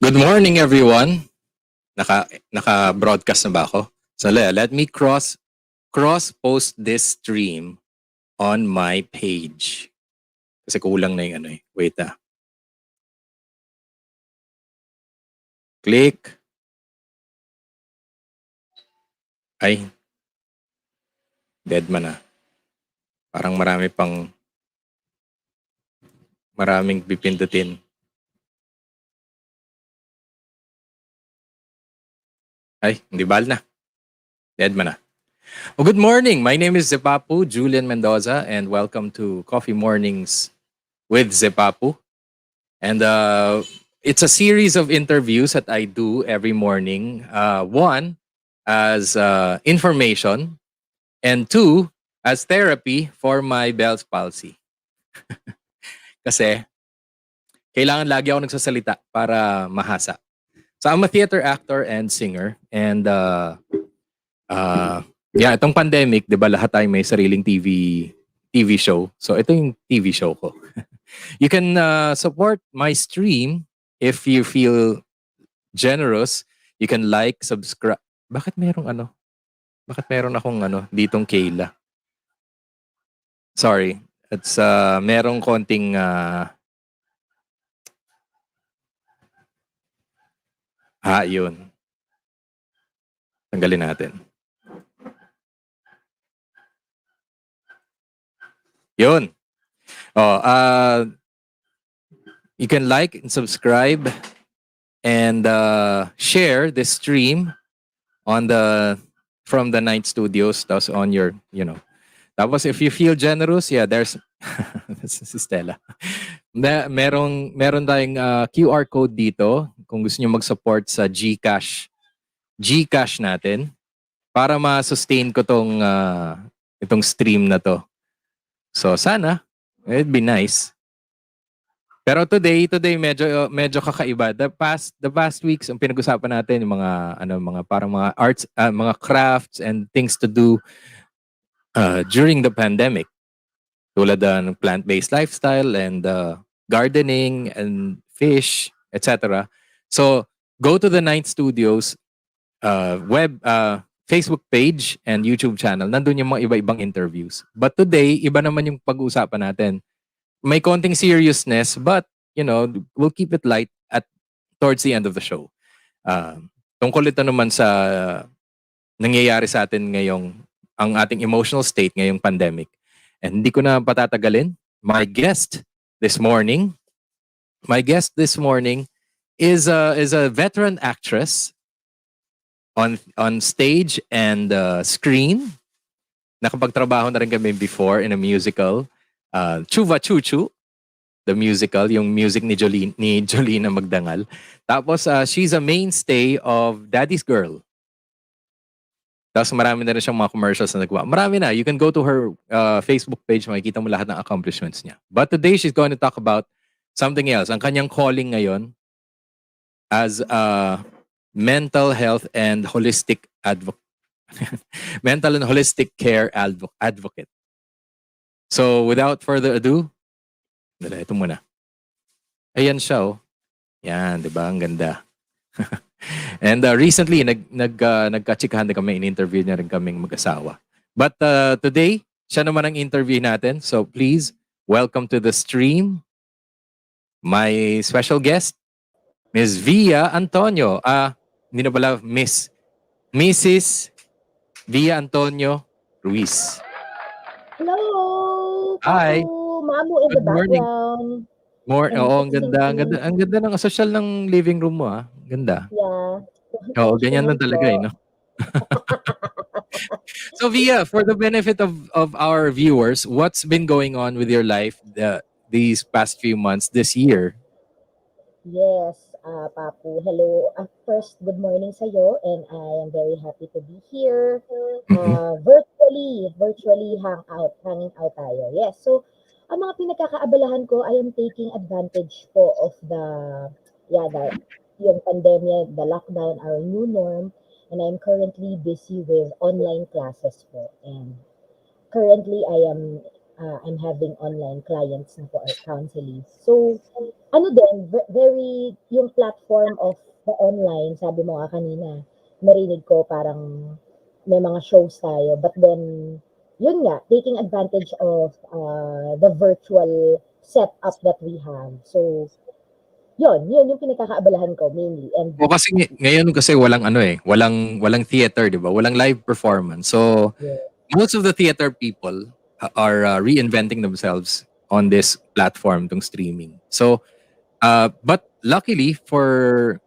Good morning, everyone. Naka-broadcast na ba ako? So, let me cross-post this stream on my page. Kasi kulang na yung Wait Click. Ay. Dead man na. Parang maraming pipindutin. Ay, hindi bal na. Dead man na. Well, good morning. My name is Zepapu, Julian Mendoza, and welcome to Coffee Mornings with Zepapu. And it's a series of interviews that I do every morning. One, as information, and two, as therapy for my Bell's palsy. Kasi, kailangan lagi ako nagsasalita para mahasa. So I'm a theater actor and singer. And itong pandemic, di ba lahat tayo may sariling TV show. So ito yung TV show ko. You can support my stream if you feel generous. You can like, subscribe. Bakit meron akong ditong Kayla? Sorry. It's merong konting yun. Tanggalin natin. Yun. You can like and subscribe and share this stream from the Night Studios. Tapos on your, Tapos if you feel generous, there's si Stella. Meron tayong QR code dito kung gusto niyo mag-support sa GCash natin para ma-sustain ko itong stream na to. So sana it'd be nice. Pero today medyo kakaiba. The past weeks ang pinag-usapan natin yung mga parang mga arts, mga crafts and things to do during the pandemic. Tulad ng plant-based lifestyle and gardening and fish, etc. So go to the Night Studios Facebook page and YouTube channel. Nandun yung mga iba-ibang interviews. But today, iba naman yung pag-uusapan natin. May konting seriousness, but we'll keep it light towards the end of the show. Tungkol ito naman sa nangyayari sa atin ngayong ang ating emotional state ngayong pandemic. And hindi ko na patatagalin. My guest this morning is a veteran actress on stage and screen. Nakapagtrabaho na rin kami before in a musical. Chuva Chuchu, the musical, yung music ni Jolene na Magdangal. Tapos she's a mainstay of Daddy's Girl. Tapos marami na rin siyang mga commercials na nagawa. Marami na. You can go to her Facebook page, makikita mo lahat ng accomplishments niya. But today she's going to talk about something else. Ang kanyang calling ngayon as mental health and holistic mental and holistic care advocate. So without further ado, ito muna. Ayan siya, oh. Yan, di ba? Ang ganda. And recently, nagka-chikahan din kami, in-interview niya rin kaming mag-asawa. But today, siya naman ang interview natin. So please, welcome to the stream, my special guest, Ms. Via Antonio. Hindi na pala, Mrs. Via Antonio Ruiz. Hello! Hi! Mamu in the background. Ang ganda ng social ng living room mo, Ganda. Yeah. Oo, ganyan lang talaga, no? So Via, for the benefit of our viewers, what's been going on with your life these past few months, this year? Yes, Papu. Hello. First, good morning sa'yo, and I am very happy to be here. Virtually hanging out tayo. Yes, so ang mga pinagkakaabalahan ko, I am taking advantage po of yung pandemya, the lockdown, our new norm, and I'm currently busy with online classes po. And currently, I'm having online clients na po or counseling. So, ano din, very, yung platform of the online, sabi mo nga kanina, narinig ko parang may mga shows tayo. But then, yun nga, taking advantage of the virtual setup that we have. So, yun yung pinagkakaabalahan ko mainly. And O kasi ngayon kasi walang ano eh, walang theater, 'di ba? Walang live performance. So yeah, most of the theater people are reinventing themselves on this platform, tong streaming. So but luckily for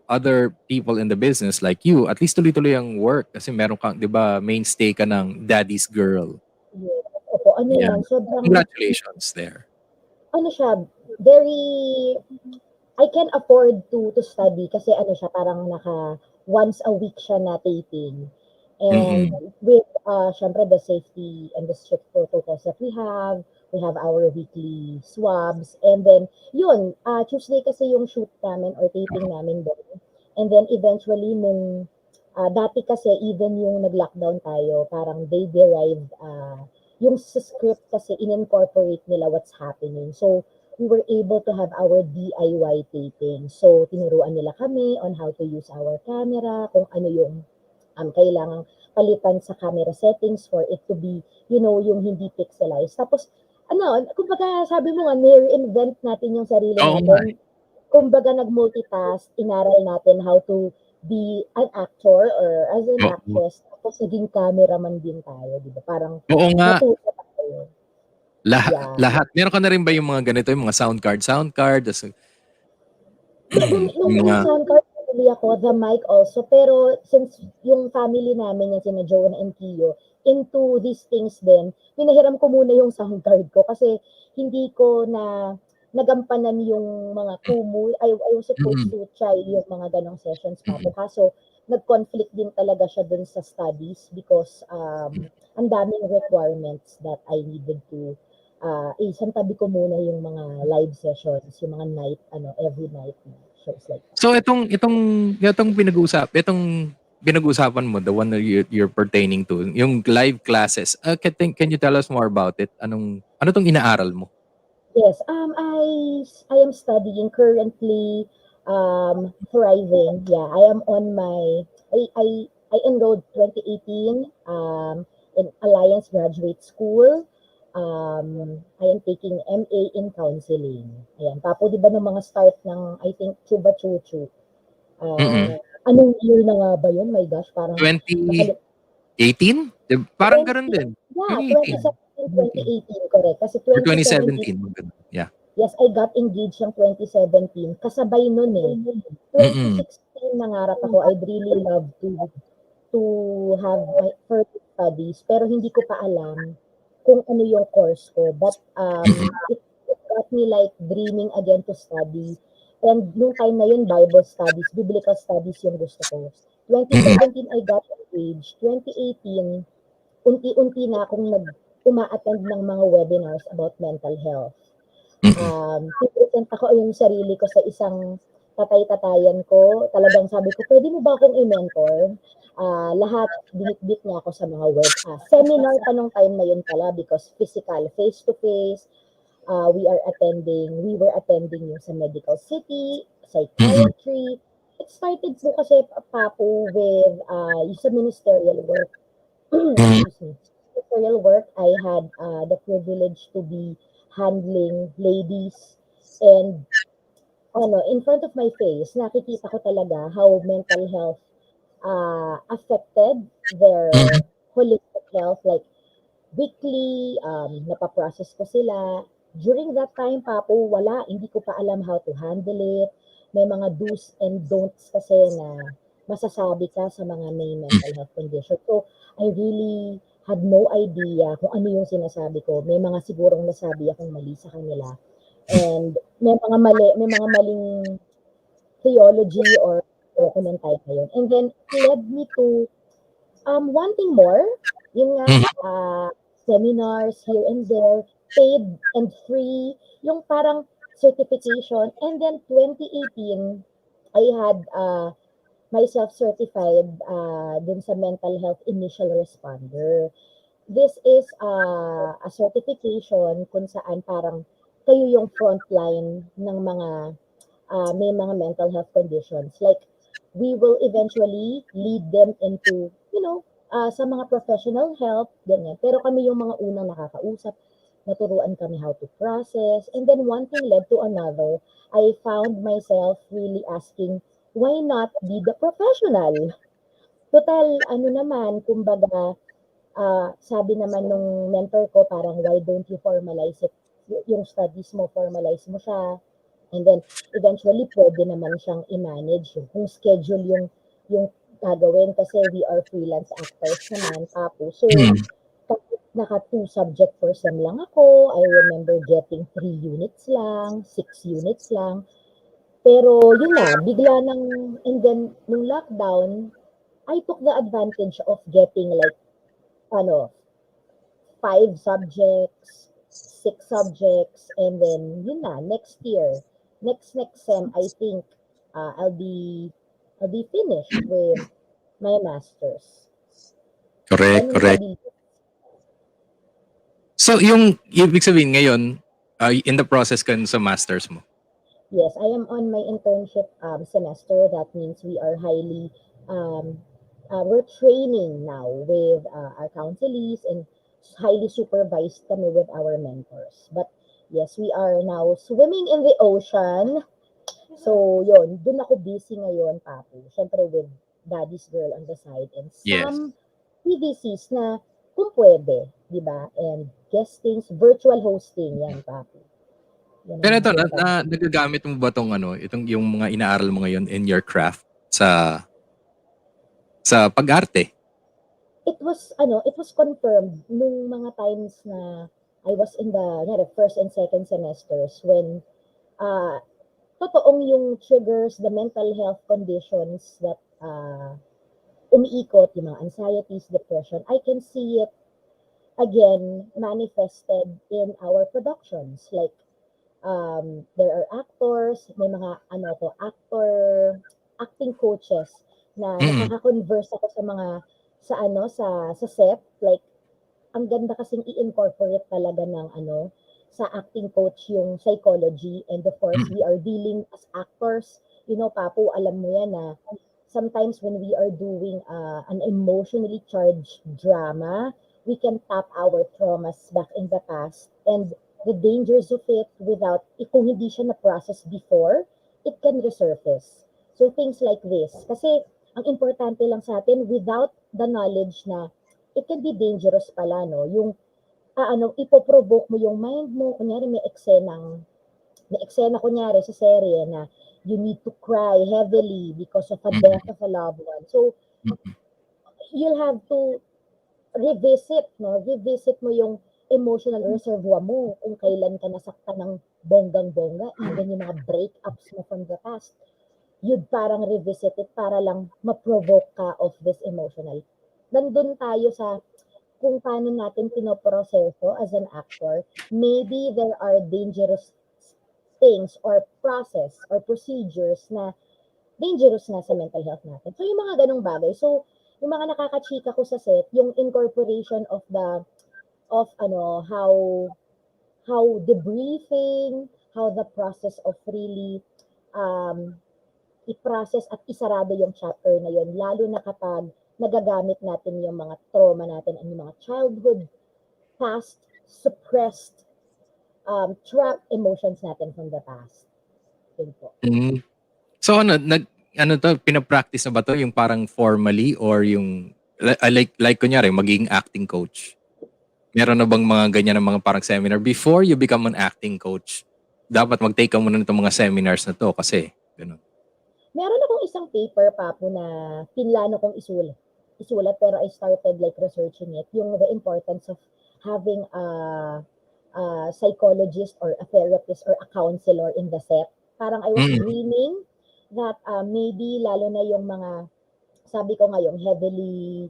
other people in the business like you, at least tuloy-tuloy ang work kasi meron kang, 'di ba, mainstay ka ng Daddy's Girl. yeah. Opo, ano Yeah. yan, sobrang, Congratulations there. ano siya, very, I can afford to study kasi ano siya, parang naka once a week siya na taping. And Mm-mm. with syempre the safety and the strict protocols that we have our weekly swabs. And then yun, Tuesday kasi yung shoot namin or taping namin doon. And then eventually nung dati kasi even yung nag-lockdown tayo, parang they derived yung sa script kasi in-incorporate nila what's happening. So we were able to have our DIY taping. So, tinuruan nila kami on how to use our camera, kung ano yung kailangang palitan sa camera settings for it to be, yung hindi pixelized. Tapos, kumbaga sabi mo nga, ni-reinvent natin yung sarili Oo nga eh. natin. Kumbaga nag-multitask, inaral natin how to be an actor or as an Oo. actress, tapos naging cameraman din tayo, di ba? Parang Oo nga. natuto tayo. Yeah. Lahat. Meron ka na rin ba yung mga ganito, yung mga sound card, tas Nung yung unang mga sound card, bumili ako, the mic also. Pero since yung family namin, yung sina Joan and Kio, into these things din, pinahiram ko muna yung sound card ko kasi hindi ko na nagampanan yung mga kumu. I was supposed mm. to try yung mga ganong sessions pa po. Kaso, nag-conflict din talaga siya dun sa studies because ang daming requirements that I needed to isang tabi ko muna yung mga live sessions, yung mga night, every night na shows like that. So itong pinag-uusapan mo, the one that you're pertaining to, yung live classes. Can you tell us more about it? Ano tong inaaral mo? Yes, I am studying currently, thriving. Yeah, I am on my, I enrolled 2018 in Alliance Graduate School. I am taking MA in counseling. Ayan, papo, di ba ng mga start ng, I think, Chuba Chuchu. Mm. Anong year na nga ba yun? My gosh, parang nakali 2018? Parang 20, ganun din. yeah, 2018. 2017, 2018, correct. Kasi Or 2017, 2017. Mga ganun. Yeah. yes, I got engaged yung 2017. Kasabay nun eh. Mm. 2016, nangarap ako, I'd really love to have my further studies, pero hindi ko pa alam kung ano yung course ko. But it got me like dreaming again to study. And nung time na yun, Bible studies, biblical studies yung gusto ko. Mm. 2017, I got engaged. 2018, unti-unti na akong uma-attend ng mga webinars about mental health. Mm. Pipresent ako yung sarili ko sa isang tatay-tatayan ko. Talagang sabi ko, pwede mo ba akong i-mentor? Lahat, binitbit niya ako sa mga seminar pa nung time na yun pala because physical, face-to-face, we were attending yung sa Medical City, Mm. psychiatry. It started po kasi, Papo, with yung sa ministerial work. Mm. Excuse me, ministerial work, I had the privilege to be handling ladies and in front of my face, nakikita ko talaga how mental health affected Mm. their holistic health. Like weekly, napaprocess ko sila. During that time, Papo, wala, hindi ko pa alam how to handle it. May mga do's and don'ts kasi na masasabi ka sa mga may mental health condition. So, I really had no idea kung ano yung sinasabi ko. May mga sigurong nasabi akong mali sa kanila. And may mga maling theology or ko ng time na yun. And then, it led me to wanting more, yun nga, Mm. seminars here and there, paid and free, yung parang certification. And then 2018, I had myself certified dun sa mental health initial responder. This is a certification kung saan parang kayo yung frontline ng mga may mga mental health conditions. Like, we will eventually lead them into, sa mga professional help, ganyan. Pero kami yung mga unang nakakausap, naturuan kami how to process. And then one thing led to another. I found myself really asking, why not be the professional? Total, ano naman, kumbaga, sabi naman nung mentor ko, parang, why don't you formalize it? Yung studies mo, formalize mo siya. And then, eventually, pwede naman siyang i-manage kung schedule yung gagawin kasi we are freelance actors naman, tapos. So, Mm. kahit naka two subject per sem lang ako, I remember getting 3 units lang, 6 units lang. Pero, yun na, bigla nang, and then, nung lockdown, I took the advantage of getting like, ano, 5 subjects, 6 subjects, and then yun na, next year, next sem, I think I'll be finished with my masters. Correct, Ganun correct. kabilis. So, yung ibig sabihin ngayon, in the process ka sa masters mo. Yes, I am on my internship semester. That means we are um, we're training now with our counselees and highly supervised kami with our mentors. But yes, we are now swimming in the ocean. So, yun, dun ako busy ngayon, Papu. Siyempre with Daddy's Girl on the side and Yes. some PVCs na kung pwede, di ba? And guestings, virtual hosting, yan, Papu. Yan ang Pero mga ito, pinapag. nagagamit mo ba tong ano, itong yung mga inaaral mo ngayon in your craft sa pag-arte? It was confirmed nung mga times na I was in the first and second semesters when uh, totoong yung triggers, the mental health conditions that umiikot, yung mga anxieties, depression, I can see it again manifested in our productions. Like, there are actors, may mga acting coaches na Mm. nakaka-converse ako sa set, like ang ganda kasing i-incorporate talaga ng sa acting coach yung psychology, and of course Mm. we are dealing as actors, Papo, alam mo yan na sometimes when we are doing an emotionally charged drama, we can tap our traumas back in the past and the dangers of it without, kung hindi siya na-process before, it can resurface. So things like this. Kasi ang importante lang sa atin, without the knowledge na it can be dangerous pala, no? Yung, ipoprovoke mo yung mind mo. Kunyari, may eksena kunyari sa serye na you need to cry heavily because of a death Mm. of a loved one. So, Mm. you'll have to revisit, no? Revisit mo yung emotional reservoir mo kung kailan ka nasaktan ng bonggang-bongga, even yung mga breakups mo from the past. You'd parang revisit it para lang ma-provoke ka of this emotional. Nandun tayo sa kung paano natin pinoproseso as an actor. Maybe there are dangerous things or process or procedures na dangerous nga sa mental health natin. So, yung mga ganong bagay. So, yung mga nakakachika ko sa set, yung incorporation of how debriefing, how the process of really um, i-process at isarado yung chapter na yun, lalo na kapag nagagamit natin yung mga trauma natin and yung mga childhood, past, suppressed, trapped emotions natin from the past. Yun po. Mm. So ano, ano to, pinapractice na ba to yung parang formally or yung like kunyari magiging acting coach? Meron na bang mga ganyan na mga parang seminar before you become an acting coach? Dapat mag-take ka muna nitong mga seminars na to kasi ganun. Meron akong isang paper, Papo, na pinlano kong isulat, pero I started like researching it, yung the importance of having a psychologist or a therapist or a counselor in the set. Parang I was Mm. dreaming that maybe lalo na yung mga, sabi ko ngayon, heavily,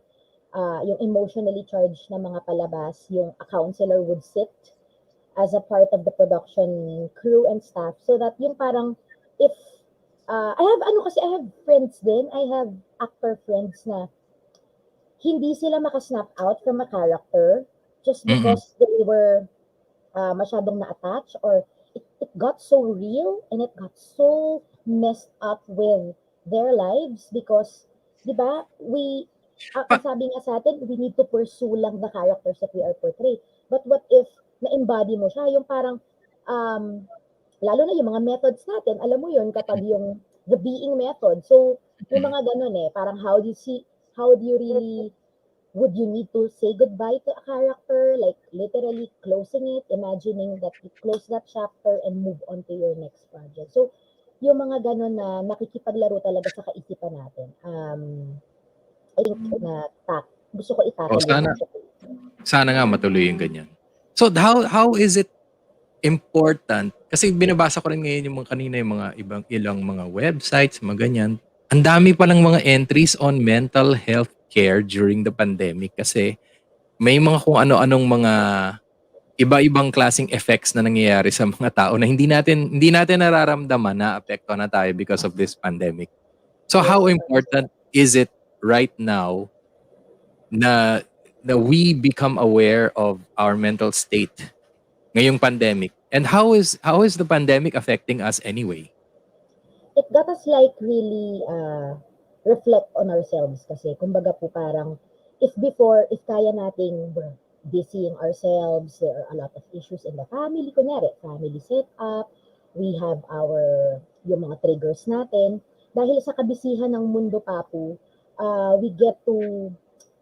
yung emotionally charged na mga palabas, yung a counselor would sit as a part of the production crew and staff so that yung parang if I have friends din, I have actor friends na hindi sila maka-snap out from a character just Mm. because they were masyadong na-attach or got so real and it got so messed up with their lives because, di ba, ang Pa- sabi nga sa atin, we need to pursue lang the characters that we are portrayed. But what if na-embody mo siya? Yung parang, um, lalo na yung mga methods natin, alam mo yun, kapag yung the being method. So, may Mm. mga ganun eh, parang how do you really would you need to say goodbye to a character, like literally closing it, imagining that you close that chapter and move on to your next project. So, yung mga ganun na nakikipaglaro talaga sa kaisipan natin. I think na gusto ko O i-tackle yung sana subject. sana nga matuloy yung ganyan. So how is it important? Kasi binabasa ko rin ngayon yung mga kanina yung mga ilang mga websites, mga ganyan. Ang dami palang mga entries on mental health care during the pandemic kasi may mga kung ano-anong mga iba-ibang klaseng effects na nangyayari sa mga tao na hindi natin nararamdaman na apekto na tayo because of this pandemic. So how Yes, important is it right now na we become aware of our mental state ngayong pandemic? And how is the pandemic affecting us anyway? it got us like really reflect on ourselves kasi kumbaga po parang if kaya nating we're busying ourselves, there are a lot of issues in the family, kunyari, family setup, we have yung mga triggers natin, dahil sa kabisihan ng mundo pa po, we get to,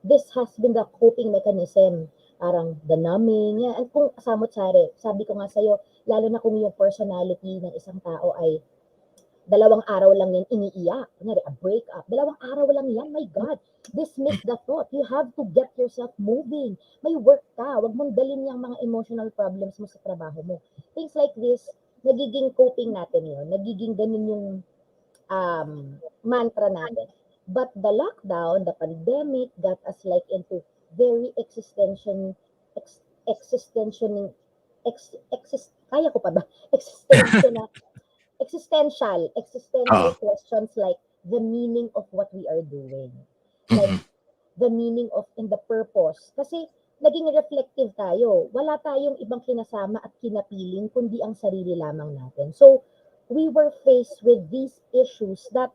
this has been the coping mechanism, parang the numbing, yan. At kung samot-sari, sabi ko nga sa'yo, lalo na kung yung personality ng isang tao ay 2 araw lang yan iniiyak. Kunyari, a breakup. 2 araw lang yan. My God. Dismiss the thought. You have to get yourself moving. May work ka. Huwag mong dalhin yung mga emotional problems mo sa trabaho mo. Things like this, nagiging coping natin yun. Nagiging ganun yung mantra natin. But the lockdown, the pandemic got us like into very existential, kaya ko pa ba? Existential Oo. questions like the meaning of what we are doing. Like Mm-mm. the meaning of and the purpose. Kasi naging reflective tayo. Wala tayong ibang kinasama at kinapiling kundi ang sarili lamang natin. So, we were faced with these issues that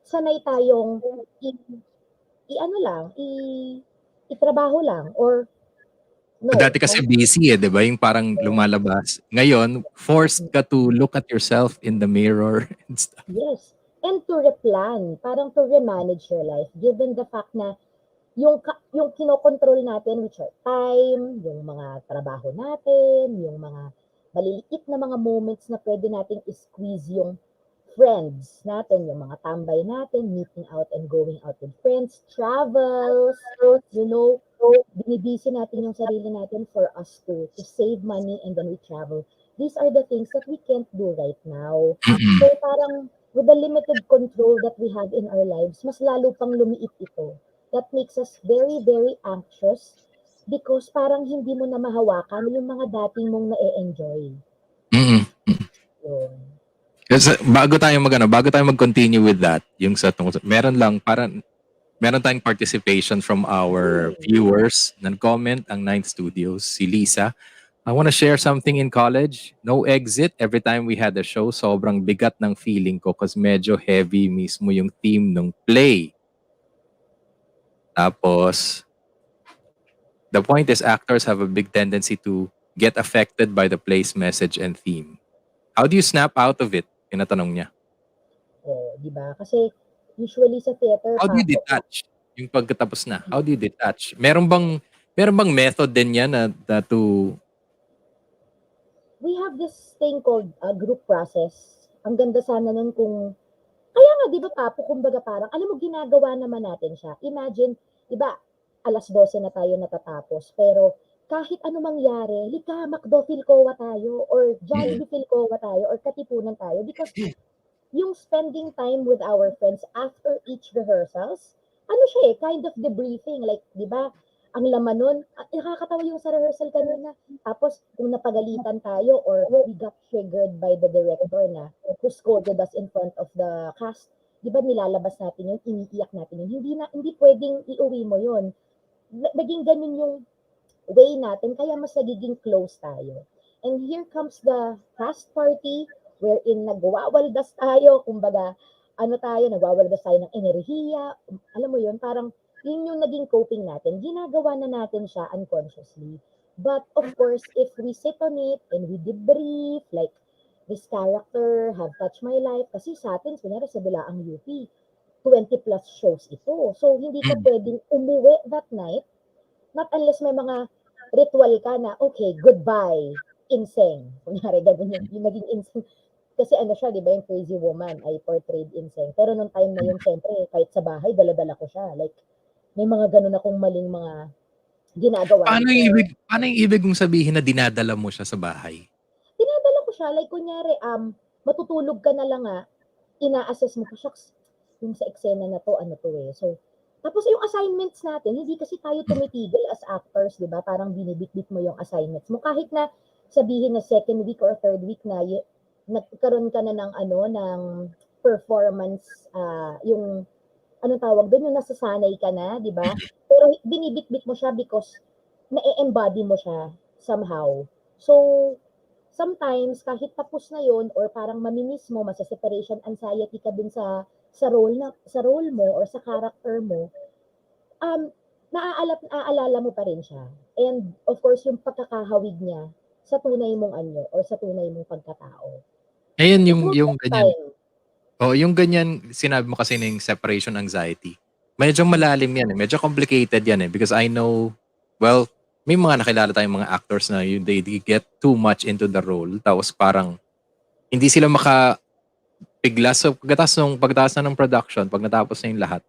sanay tayong i-ano lang, itrabaho lang or Dati no, kasi busy 'di ba? Yung parang lumalabas. Ngayon, forced ka to look at yourself in the mirror and stuff. yes. And to replan, parang to remanage your life given the fact na yung kinokontrol natin which are time, yung mga trabaho natin, yung mga maliliit na mga moments na pwede nating i-squeeze yung friends natin, yung mga tambay natin, meeting out and going out with friends, travels, you know, binibisi natin yung sarili natin for us to save money and then we travel. These are the things that we can't do right now. So Mm. parang with the limited control that we have in our lives, mas lalo pang lumiit ito. That makes us very, very anxious because parang hindi mo na mahawakan yung mga dating mong na-enjoy. Mm. Yun. Kasi bago tayo mag-continue with that, yung sa tungkol meron tayong participation from our Mm. viewers. Nag-comment ang Ninth Studios, si Lisa. I want to share something in college. No exit. Every time we had a show, sobrang bigat ng feeling ko kasi medyo heavy mismo yung theme ng play. Tapos, the point is actors have a big tendency to get affected by the play's message and theme. How do you snap out of it? Tinatanong niya. Oh, 'di ba? Kasi usually sa theater How do you detach yung pagkatapos na? How do you detach? Meron bang method din yan na to we have this thing called group process. Ang ganda sana nun kung kaya nga 'di ba Papo, kumbaga parang alam mo ginagawa naman natin siya. Imagine, 'di ba, 12:00 na tayo natatapos pero kahit ano mangyari, "Lika McDo Philcoa tayo or mm, Jollibee Philcoa tayo or Katipunan tayo." Because yung spending time with our friends after each rehearsals, ano siya eh, kind of debriefing. Like, di ba, ang laman nun, nakakatawa yung sa rehearsal kanina. Tapos, kung napagalitan tayo or we got triggered by the director na who scolded us in front of the cast, di ba nilalabas natin yun, iniiyak natin yun. Hindi pwedeng iuwi mo yun. Naging ganun yung way natin, kaya mas nagiging close tayo. And here comes the cast party wherein nagwawaldas tayo, kumbaga, ano tayo, nagwawaldas tayo ng enerhiya. Alam mo yun, parang yun yung naging coping natin. Ginagawa na natin siya unconsciously. But of course, if we sit on it and we debrief, like, this character have touched my life, kasi sa atin, kunyari sa Bilaang UP, 20 plus shows ito. So, hindi ka Mm. pwedeng umuwi that night, not unless may mga ritual ka na, okay, goodbye, inseng. Kunyari, gagawin yung naging inseng. Kasi ano siya, di ba, yung crazy woman ay portrayed inseng. Pero nung time na yun, syempre, kahit sa bahay, dala-dala ko siya. Like, may mga ganun akong maling mga ginagawa before. Paano yung ibig mong sabihin na dinadala mo siya sa bahay? Dinadala ko siya, like, kunyari, matutulog ka na lang ina-assess mo pa, shucks, yung sa eksena na to, ano to eh. So, tapos yung assignments natin, hindi kasi tayo tumitigil as actors, di ba? Parang binibitbit mo yung assignments mo. Kahit na sabihin na second week or third week na, nagkaroon ka na ng ano, ng performance, yung, anong tawag doon, yung nasasanay ka na, di ba? Pero binibitbit mo siya because na-embody mo siya somehow. So, sometimes kahit tapos na yon or parang mamimiss mo, masa-separation anxiety ka dun sa role mo or sa character mo, naaalala mo pa rin siya. And of course, yung pagkakahawig niya sa tunay mong anyo or sa tunay mong pagkatao. Ayun It will yung take ganyan. time. Oh, yung ganyan sinabi mo kasi ng separation anxiety. Medyo malalim yan eh. Medyo complicated yan eh. Because I know, well, may mga nakilala tayong mga actors na they get too much into the role. Tapos parang hindi sila makapiglas. So pagkatapos na ng production, pag natapos na yung lahat,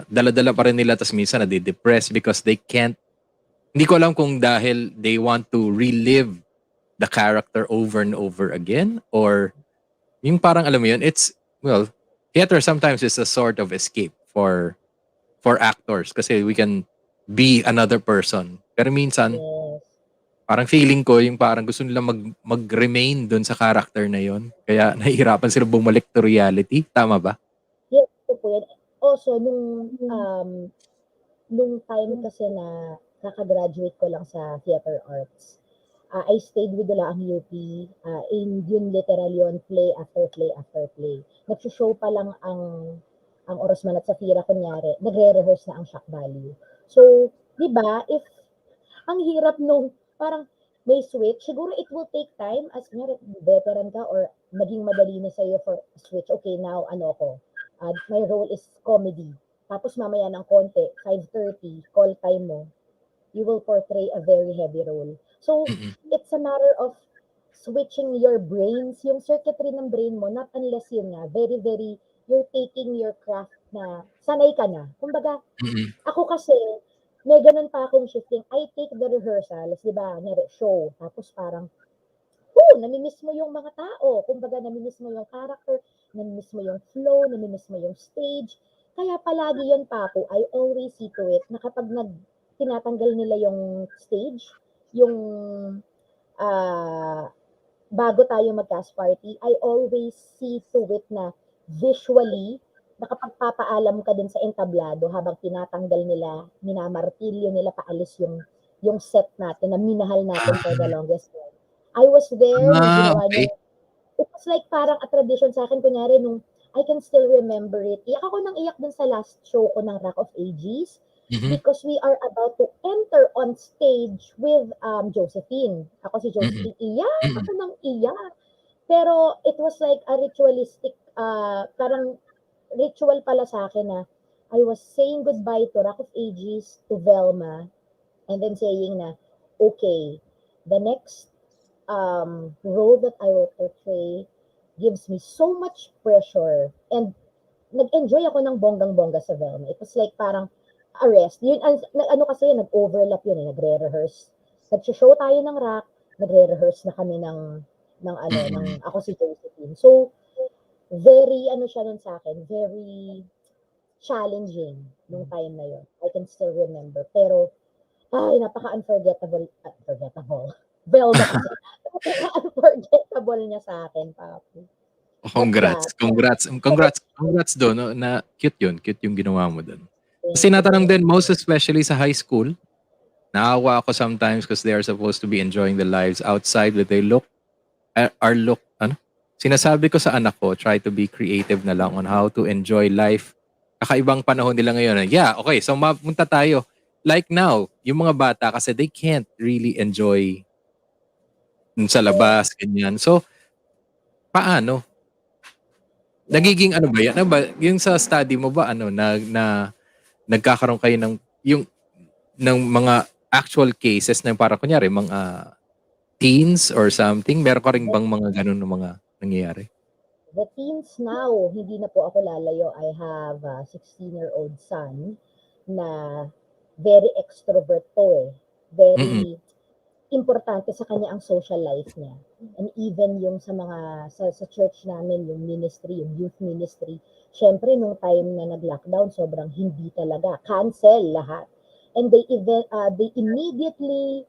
dala-dala pa rin nila. Tapos minsan nade-depress because they can't, hindi ko alam kung dahil they want to relive the character over and over again or yung parang alam mo yun, it's, well, theater sometimes is a sort of escape for actors kasi we can be another person. Pero minsan, Yes. parang feeling ko yung parang gusto nila mag-remain dun sa character na yon. Kaya nahihirapan sila bumalik to reality. Tama ba? Yes, ito po yan. Also, nung time kasi na kaka-graduate ko lang sa theater arts, I stayed with the Laang UP, in yun literally on play after play after play. Nagsushow pa lang ang Orosman at Safira, kunyari, nagre-rehearse na ang shock value. So, di ba, if ang hirap nung parang may switch, siguro it will take time as kunyari, veteran ka or naging madali na sa'yo for switch. Okay, now, ano ko, my role is comedy. Tapos mamaya ng konti, 5:30, call time mo, you will portray a very heavy role. So, Mm-mm. it's a matter of switching your brains, yung circuitry ng brain mo, not unless yun nga, very, very, you're taking your craft na sanay ka na. Kumbaga, Mm-mm. ako kasi, may ganun pa akong shifting. I take the rehearsals, di ba, show, tapos parang, namimiss mo yung mga tao. Kumbaga, namimiss mo yung character, namimiss mo yung flow, namimiss mo yung stage. Kaya palagi yan pa ako, I always see to it na kapag tinatanggal nila yung stage, yung ah, bago tayo mag-cast party, I always see to it na visually, nakapagpapaalam ka dun sa entablado habang tinatanggal nila, minamartilyo nila paalis yung set natin na minahal natin for the longest time. I was there nung ginawa Okay. niyo. It was like parang a tradition sa akin, kunyari nung I can still remember it. Iyak ako nang iyak dun sa last show ko ng Rock of Ages Mhm. because we are about to enter on stage with Josephine. Ako si Mm-mm. Josephine, iyak Mm-mm. ako nang iyak. Pero it was like a ritualistic, parang ritual pala sa akin na I was saying goodbye to Rock of Ages, to Velma, and then saying na, okay, the next role that I will portray gives me so much pressure. And nag-enjoy ako ng bonggang-bongga sa Velma. It was like parang a rest. Yun, ano kasi yun, nag-overlap yun eh, nagre-rehearse. Nag-show tayo ng rock, nagre-rehearse na kami ng Mm-mm. ako si Josephine. So, very, ano siya nun sa akin, very challenging nung time na yun. I can still remember. Pero, ay, napaka-unforgettable, unforgettable. Velma kasi. Napaka-unforgettable niya sa akin, papi. But yeah, Congrats doon no, na cute yun. Cute yung ginawa mo doon. Kasi thank you, natanong thank din, you. most especially sa high school, Naawa ako sometimes because they are supposed to be enjoying their lives outside, but they ano? Sinasabi ko sa anak ko, try to be creative na lang on how to enjoy life. Kakaibang panahon nila ngayon. Yeah, okay, so mapunta tayo. Like now, yung mga bata kasi they can't really enjoy sa Correct. labas, ganyan. So, paano? Yeah. Nagiging ano ba yan? Ano ba, yung sa study mo ba, ano, nagkakaroon kayo ng mga actual cases na para kunyari, mga teens or something? Meron ka rin The, bang mga ganun na mga nangyayari? the teens now, hindi na po ako lalayo. I have a 16-year-old son na very extrovert po eh. Mm-mm. Very importante sa kanya ang social life niya. And even yung sa church namin, yung ministry, yung youth ministry, syempre nung time na nag-lockdown, sobrang hindi talaga. Cancel lahat. And they immediately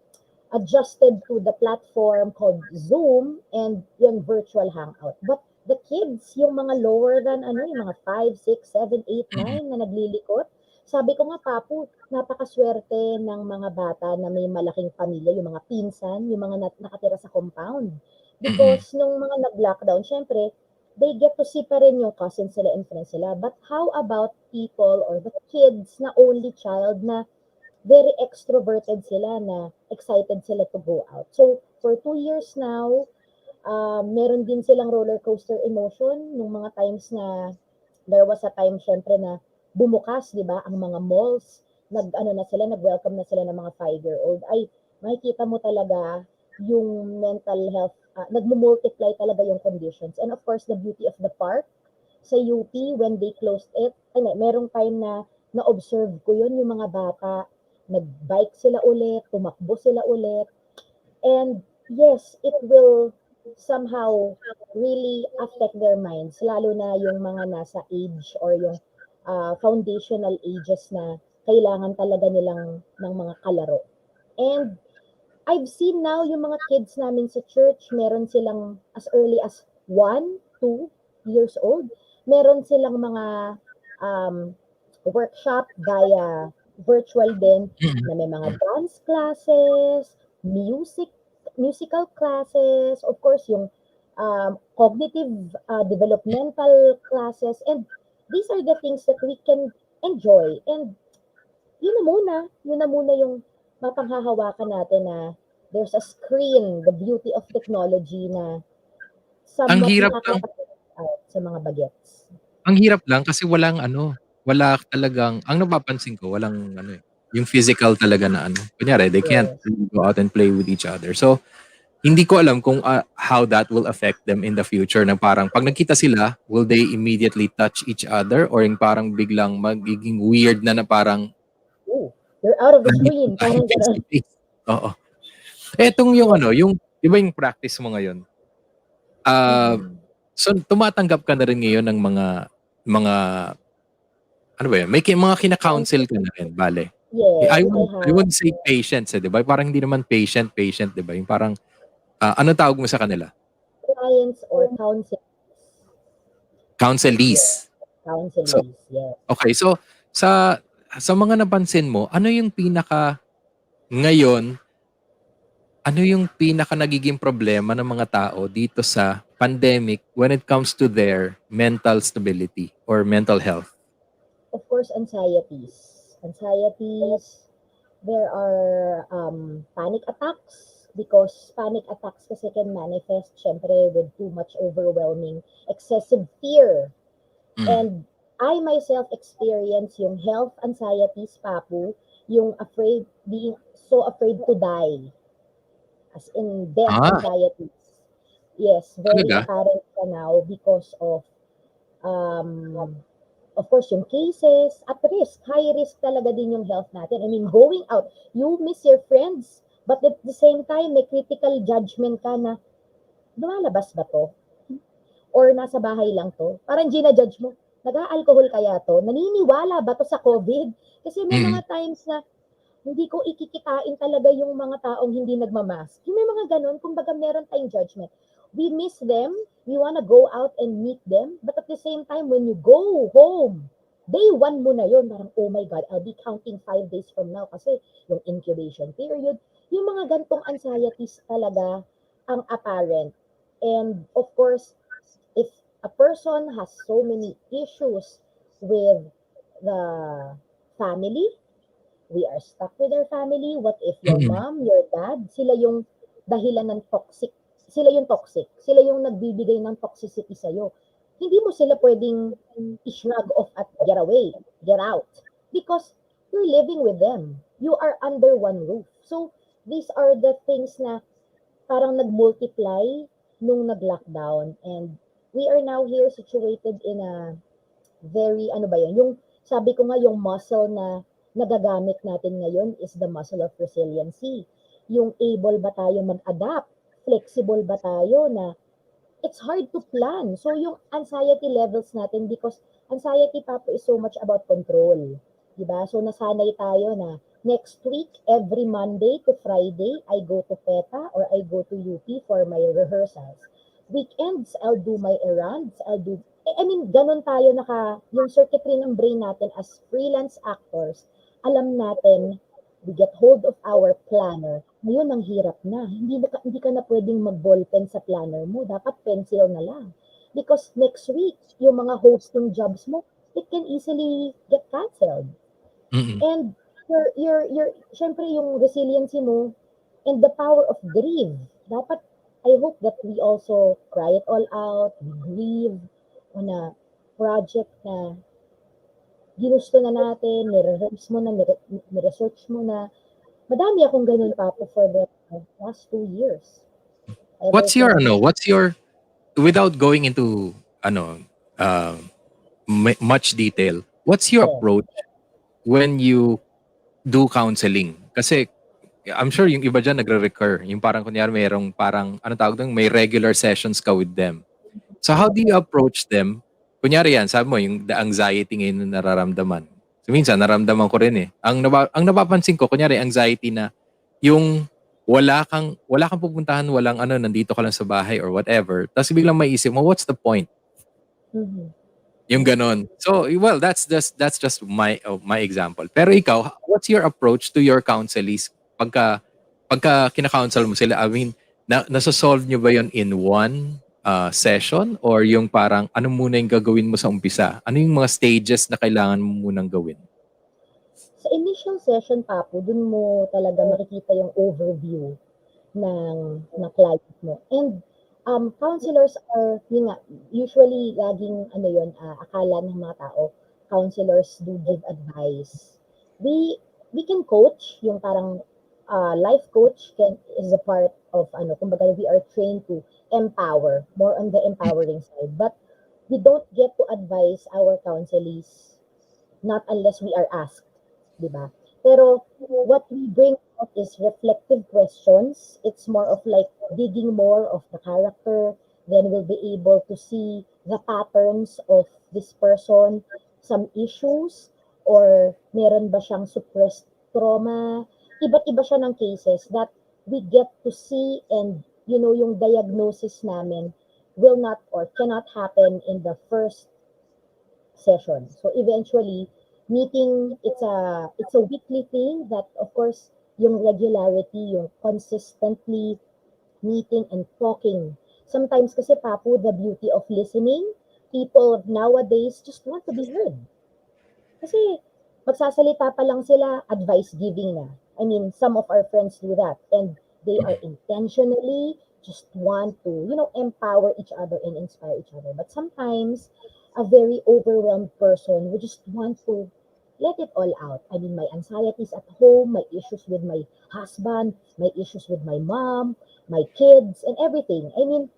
adjusted to the platform called Zoom and yung virtual hangout. But the kids, yung mga lower than yung mga 5, 6, 7, 8, Mm-mm. 9 na naglilikot, sabi ko nga, Papu, napakaswerte ng mga bata na may malaking pamilya, yung mga pinsan, yung mga nakatira sa compound. Mm-mm. Because nung mga nag-lockdown, syempre, they get to see pa rin yung cousins sila and friends sila. But how about people or the kids na only child na very extroverted sila na excited sila to go out. So, for 2 years now, meron din silang roller coaster emotion nung mga times na there was a time syempre na bumukas, 'di ba, ang mga malls, nag-welcome na sila ng mga 5-year-old. Ay, makikita mo talaga yung mental health, nagmo-multiply talaga yung conditions. And of course, the beauty of the park sa UP when they closed it, merong time na na-observe ko yun, yung mga bata, nag-bike sila ulit, tumakbo sila ulit, and yes, it will somehow really affect their minds, lalo na yung mga nasa age or yung foundational ages na kailangan talaga nilang ng mga kalaro. And I've seen now yung mga kids namin sa church, meron silang as early as 1, 2 years old, meron silang mga um, workshop via virtual din Mm-mm. na may mga dance classes, musical classes, of course yung cognitive developmental classes, and these are the things that we can enjoy. And yun na muna yung mapanghahawakan natin na there's a screen, the beauty of technology na Ang somewhat hirap lang nakakapag out sa mga bagets. ang hirap lang kasi walang ano, wala talagang ang napapansin ko walang ano, yung physical talaga na ano. Kunyari, they can't Yes. really go out and play with each other. So, hindi ko alam kung how that will affect them in the future na parang 'pag nagkita sila, will they immediately touch each other or yung parang biglang magiging weird na parang Oh, you're out of the nandito screen, tayo parang face gano'n. to face. Oo. Etong yung Yes. ano, yung 'di ba yung practice mo ngayon, ah, Mm. so tumatanggap ka na rin ngayon ng mga ano ba yun, mga kina-counsel ka na rin, bale. I Yes, I won't I have wouldn't say patients, 'di ba? Parang hindi naman patient, 'di ba? Yung parang, anong tawag mo sa kanila? clients or counsel. Yes, Counselees. So, counselees, yes. okay. So, sa mga napansin mo, ngayon, ano yung pinaka nagiging problema ng mga tao dito sa pandemic when it comes to their mental stability or mental health? Of course, anxieties. Anxieties, there are panic attacks because panic attacks kasi can manifest syempre with too much overwhelming, excessive fear. Mm. And I myself experience yung health anxieties, Papu, yung being so afraid to die, as in death Ah, anxieties. Yes, very talaga? apparent ka now because um, of course, yung cases at risk, high risk talaga din yung health natin. I mean, going out, you miss your friends, but at the same time, may critical judgment ka na, lumalabas ba to? Or nasa bahay lang to? Parang gina-judge mo, nag-a-alcohol kaya to? Naniniwala ba to sa COVID? Kasi may Mm. mga times na hindi ko ikikitain talaga yung mga taong hindi nagmamask. Yung may mga ganun, kumbaga meron tayong judgment. We miss them, we wanna go out and meet them, but at the same time, when you go home, day one mo na yun, parang, oh my God, I'll be counting 5 days from now kasi yung incubation period, yung mga gantong anxieties talaga ang apparent. And of course, if a person has so many issues with the family, we are stuck with our family. What if your Mm-mm. mom, your dad, sila yung dahilan ng toxic, sila yung toxic, sila yung nagbibigay ng toxicity sa'yo. Hindi mo sila pwedeng i-shrug off at get away, get out. Because you're living with them. You are under one roof. So, these are the things na parang nag-multiply nung nag-lockdown. And we are now here situated in a very, ano ba yun, yung sabi ko nga yung muscle na nagagamit natin ngayon is the muscle of resiliency. Yung able ba tayo mag-adapt? Flexible ba tayo na it's hard to plan. So yung anxiety levels natin because anxiety Papo is so much about control. Diba? So nasanay tayo na next week, every Monday to Friday, I go to PETA or I go to UP for my rehearsals. Weekends, I'll do my errands, I mean, ganun tayo yung circuitry ng brain natin as freelance actors, alam natin, we get hold of our planner. Ngayon, ang hirap na. Hindi ka na pwedeng mag-ballpen sa planner mo. Dapat pencil na lang. Because next week, yung mga hosting jobs mo, it can easily get canceled. Mm-mm. And syempre yung resiliency mo and the power of grief. Dapat, I hope that we also cry it all out, we grieve on a project na ginusto na natin, nire-rehearse mo na, nire-research mo na. Madami akong ganun pa po for the last 2 years. Ever What's your since, ano? What's your without going into ano uh, much detail? What's your yes. approach when you do counseling? Kasi I'm sure yung iba dyan nagre-recur. Yung parang kunyari mayroong parang, ano tawag doon, may regular sessions ka with them. So how do you approach them? Kunyari yan, sabi mo, yung the anxiety ngayon na nararamdaman. So minsan, naramdaman ko rin eh. Ang napapansin ko, kunyari anxiety na yung wala kang pupuntahan, walang ano, nandito ka lang sa bahay or whatever. Tapos biglang maisip mo, what's the point? Mm-hmm. Yung ganon. So, well, that's just my example. Pero ikaw, what's your approach to your counselees pagka kina-counsel mo sila? I mean, nasa-solve nyo ba yon in one session or yung parang ano muna yung gagawin mo sa umpisa? Ano yung mga stages na kailangan mo munang gawin? Sa initial session, Papo, dun mo talaga makikita yung overview ng, ng client mo. And counselors are, yun nga, usually laging ano yun, akala ng mga tao, counselors do give advice. We can coach, yung parang life coach is a part of ano, kumbaga we are trained to empower, more on the empowering side. But we don't get to advise our counselees not unless we are asked, di ba? Pero what we bring out is reflective questions. It's more of like digging more of the character. Then we'll be able to see the patterns of this person, some issues, or meron ba siyang suppressed trauma. Iba't iba siya ng cases that we get to see, and yung diagnosis namin will not or cannot happen in the first session. So eventually, meeting, it's a weekly thing that of course yung regularity, yung consistently meeting and talking. Sometimes kasi Papu, the beauty of listening, people nowadays just want to be heard. Kasi magsasalita pa lang sila, advice giving na. I mean, some of our friends do that, and they are intentionally just want to, empower each other and inspire each other. But sometimes, a very overwhelmed person would just want to let it all out. I mean, my anxieties at home, my issues with my husband, my issues with my mom, my kids, and everything. I mean,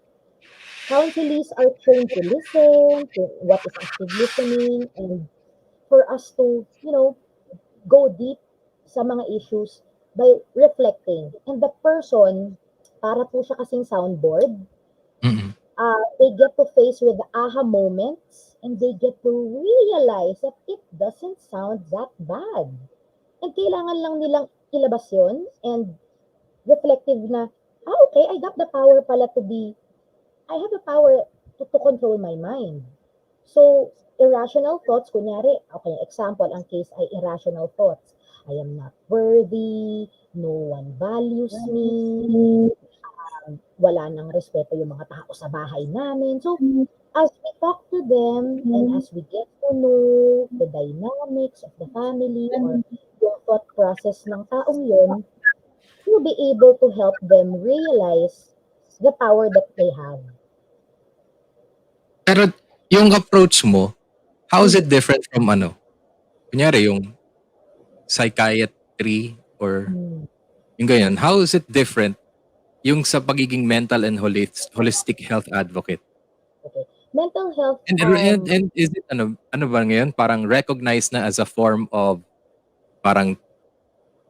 counselees are trained to listen, to what is active listening, and for us to, go deep sa mga issues by reflecting. And the person, para po siya kasing soundboard, Mm-mm. they get to face with the aha moments and they get to realize that it doesn't sound that bad. And kailangan lang nilang ilabas yun and reflective na, okay, I got the power pala to be, I have the power to control my mind. So, irrational thoughts, kunyari, okay, example, ang case ay irrational thoughts. I am not worthy, no one values me, wala nang respeto yung mga tao sa bahay namin. So, as we talk to them and as we get to know the dynamics of the family or yung thought process ng taong yun, you'll be able to help them realize the power that they have. Pero yung approach mo, how is it Mhm. different from ano? Kunyari yung psychiatry or Mm. yung ganyan. How is it different yung sa pagiging mental and holistic health advocate? Okay. Mental health, And is it ano ba ngayon? Parang recognized na as a form of parang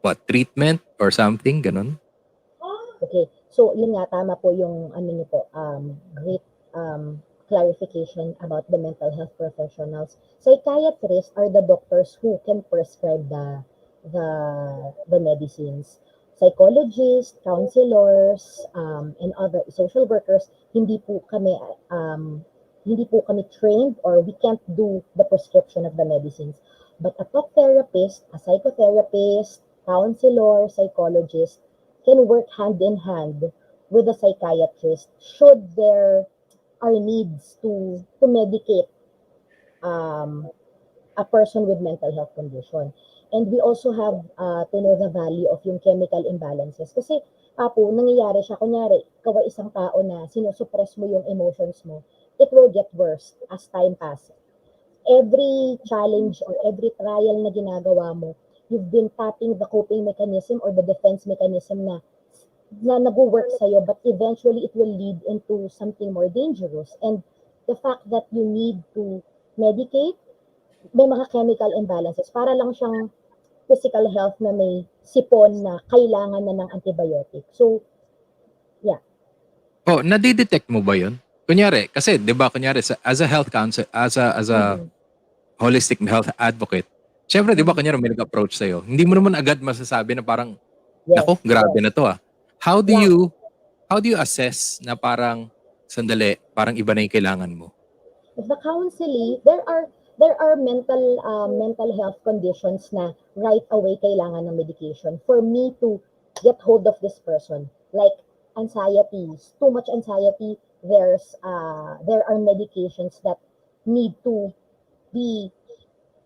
what, treatment or something, ganun? okay. So, yun nga, tama po yung, ano niyo po, great clarification about the mental health professionals. Psychiatrists are the doctors who can prescribe the, the medicines. Psychologists, counselors, and other social workers, hindi po kami trained or we can't do the prescription of the medicines. But a talk therapist, a psychotherapist, counselor, psychologist can work hand in hand with a psychiatrist should there are needs to medicate um, a person with mental health condition. And we also have to know the value of yung chemical imbalances. Kasi, Apo, nangyayari siya, kunyari, ikaw ay isang tao na sinusuppress mo yung emotions mo, it will get worse as time passes. Every challenge or every trial na ginagawa mo, you've been tapping the coping mechanism or the defense mechanism na nag-work sa'yo, but eventually it will lead into something more dangerous. And the fact that you need to medicate, may mga chemical imbalances. Para lang siyang physical health na may sipon na kailangan na ng antibiotic. So, yeah. Oh, nadidetect mo ba yun? Kunyari, kasi 'di ba kunyari as a health counsel, as a Mm-hmm. holistic health advocate, syempre 'di ba Mm-hmm. kunyari may nag-approach sa'yo, hindi mo naman agad masasabi na parang, naku, Yes, grabe na yes. 'to ah. How do Yeah. you how do you assess na parang, sandali, parang iba na yung kailangan mo? The counseling, there are mental health conditions na right away kailangan ng medication for me to get hold of this person. Like anxiety, too much anxiety, there are medications that need to be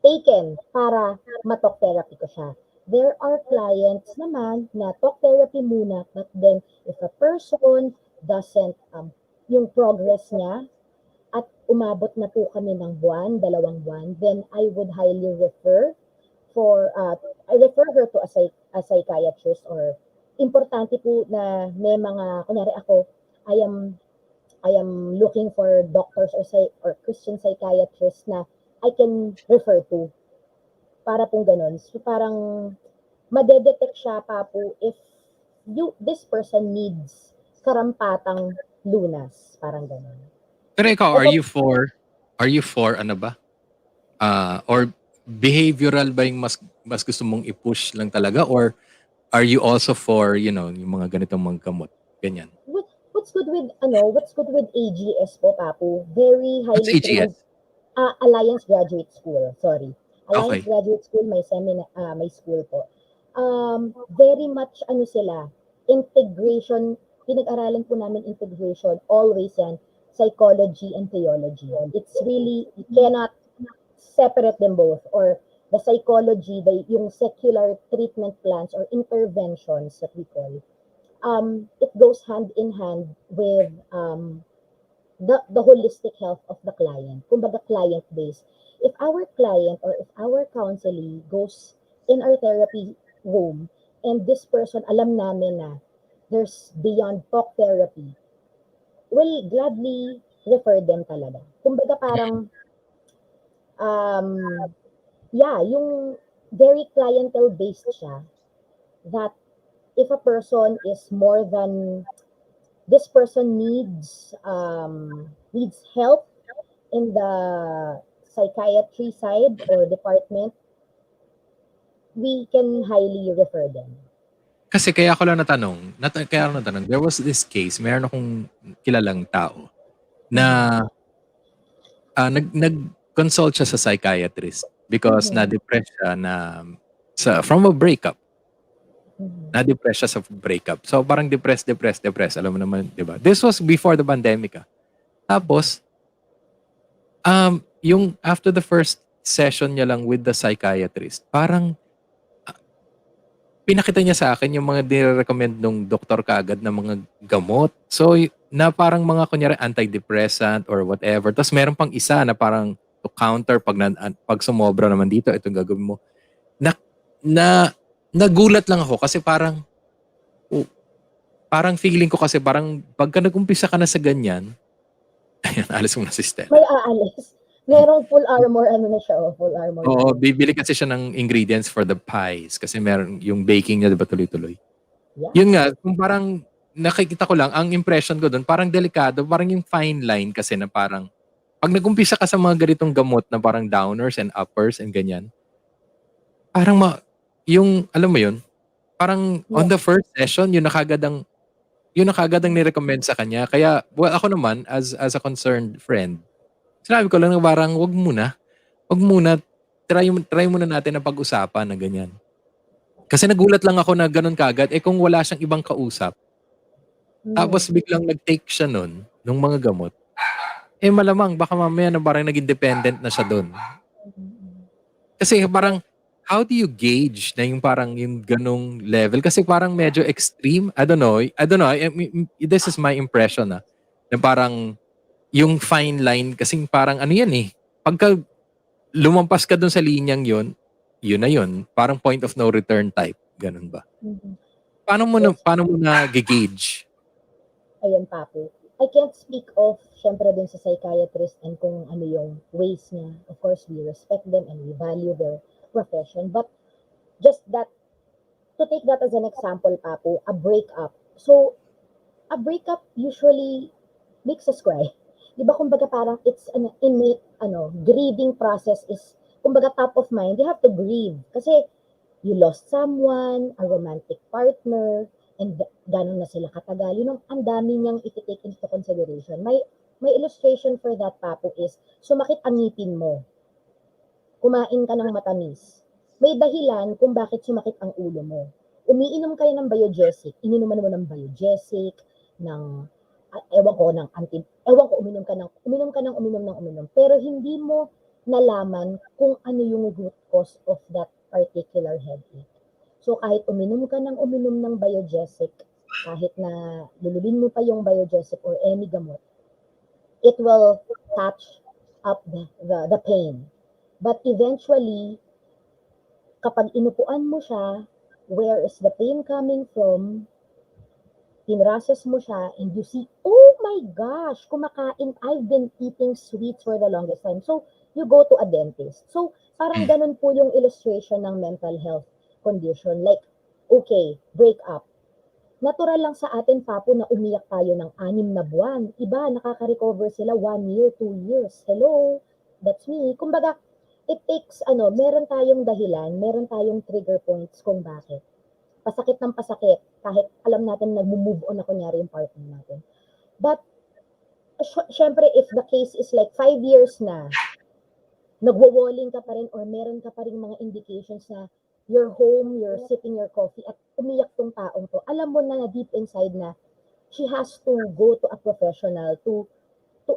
taken para ma-talk therapy ko siya. There are clients naman na talk therapy muna, but then if a person doesn't yung progress niya at umabot na po kami ng buwan, 2 buwan, then I would highly refer I refer her to a psychiatrist or importante po na may mga, kunyari ako, I am, I am looking for doctors or Christian psychiatrists na I can refer to para pong ganun. So parang madedetect siya pa po if this person needs karampatang lunas, parang ganun. Pero ikaw, Ito, are you for ano ba? Or behavioral ba yung mas gusto mong i-push lang talaga, or are you also for, yung mga ganitong mga gamot? Ganyan. what's good with AGS po, Papu? Very What's highly trained AGS? Alliance Graduate School, sorry. Alliance Okay. Graduate School, may school po. Very much sila, integration, pinag-aralan po namin integration, always yan, psychology and theology. It's really, you cannot separate them both, or the psychology, yung secular treatment plans or interventions that we call, it goes hand in hand with the holistic health of the client. Kumbaga client base. If our client or if our counseling goes in our therapy room and this person alam namin na there's beyond talk therapy, we'll gladly refer them talaga. Kumbaga parang um, yeah, yung very clientele based siya, that if a person is more than this person needs help in the psychiatry side or department, we can highly refer them. Kasi kaya ako lang natanong, there was this case, meron akong kilalang tao na Mhm. nag-consult siya sa psychiatrist because Mhm. na-depress siya from a breakup. Mhm. Na-depress siya sa breakup. So parang depressed. Alam mo naman, 'di ba? This was before the pandemic. Tapos yung after the first session niya lang with the psychiatrist, parang pinakita niya sa akin yung mga nire-recommend nung doktor kaagad na mga gamot. So, na parang mga kunyari antidepressant or whatever. Tapos meron pang isa na parang to counter pag sumobra naman dito, itong gagawin mo. Na, na, nagulat lang ako kasi oh, parang feeling ko kasi parang pagka nag-umpisa ka na sa ganyan, ayun, alis mo na si Stella. May aalis. Merong full armor, ano na siya, full armor na Oo, siya. bibili kasi siya ng ingredients for the pies kasi meron yung baking niya, di ba, tuloy-tuloy. Yeah. Yun nga, kung parang nakikita ko lang, ang impression ko doon, parang delikado, parang yung fine line kasi na parang, pag nag-umpisa ka sa mga ganitong gamot na parang downers and uppers and ganyan, parang yung, alam mo yun, parang on Yeah. the first session, yun na kagad ang nirecommend sa kanya. Kaya, well, ako naman, as a concerned friend, sinabi ko lang na parang, wag muna, try muna natin na pag-usapan na ganyan. Kasi nagulat lang ako na ganun kagad, kung wala siyang ibang kausap, tapos Mhm. biglang nag-take siya nun, nung mga gamot, malamang baka mamaya na parang naging dependent na siya dun. Mhm. Kasi parang, how do you gauge na yung parang yung ganong level? Kasi parang medyo extreme. I don't know. This is my impression na parang yung fine line, kasing parang ano yan pagka lumampas ka dun sa linyang yun na yun. Parang point of no return type. Ganun ba? Mhm. Yes. Paano mo na gauge? Ayun, Papo. I can't speak of, syempre, dun sa psychiatrist and kung ano yung ways niya. Of course, we respect them and we value their profession. But just that, to take that as an example, Papo, a breakup. So, a breakup usually makes us cry. Di ba, kumbaga parang it's an innate, grieving process is, kumbaga top of mind, you have to grieve. Kasi you lost someone, a romantic partner, and gano'n na sila katagal. Yun ang dami niyang iti-take into consideration. May illustration for that, Papo, is sumakit ang ngipin mo, kumain ka ng matamis. May dahilan kung bakit sumakit ang ulo mo. Umiinom kayo ng biogesic, ininuman mo ng biogesic, ng ewan ko ng uminom pero hindi mo nalaman kung ano yung root cause of that particular headache. So kahit uminom ka ng uminom ng biogesic, kahit na lulubin mo pa yung biogesic or any gamot, it will catch up the pain. But eventually, kapag inupuan mo siya, where is the pain coming from, tinrases mo siya, and you see, oh my gosh, I've been eating sweets for the longest time. So, you go to a dentist. So, parang ganun po yung illustration ng mental health condition. Like, okay, break up. Natural lang sa atin, Papo, na umiyak tayo ng 6 na buwan. Iba, nakaka-recover sila 1 year, 2 years. Hello, that's me. Kumbaga, it takes, meron tayong dahilan, meron tayong trigger points kung bakit. Pasakit ng pasakit, kahit alam natin nag-move on na kunyari yung partner natin. But, syempre, if the case is like 5 years na, nagwo-walling ka pa rin or meron ka pa rin mga indications na you're home, you're sipping your coffee at umiyak tong taong to, alam mo na deep inside na she has to go to a professional to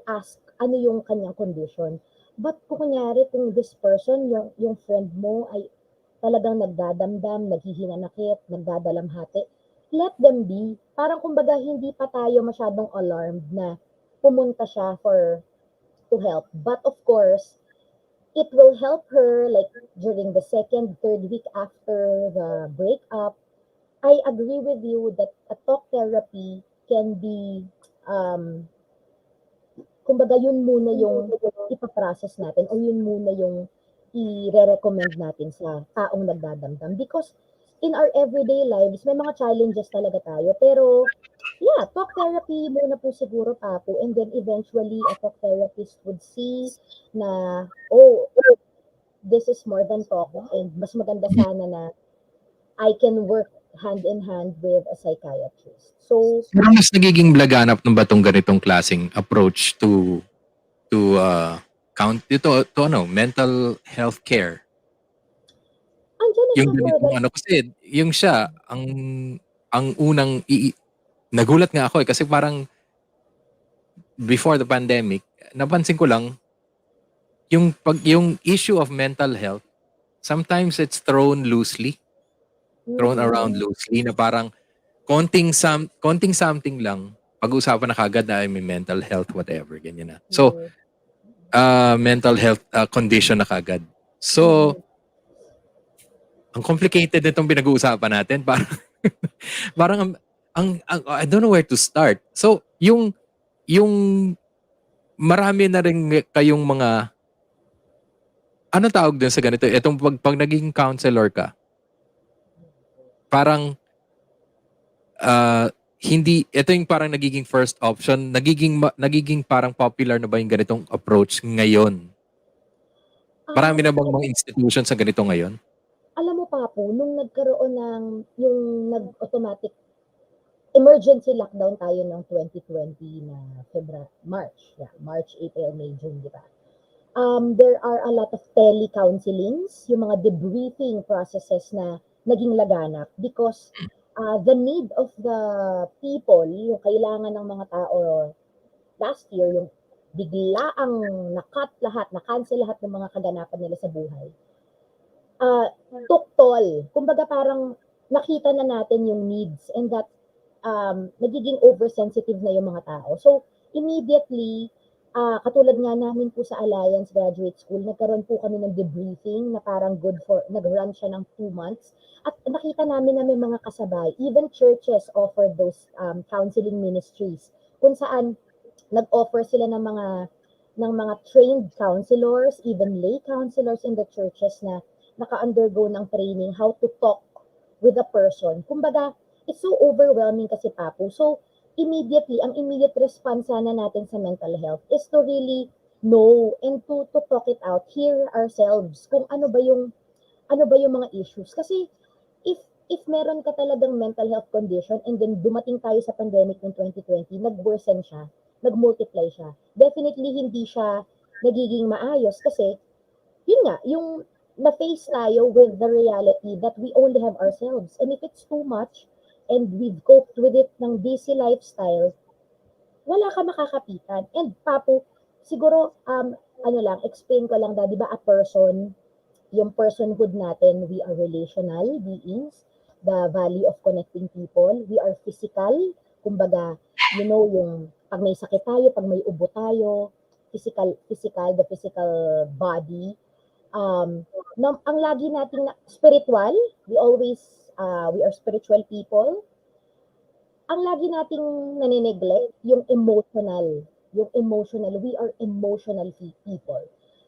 ask ano yung kanyang condition. But kung kunyari, kung this person, yung friend mo ay talagang nagdadamdam, naghihinanakit, nagdadalamhati, let them be. Parang kumbaga hindi pa tayo masyadong alarmed na pumunta siya to help. But of course, it will help her like during the second, third week after the breakup. I agree with you that a talk therapy can be, kumbaga yun muna yung ipaprocess natin o yun muna yung i-recommend natin sa taong nagdadamdam. Because in our everyday lives, may mga challenges talaga tayo. Pero, yeah, talk therapy muna po siguro, Papo. And then eventually, a talk therapist would see na, oh, this is more than talk. And mas maganda sana na I can work hand in hand with a psychiatrist. So, Pero mas nagiging laganap ng ba tong ganitong klaseng approach to count ito ano, mental health care. Andiyan na Yung siya for the ganitong ano kasi yung siya ang unang nagulat nga ako kasi parang before the pandemic, napansin ko lang yung issue of mental health, sometimes it's thrown around mm, loosely na parang konting something lang pag-uusapan na kagad na ay may mental health whatever ganyan na. So, yes. mental health condition na kagad. So, Mm. ang complicated nitong pinag-uusapan natin. Parang parang I don't know where to start. So, yung marami na rin kayong mga ano tawag dun sa ganito? Itong pag naging counselor ka, parang hindi ito yung parang nagiging first option, nagiging parang popular na ba yung ganitong approach ngayon? Marami na bang mga institution sa ganito ngayon? Alam mo pa po, nung nagkaroon ng yung nag-automatic emergency lockdown tayo ng 2020 na March, yeah, March, April, May, June, di ba? There are a lot of tele-counselings, yung mga debriefing processes na naging laganap because the need of the people, yung kailangan ng mga tao last year, yung bigla ang nakat lahat, na-cancel lahat ng mga kaganapan nila sa buhay. Took toll. Kumbaga parang nakita na natin yung needs and that nagiging oversensitive na yung mga tao. So, immediately, katulad nga namin po sa Alliance Graduate School, nagkaroon po kami ng debriefing na parang nag-run siya ng 2 months. At nakita namin na may mga kasabay, even churches offer those counseling ministries, kung saan nag-offer sila ng mga trained counselors, even lay counselors in the churches na naka-undergo ng training how to talk with a person. Kumbaga, it's so overwhelming kasi Papu. So, immediately, ang immediate response sana natin sa mental health is to really know and to talk it out, hear ourselves kung ano ba yung mga issues. Kasi if meron ka talagang mental health condition and then dumating tayo sa pandemic ng 2020, nag-worsen siya, nag-multiply siya. Definitely hindi siya nagiging maayos kasi yun nga, yung na-face tayo with the reality that we only have ourselves. And if it's too much and we've coped with it ng busy lifestyle, wala ka makakapitan. And Papo, siguro, ano lang, explain ko lang di ba, a person, yung personhood natin, we are relational beings, the value of connecting people, we are physical, kumbaga, yung pag may sakit tayo, pag may ubo tayo, the physical body, ang lagi nating spiritual, we are spiritual people, ang lagi nating nanineglect, yung emotional, we are emotional people.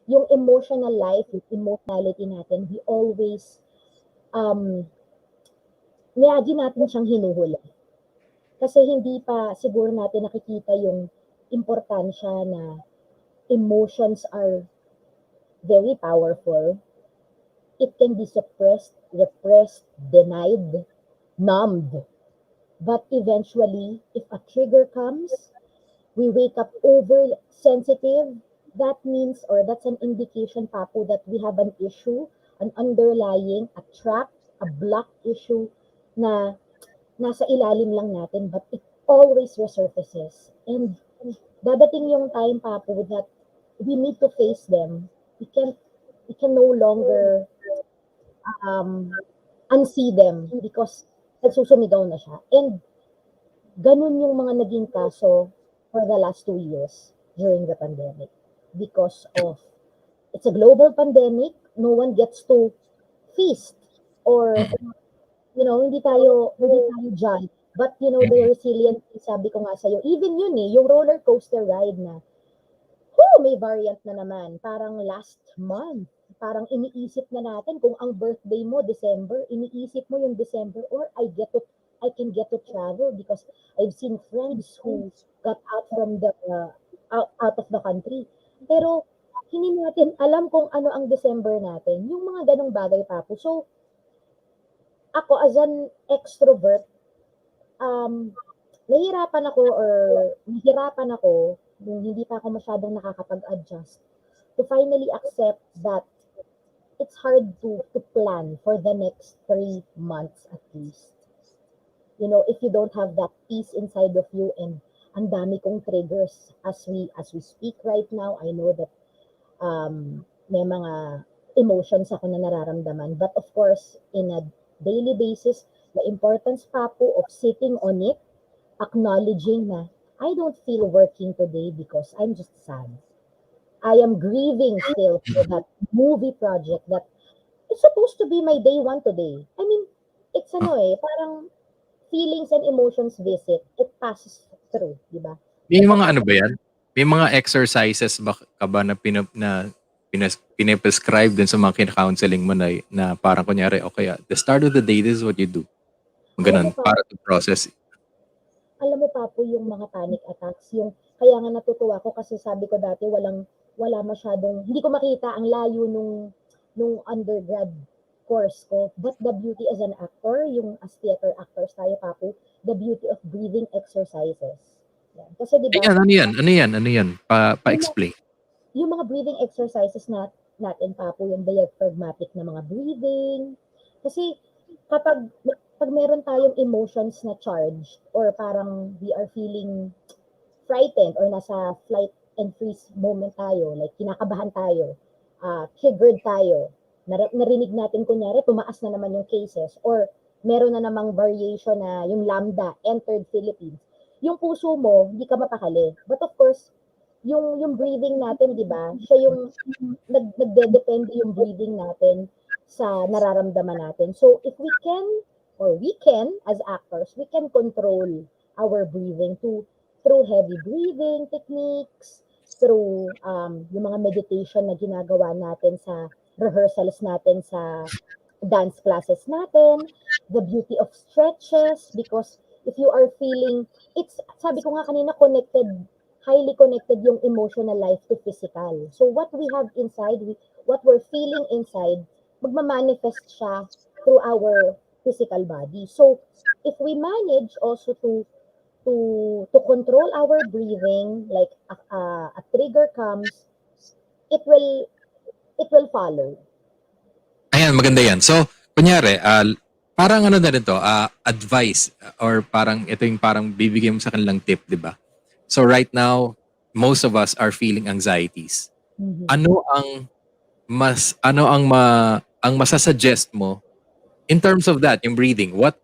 Yung emotional life, yung emotionality natin, we always, lagi natin siyang hinuhuli. Kasi hindi pa siguro natin nakikita yung importansya na emotions are very powerful. It can be suppressed, repressed, denied, numbed. But eventually, if a trigger comes, we wake up oversensitive. That means, or that's an indication, Papu, that we have an issue, an underlying, a trap, a block issue na nasa ilalim lang natin, but it always resurfaces. And dadating yung time, Papu, that we need to face them. We can no longer unsee them because nagsusumigaw na siya. And ganun yung mga naging kaso for the last 2 years during the pandemic. Because of, it's a global pandemic, no one gets to feast or, Mm, hindi tayo judge. But, the mm, resiliency, sabi ko nga sa'yo, even yun yung roller coaster ride na, may variant na naman. Parang last month, parang iniisip na natin kung ang birthday mo, December, iniisip mo yung December, or I can get to travel because I've seen friends who got out from out of the country. Pero, hindi natin alam kung ano ang December natin. Yung mga ganong bagay, Papo. So, ako as an extrovert, um, nahihirapan ako nung hindi pa ako masyadong nakakapag-adjust to finally accept that it's hard to plan for the next 3 months at least. If you don't have that peace inside of you, and ang dami kong triggers as we speak right now. I know that may mga emotions ako na nararamdaman, but of course in a daily basis, the importance pa po of sitting on it, acknowledging na I don't feel working today because I'm just sad. I am grieving still for that movie project that it's supposed to be my day one today. I mean, it's parang feelings and emotions visit, it passes through, di ba? May It mga passes ano ba yan? May mga exercises ba ka ba na pine-prescribe din sa mga kina-counseling mo na parang kunyari, okay, at the start of the day, this is what you do. alam mo Ganun, pa, para to process. alam mo pa po yung mga panic attacks, yung kaya nga natutuwa ko kasi sabi ko dati wala masyadong, hindi ko makita ang layo nung undergrad course ko. But the beauty as an actor, yung as theater actors tayo pa po, the beauty of breathing exercises. Yan. Kasi di ba, Ayan, ano yan? Ano yan? Ano yan? yung Pa-explain. yung mga breathing exercises natin pa po, yung diaphragmatic na mga breathing. Kasi pag meron tayong emotions na charged or parang we are feeling frightened or nasa flight and freeze moment tayo, like kinakabahan tayo, triggered tayo, narinig natin kunyari, tumaas na naman yung cases or meron na namang variation na yung lambda entered Philippines. Yung puso mo, hindi ka mapakali. But of course, yung breathing natin, di ba? Siya yung nagdedepende yung breathing natin sa nararamdaman natin. So if we can as actors, we can control our breathing through heavy breathing techniques, through yung mga meditation na ginagawa natin sa rehearsals natin sa dance classes natin, the beauty of stretches, because if you are feeling, sabi ko nga kanina, highly connected yung emotional life to physical. So what we have inside, what we're feeling inside, magmamanifest siya through our physical body. So if we manage also to control our breathing, like a trigger comes, it will follow. Ayan, maganda yan. So, kunyari, parang ano na rin to, advice or parang ito yung parang bibigyan mo sa kanilang tip, di ba? So right now, most of us are feeling anxieties. Mhm. Ano ang masasuggest mo in terms of that, yung breathing? What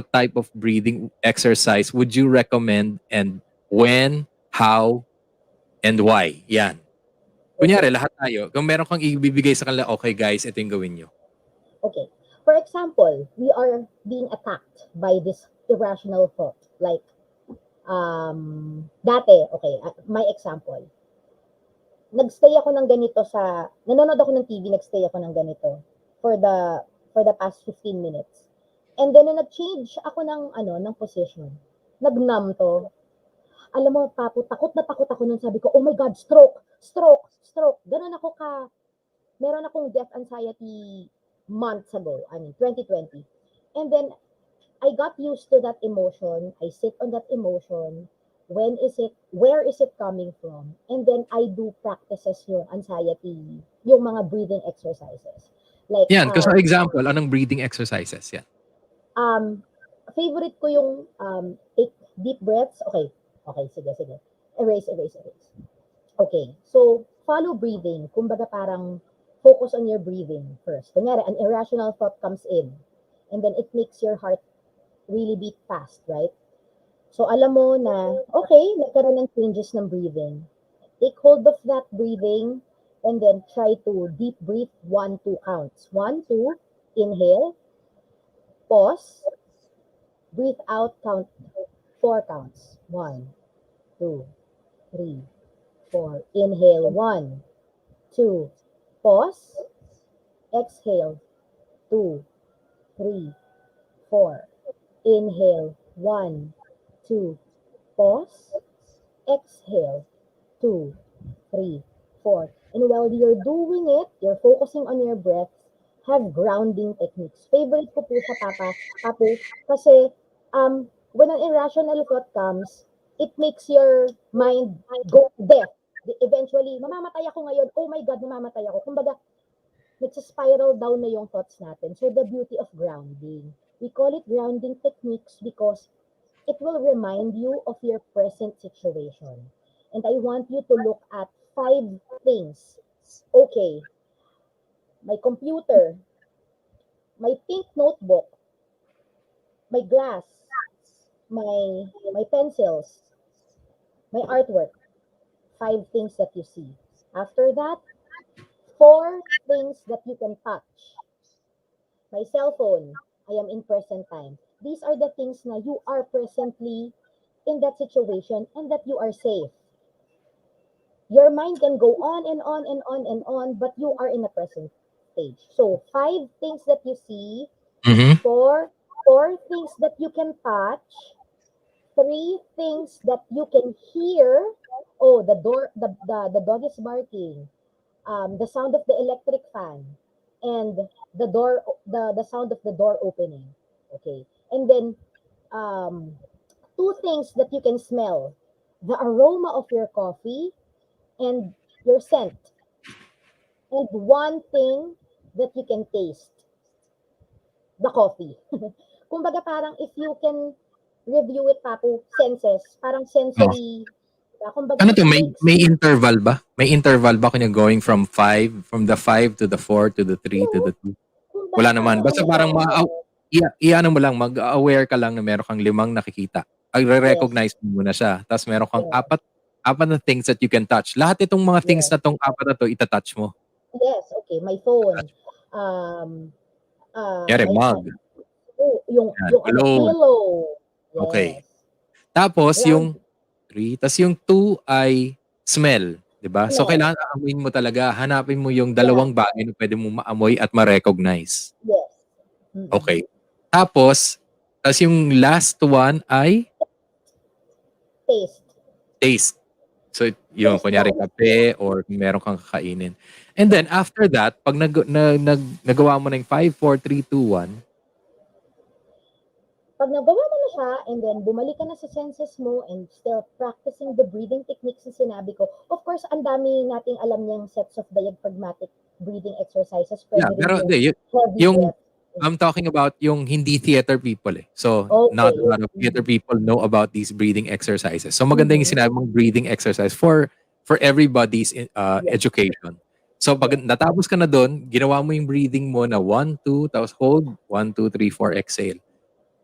type of breathing exercise would you recommend, and when, how, and why? Yan. Okay. Kunyari, lahat tayo, kung meron kang ibibigay sa kanila, okay guys, ito yung gawin nyo. Okay. For example, we are being attacked by this irrational thought. Like, dati, okay, my example. Nagstay ako ng ganito nanonood ako ng TV, nagstay ako ng ganito for the past 15 minutes. And then, nung nag-change ako ng position, nag-numb to. Alam mo, Papo, takot na takot ako nun. Sabi ko, oh my God, stroke, stroke, stroke. Ganun ako meron akong death anxiety months ago, 2020. And then, I got used to that emotion. I sit on that emotion. Where is it coming from? And then, I do practices yung anxiety, yung mga breathing exercises. Like, Yan, kasi example, anong breathing exercises? Yan. favorite ko yung take deep breaths. Okay, okay, sige. Erase. Okay, so follow breathing. Kumbaga parang focus on your breathing first. Kunyari, an irrational thought comes in and then it makes your heart really beat fast, right? So alam mo na, okay, nagkaroon ng changes ng breathing. Take hold of that breathing and then try to deep breathe 1, 2 counts. 1, 2, inhale, pause, breathe out, count 4 counts. 1, 2, 3, 4. Inhale, 1, 2, pause, exhale, 2, 3, 4. Inhale, 1, 2, pause, exhale, 2, 3, 4. And while you're doing it, you're focusing on your breath, have grounding techniques. Favorite ko po siya, Papo, kasi when an irrational thought comes, it makes your mind go deaf. Eventually, mamamatay ako ngayon, oh my God, mamamatay ako. Kumbaga, nagsa-spiral down na yung thoughts natin. So the beauty of grounding. We call it grounding techniques because it will remind you of your present situation. And I want you to look at 5 things. Okay, my computer, my pink notebook, my glass, my pencils, my artwork. 5 things that you see. After that, 4 things that you can touch. My cell phone, I am in present time. These are the things na you are presently in that situation and that you are safe. Your mind can go on and on and on and on, but you are in a present stage. So 5 things that you see, Mm-hmm. four things that you can touch, 3 things that you can hear. Oh, the dog is barking. The sound of the electric fan, and the sound of the door opening. Okay, and then um, 2 things that you can smell: the aroma of your coffee and your scent, and 1 thing that you can taste: the coffee. Kumbaga parang if you can review it, Papo, senses, parang Oh. sensory, kumbaga Ano it to, makes may you, interval ba? May interval ba kung you're going from 5, from the 5 to the 4 to the 3 to no, the 2? kumbaga Wala naman. parang Basta ano siya, parang i-ano mo lang, mag-aware ka lang na meron kang 5 nakikita. yes, Recognize mo muna siya. Tapos meron kang yes, apat na things that you can touch. Lahat itong mga things yes. na tong apat na to, itatouch mo. Yes, okay, my phone, um, Kunyari, my mug. Yan. yung ano, Cologne. pillow. Okay. Yes. Tapos Ground yung 3, tapos yung 2 ay smell, 'di ba? So smell. kailangan aamuin mo talaga, hanapin mo yung Yeah, dalawang bagay na pwede mong maamoy at ma-recognize. yes. Mm-mm. Okay. Tapos, yung last one ay Taste. taste. So, yung Taste kunyari buds. kape or meron kang kakainin. And then Yeah. after that, pag nagawa mo ng 5, 4, 3, 2, 1, Pag nagawa mo na siya and then bumalik ka na sa senses mo and still practicing the breathing techniques na sinabi ko, of course, ang dami nating alam niyang sets of diaphragmatic breathing exercises. yeah, Pwede rin pero yung hindi, heavy yung breath. I'm talking about yung hindi theater people eh. So, not Okay. a lot of theater people know about these breathing exercises. So, maganda yung Mm-hmm. sinabi mong breathing exercise for everybody's Yes. education. So, pag Yes. natapos ka na doon, ginawa mo yung breathing mo na 1, 2, tapos hold, 1, 2, 3, 4, exhale.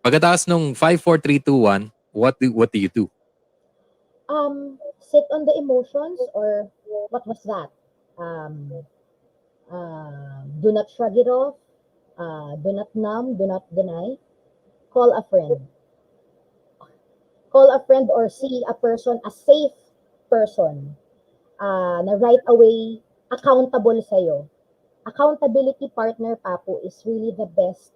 Pagkatapos nung 5, 4, 3, 2, 1, what do you do? Sit on the emotions, or what was that? Um, do not shrug it off. Do not numb. Do not deny. Call a friend. Call a friend or see a person, a safe person, na right away accountable sa'yo. Accountability partner, Papo, is really the best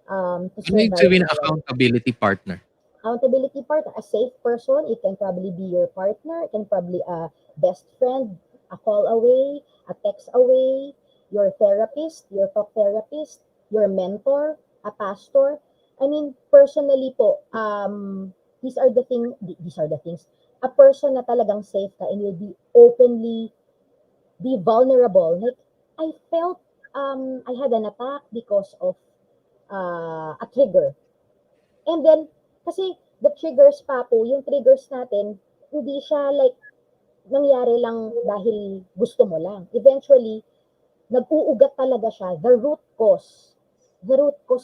to Ano yung survive sabihin in ng our life. accountability partner? Accountability partner, a safe person. It can probably be your partner. It can probably a best friend, a call away, a text away, your therapist, your talk therapist, your mentor, a pastor. I mean, personally po, these are the things. A person na talagang safe ka and you'll be openly, be vulnerable. Like, I felt, I had an attack because of a trigger. And then, kasi the triggers pa po, yung triggers natin, hindi siya like nangyari lang dahil gusto mo lang. Eventually, nag-uugat talaga siya, the root cause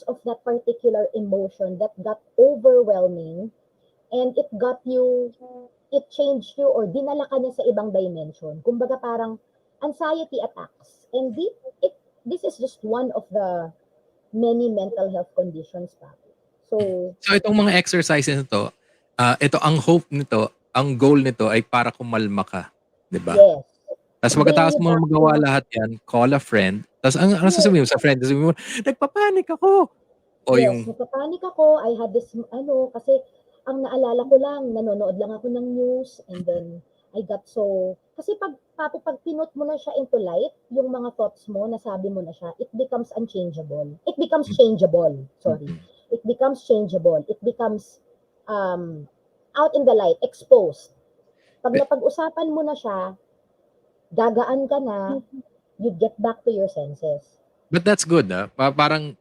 of that particular emotion that got overwhelming, and it changed you or dinala ka niya sa ibang dimension. Kumbaga parang anxiety attacks. And this is just one of the many mental health conditions pa. So, So itong mga exercises nito, ito ang hope nito, ang goal nito ay para kumalma ka, 'di ba? yes, Tapos to bring pagkatapos you mo back magawa to, lahat 'yan, call a friend. Tapos ang yes, sasabihin mo sa friend, sasabihin mo, "Nagpapanik ako." O yes, yung nagpapanik ako. I had this, kasi ang naalala ko lang, nanonood lang ako ng news, and then I got so, kasi pag pinut mo na siya into light, yung mga thoughts mo, nasabi mo na siya, it becomes unchangeable. It becomes changeable, sorry. mm, It becomes changeable. It becomes um, out in the light, exposed. Pag napag-usapan mo na siya, gagaan ka na, you get back to your senses. But that's good, parang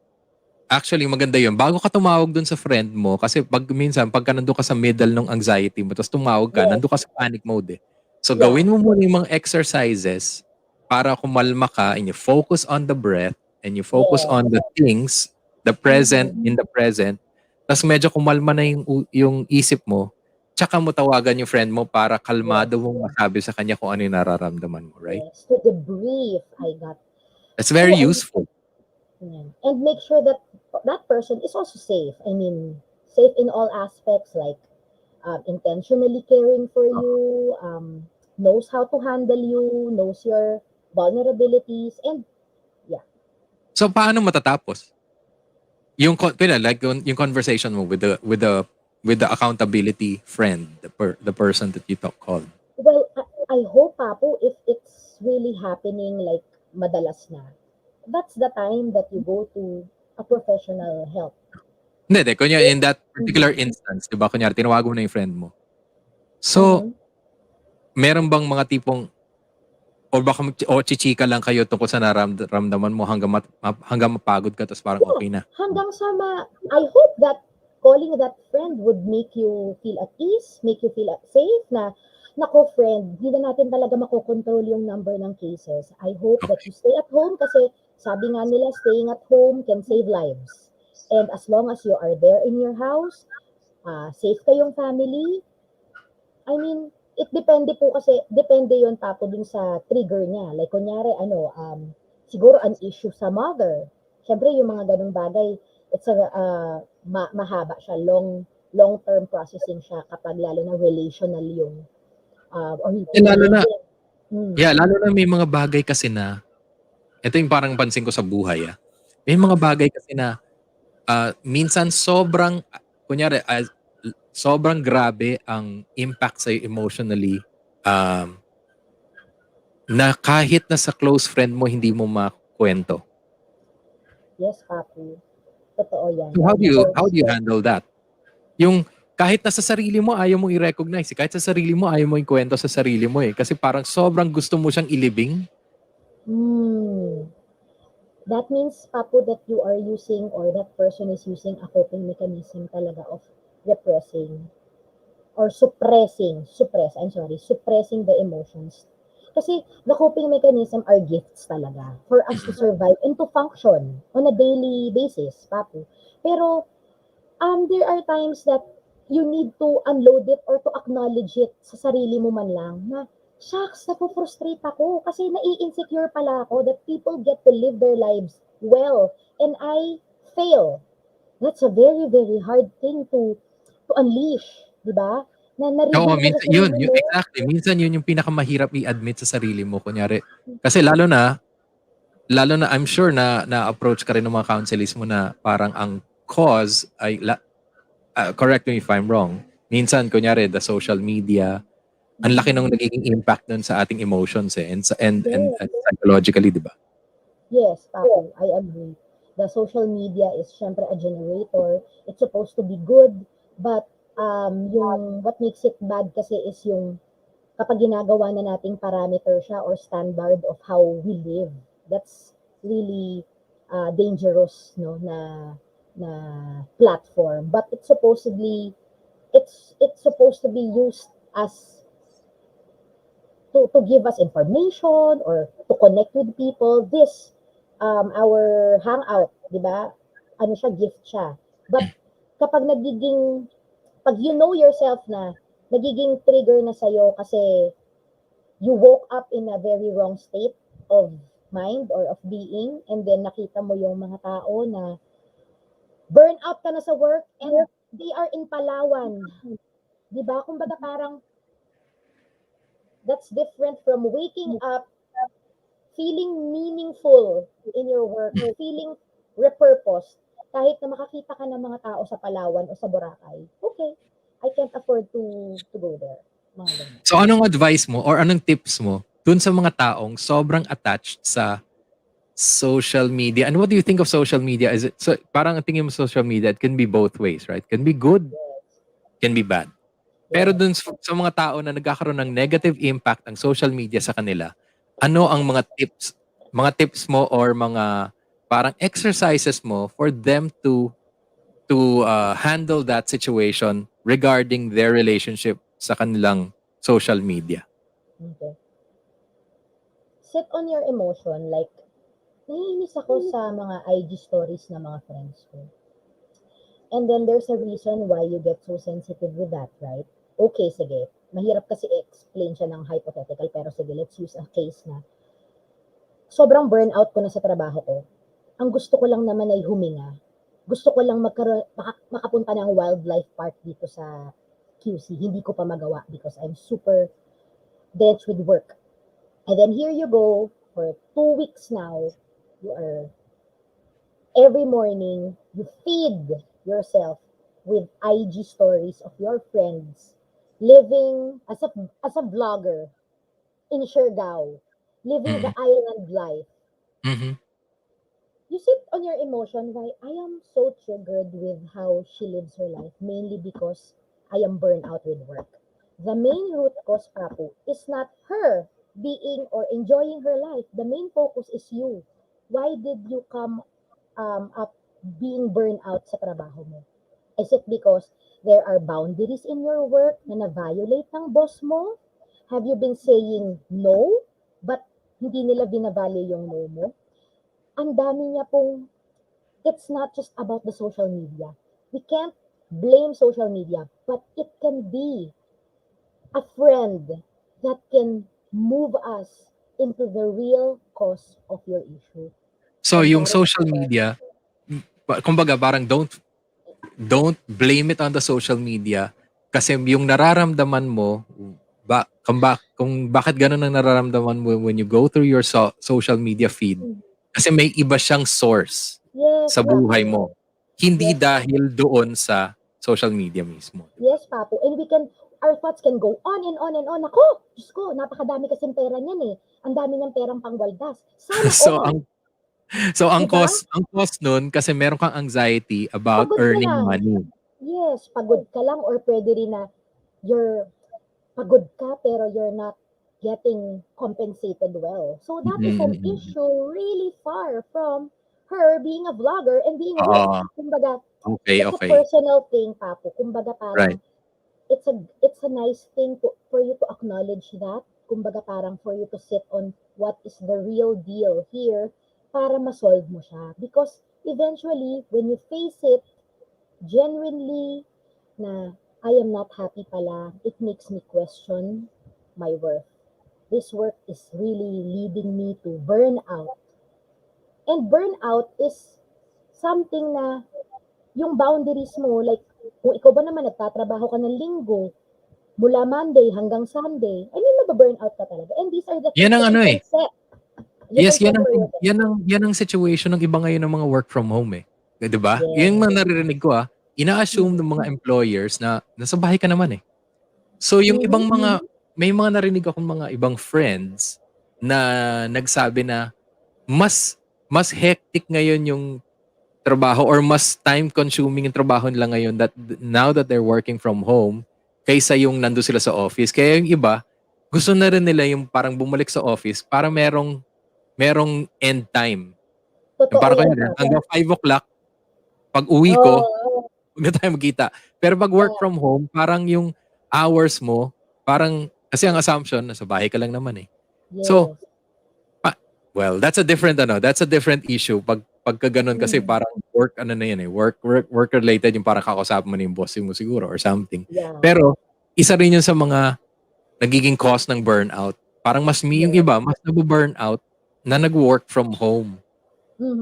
actually maganda yun. Bago ka tumawag dun sa friend mo, kasi minsan, pagka nandun ka sa middle ng anxiety mo, tapos tumawag ka, Yes. nandun ka sa panic mode eh. So Yeah. gawin mo muna yung mga exercises para kumalma ka and you focus on the breath and you focus Yes. on the things, the present, Mhm. in the present. Tapos medyo kumalma na yung isip mo, tsaka mo tawagan yung friend mo para kalmado Yes. mong masabi sa kanya kung ano yung nararamdaman mo, right? Yes. To debrief, I got. That's very So, useful. and make sure that that person is also safe. I mean, safe in all aspects, like intentionally caring for you, knows how to handle you, knows your vulnerabilities, and yeah. So paano matatapos? Yung like yung conversation mo with the accountability friend, the person that you called. Well, I hope, Papo, if it's really happening like madalas na, that's the time that you go to a professional help. Hindi, kunya in that particular Mhm. instance, 'di ba? Kunya tinawagan mo na yung friend mo. So, Mhm. meron bang mga tipong o baka chichika lang kayo tungkol sa nararamdaman mo hanggang mapagod ka tapos parang Yeah, okay na. hanggang sa I hope that calling that friend would make you feel at ease, make you feel safe na, nako friend, hindi na natin talaga makokontrol yung number ng cases. I hope that Okay. you stay at home kasi sabi nga nila, staying at home can save lives. And as long as you are there in your house, safe kayong family, I mean, it depende po kasi, depende yon tapo dun sa trigger niya. Like, kunyari, siguro an issue sa mother. Siyempre, yung mga ganung bagay, it's mahaba siya, long-term processing siya kapag lalo na relational yung, or Lalo na, living. yeah, lalo na may mga bagay kasi na, ito yung parang pansin ko sa buhay May mga bagay kasi na minsan kunyari, sobrang grabe ang impact sa'yo emotionally, um, na kahit na sa close friend mo, hindi mo makwento. Yes, Papu. Totoo yan. So how Because, do you handle that? Yung kahit na sa sarili mo, ayaw mong i-recognize. Kahit sa sarili mo, ayaw mo ikwento sa sarili mo Kasi parang sobrang gusto mo siyang ilibing. hmm, that means, Papu, that you are using or that person is using a coping mechanism talaga of repressing or suppressing the emotions. Kasi the coping mechanism are gifts talaga for us to survive and to function on a daily basis, Papu. Pero there are times that you need to unload it or to acknowledge it sa sarili mo man lang na, shucks, napo-frustrate ako kasi nai-insecure pala ako that people get to live their lives well and I fail. That's a very, very hard thing to unleash, di ba? Na Oo, na-reveal mo sa minsan yun, sarili mo. exactly. Minsan yun yung pinakamahirap i-admit sa sarili mo. Kunyari, kasi lalo na I'm sure na-approach ka rin ng mga counselors mo na parang ang cause ay, correct me if I'm wrong, minsan, kunyari, the social media, ang laki nung nagiging impact nun sa ating emotions and Yes. psychologically, di ba? Yes, Papu, I agree. The social media is syempre a generator. It's supposed to be good, but yung what makes it bad kasi is yung kapag ginagawa na nating parameter siya or standard of how we live. That's really dangerous, no, na platform. But it's supposed to be used as to give us information or to connect with people. This, our hangout, di ba? Ano siya, gift siya. But kapag pag you know yourself na, nagiging trigger na sa'yo kasi you woke up in a very wrong state of mind or of being, and then nakita mo yung mga tao na burn out ka na sa work and they are in Palawan. Di ba? Kumbaga parang, that's different from waking up feeling meaningful in your work, feeling repurposed, kahit na makakita ka ng mga tao sa Palawan o sa Boracay, okay, I can't afford to go there. Mga ganun. So anong advice mo or anong tips mo dun sa mga taong sobrang attached sa social media? And what do you think of social media? Is it, so parang ang tingin mo sa social media, it can be both ways, right? Can be good, Yes. can be bad. Pero Yes. dun sa mga tao na nagkakaroon ng negative impact ang social media sa kanila, ano ang mga tips mo or mga parang exercises mo for them to handle that situation regarding their relationship sa kanilang social media? Okay. Sit on your emotion, like, naiinis ako sa mga IG stories ng mga friends ko. And then there's a reason why you get so sensitive with that, right? Okay, sige. Mahirap kasi explain siya ng hypothetical, pero sige, let's use a case na sobrang burnout ko na sa trabaho ko. Ang gusto ko lang naman ay huminga. Gusto ko lang makapunta ng wildlife park dito sa QC. Hindi ko pa magawa because I'm super dense with work. And then here you go, for 2 weeks now, you are every morning, you feed yourself with IG stories of your friends living as a vlogger in Siargao, living the Mm. island life. Mhm. You sit on your emotion why I am so triggered with how she lives her life, mainly because I am burned out with work. The main root cause, Papu, is not her being or enjoying her life. The main focus is you. Why did you come up being burned out sa trabaho mo? Is it because there are boundaries in your work na na-violate ng boss mo? Have you been saying no, but hindi nila binavalue yung no mo? Ang dami niya pong, it's not just about the social media. We can't blame social media, but it can be a friend that can move us into the real cause of your issue. So And yung that is social media, kumbaga parang don't blame it on the social media kasi yung nararamdaman mo kung bakit ganun ang nararamdaman mo when you go through your social media feed kasi may iba siyang source yes, sa buhay Papu. mo, hindi Yes, Papu. dahil doon sa social media mismo. Yes, Papu. And our thoughts can go on and on and on. Ako, Diyos ko, napakadami kasing pera niyan eh. Ang dami ng perang pangwaldas. Sana so all. ang so ang Diba? cause nun kasi meron kang anxiety about Pagod ka earning lang. money. Yes, pagod ka lang or pwede rin na you're pagod ka pero you're not getting compensated well. So that is an Mm. issue really far from her being a vlogger and being Oo. rich. Kumbaga, Okay, it's a okay. personal thing, Papu. Kumbaga Right. parang it's a nice thing for you to acknowledge that. Kumbaga parang for you to sit on what is the real deal here para ma-solve mo siya. Because eventually, when you face it genuinely na I am not happy pala, it makes me question my worth. This work is really leading me to burnout. And burnout is something na yung boundaries mo, like kung ikaw ba naman nagtatrabaho ka ng linggo, mula Monday hanggang Sunday, I mean, mababurnout ka talaga. And these are the Yan things ang that you ano can eh. set. You Yes, can yan set ang for yourself. yan ang situation ng iba ngayon ng mga work from home eh. 'Di ba? Yung Yes. mga naririnig ko ina-assume ng mga employers na nasa bahay ka naman eh. So yung ibang Mm-hmm. may mga narinig akong mga ibang friends na nagsabi na mas mas hectic ngayon yung trabaho or mas time consuming yung trabaho nila ngayon now that they're working from home kaysa yung nando sila sa office. Kaya yung iba gusto na rin nila yung parang bumalik sa office para merong end time. Yung Totoo parang yan, kunyari Papa. hanggang 5 o'clock, pag-uwi ko, Oh, 'wag na tayo magkita. Pero 'pag work yeah. from home, parang yung hours mo, parang kasi ang assumption nasa bahay ka lang naman eh. So, Yes. well, that's a different issue pagka gano'n kasi Mm. parang work ano na 'yan eh, work related yung parang kakausapin mo na yung boss mo siguro or something. Yeah. Pero isa rin yun sa mga nagiging cause ng burnout. Parang yung Yes. iba mas nabu-burnout na nag-work from home.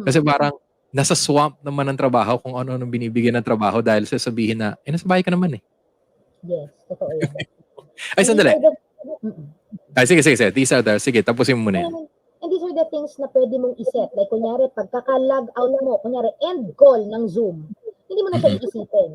Kasi Mm-hmm. parang nasa swamp naman ng trabaho kung ano-anong binibigyan ng trabaho dahil sasabihin na, "Eh, nasa bahay ka naman, eh." Yes. Totoo yan. Ay, And these sandali. are the mm-mm. Ay, sige, sige, sige. Sige, tapusin mo muna yan. And these are the things na pwede mong iset. Like, kunyari, pagkaka-log out mo, kunyari, end call ng Zoom, hindi mo na siya Mm. iisipin.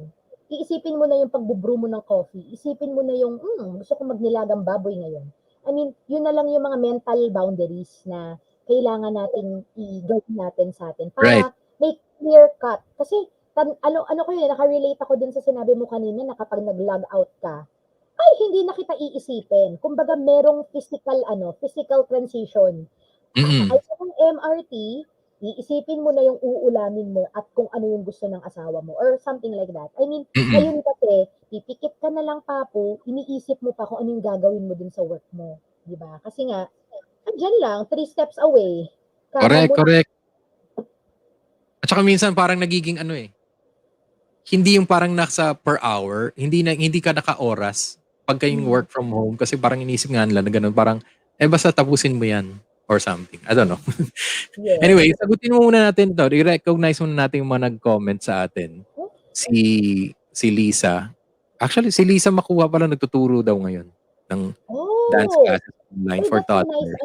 Iisipin mo na yung pagbubrew mo ng coffee. Isipin mo na yung, gusto ko magnilagang baboy ngayon. I mean, yun na lang yung mga mental boundaries na kailangan nating i-gawin natin sa atin Right. para may clear cut. Kasi, ano ko yun, nakarelate ako dun sa sinabi mo kanina na kapag nag-log out ka, ay hindi na kita iisipin. Kumbaga merong physical transition. Mm. Sakay ka ng MRT, iisipin mo na yung uulamin mo at kung ano yung gusto ng asawa mo or something like that. I mean, Mm. ngayon kasi, pipikit ka na lang papo, iniisip mo pa kung ano yung gagawin mo dun sa work mo. Di ba? Kasi nga, andyan lang, 3 steps away. Kama Correct, mo na. correct. At saka minsan parang nagiging ano eh, hindi yung parang nasa per hour, hindi ka naka-oras pag kayong Mm, work from home kasi parang inisip nga nila na gano'n, parang, eh, basta tapusin mo 'yan or something, I don't know. mm. Yes. Anyway, sagutin mo muna natin 'to, i-recognize muna natin yung mga nag-comment sa atin. Si Lisa, actually si Lisa Makuha pala nagtuturo daw ngayon ng dance Oh! classes online Uy, for that's a nice toddlers.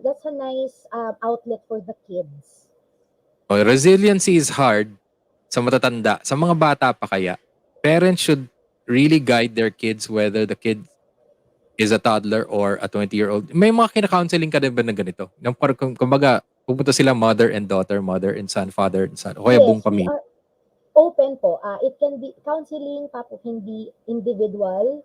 that's a nice, outlet for the kids. Oh, resiliency is hard sa matatanda, sa mga bata pa kaya. Parents should really guide their kids whether the kid is a toddler or a 20-year-old. May mga kina-counseling ka din ba na ganito? Yung parang kumbaga, pupunta sila mother and daughter, mother and son, father and son, o kaya buong Yes, we pamilya. are open po. It can be counseling, tapos hindi individual,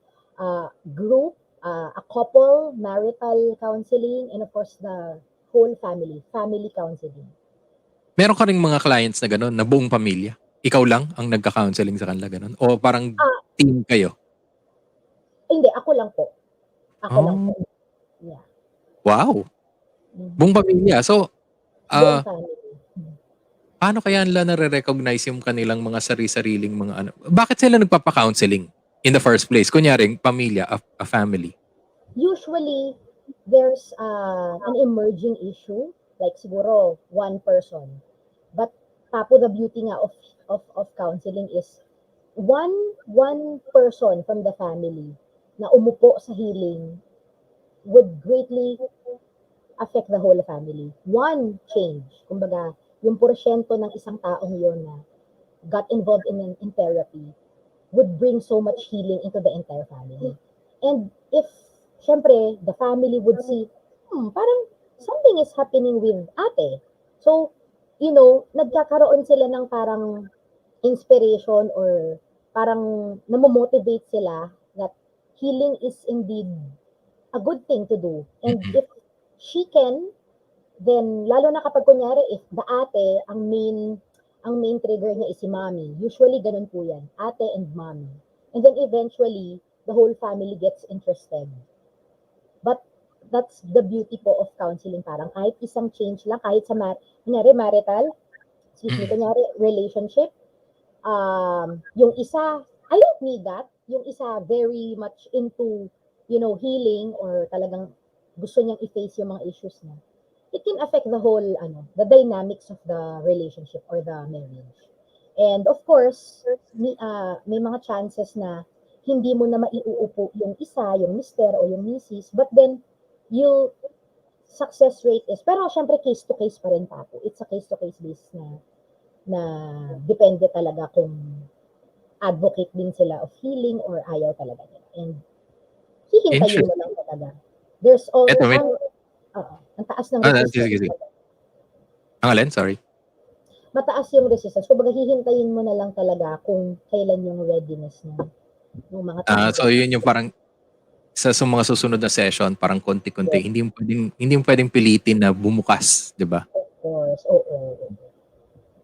group, a couple, marital counseling, and of course the whole family counseling. Meron ka ring mga clients na gano'n, na buong pamilya? Ikaw lang ang nagka-counseling sa kanila gano'n? O parang Ah, team kayo? hindi, ako lang po. Ako lang po. Oh, Yeah. wow! Mhm. Buong pamilya. So, Buong ah, family. paano kaya nila nare-recognize yung kanilang mga sari-sariling mga ano? Bakit sila nagpapa-counseling in the first place? Kunyari, pamilya, a family. Usually, there's an emerging issue, like siguro one person. But tapo the beauty nga of counseling is one person from the family na umupo sa healing would greatly affect the whole family. One change, kumbaga, yung porsyento ng isang taong yun na got involved in therapy would bring so much healing into the entire family. And if, syempre, the family would see, parang something is happening with ate. So, nagkakaroon sila ng parang inspiration or parang namomotivate sila that healing is indeed a good thing to do. And Mm. if she can, then lalo na kapag kunyari if the ate ang main trigger niya is si mommy. Usually ganun po 'yan, ate and mommy. And then eventually the whole family gets interested. But that's the beauty po of counseling, parang kahit isang change lang, kahit sa kunyari marital, Mm. kunyari relationship, yung isa, I don't need that. Yung isa very much into, healing or talagang gusto niyang i-face yung mga issues niya. It can affect the whole, the dynamics of the relationship or the marriage. And of course, may mga chances na hindi mo na maiuupo yung isa, yung mister o yung misis, but then you success rate is, pero syempre case to case pa rin tapo. It's a case to case basis na depende talaga kung advocate din sila of healing or ayaw talaga nila. And hihintayin mo Interesting. lang talaga. There's all, Eto, may, ang taas ng sige, resistance sige. talaga. Ang alin? Sorry. Mataas yung resistance. Kumbaga hihintayin mo na lang talaga kung kailan yung readiness ng mga taong So ganyan. yun yung parang sa mga susunod na session, parang konti-konti, Yes, hindi mo pwedeng pilitin na bumukas, 'di ba? of course. Oo.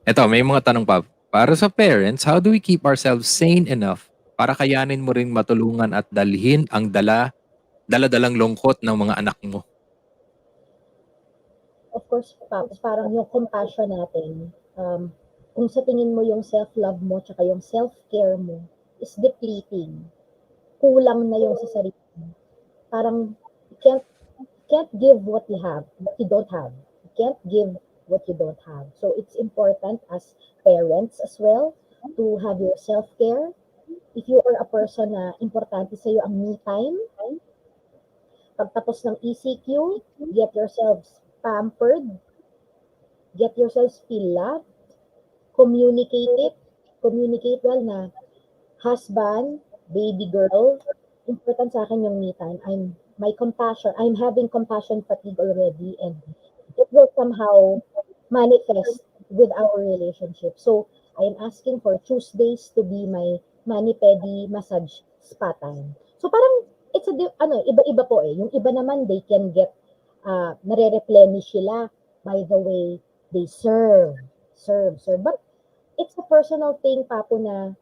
Eto, may mga tanong pa. Para sa parents, how do we keep ourselves sane enough para kayanin mo ring matulungan at dalhin ang dala-dalang lungkot ng mga anak mo? Of course, tapos parang yung compassion natin, kung sa tingin mo yung self-love mo tsaka yung self-care mo is depleting, kulang na yung sa sarili mo. Parang you can't give what you don't have. You can't give what you don't have. So it's important as parents as well to have your self-care. If you are a person na importante sa'yo ang me time, pagtapos ng ECQ, get yourselves pampered, get yourselves feel loved, communicate it, communicate well na husband, baby girl, important sa akin yung me time. I'm having compassion fatigue already and it will somehow manifest with our relationship. So, I am asking for Tuesdays to be my mani-pedi massage spa time. So parang it's iba-iba po eh. Yung iba naman they can get nare-replenish sila by the way they serve. But it's a personal thing, Papo, na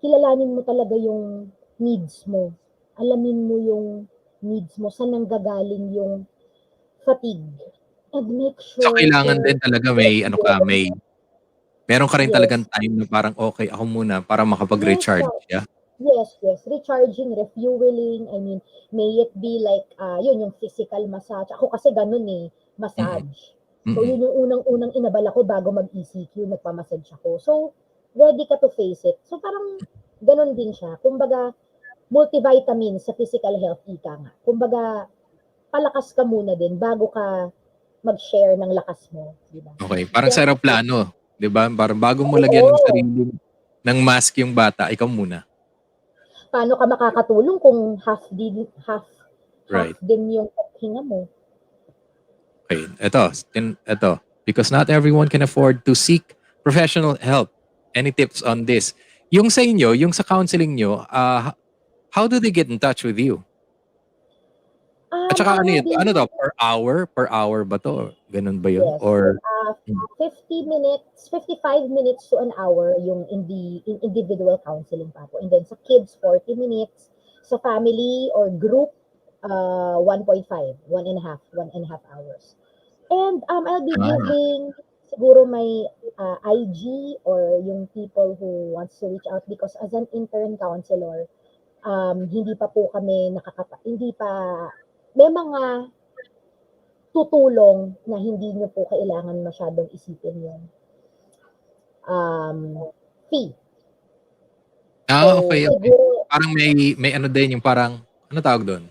kilalanin mo talaga yung needs mo. Alamin mo yung needs mo, saan nanggagaling yung fatigue. And make So sure to kailangan din talaga may ano ka, meron ka rin talagang yes, time na parang okay ako muna para yes, makapag-recharge, yeah? yes. Recharging, refueling, I mean, may it be like, yun, yung physical massage. Ako kasi ganun eh, Mm. massage. So, Mm. yun yung unang-unang inabala ko bago mag-ECQ, nagpamassage ako. So, ready ka to face it. So, parang ganun din siya. Kumbaga, multivitamin sa physical health, ika nga. Kumbaga, palakas ka muna din bago ka mag-share ng lakas mo, di ba? Okay, parang sa Yes, eroplano, 'di ba? Parang bago mo lagyan ng oo. sarili ng mask yung bata, ikaw muna. Paano ka makakatulong kung half Right. din yung hinga mo? Okay, ito. Because not everyone can afford to seek professional help. Any tips on this? Yung sa inyo, yung sa counseling nyo, how do they get in touch with you? At saka ano Ang yun? Ano daily to? Per hour? Per hour ba to? Ganun ba yun? yes, Or, 50 minutes, 55 minutes to an hour yung individual counseling pa po. And then sa kids, 40 minutes. Sa family or group, 1.5, 1.5 hours. And I'll be ah, giving siguro my IG or yung people who wants to reach out because as an intern counselor, hindi pa po kami hindi pa, may mga tutulong na hindi nyo po kailangan masyadong isipin yung fee. So, okay, okay. siguro, Parang may ano din yung parang, ano tawag doon?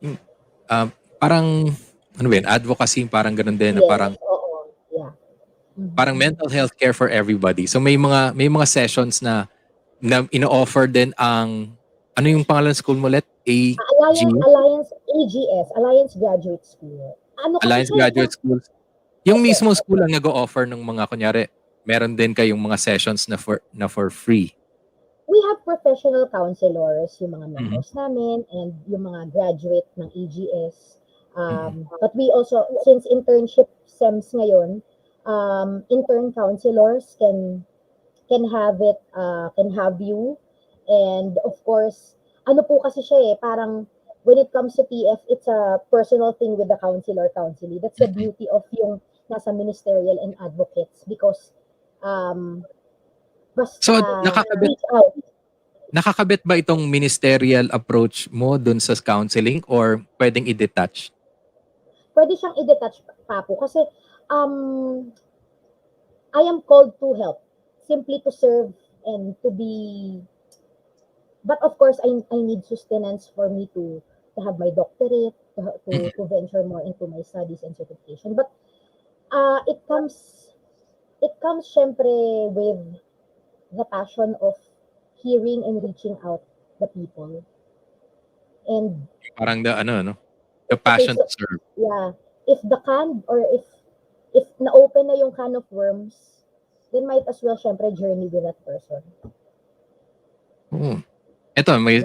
Yung, parang, ano ba yun? Advocacy, parang ganun din na yes, parang, oo, yeah. parang Mhm. mental health care for everybody. So may mga sessions na ino-offer din ang ano yung pangalan ng school mo ulit? AG? Alliance AGS, Alliance Graduate School. Ano kasi Alliance siya, Graduate Schools. Yung opo, mismo school ang nag-o-offer ng mga kunyari, meron din kayong mga sessions na for free. we have professional counselors, yung mga Mhm. members namin, and yung mga graduate ng AGS. Mhm. But we also, since internship SEMS ngayon, intern counselors can have it, can have you. And of course, ano po kasi siya eh, parang when it comes to TF, it's a personal thing with the counselor, counselee. That's the Mhm. beauty of yung nasa ministerial and advocates because um, So basta nakakabit reach out. nakakabit ba itong ministerial approach mo dun sa counseling or pwedeng i-detach? Pwede siyang i-detach pa po kasi um, I am called to help, simply to serve and to be, but of course, I need sustenance for me to have my doctorate, Mhm. to venture more into my studies and certification. But uh, it comes, it comes syempre with the passion of hearing and reaching out the people. And Parang the ano, no? The if the case, passion to serve. yeah, if the can or if na-open na yung can of worms, then might as well syempre journey with that person. Oo. Eto, may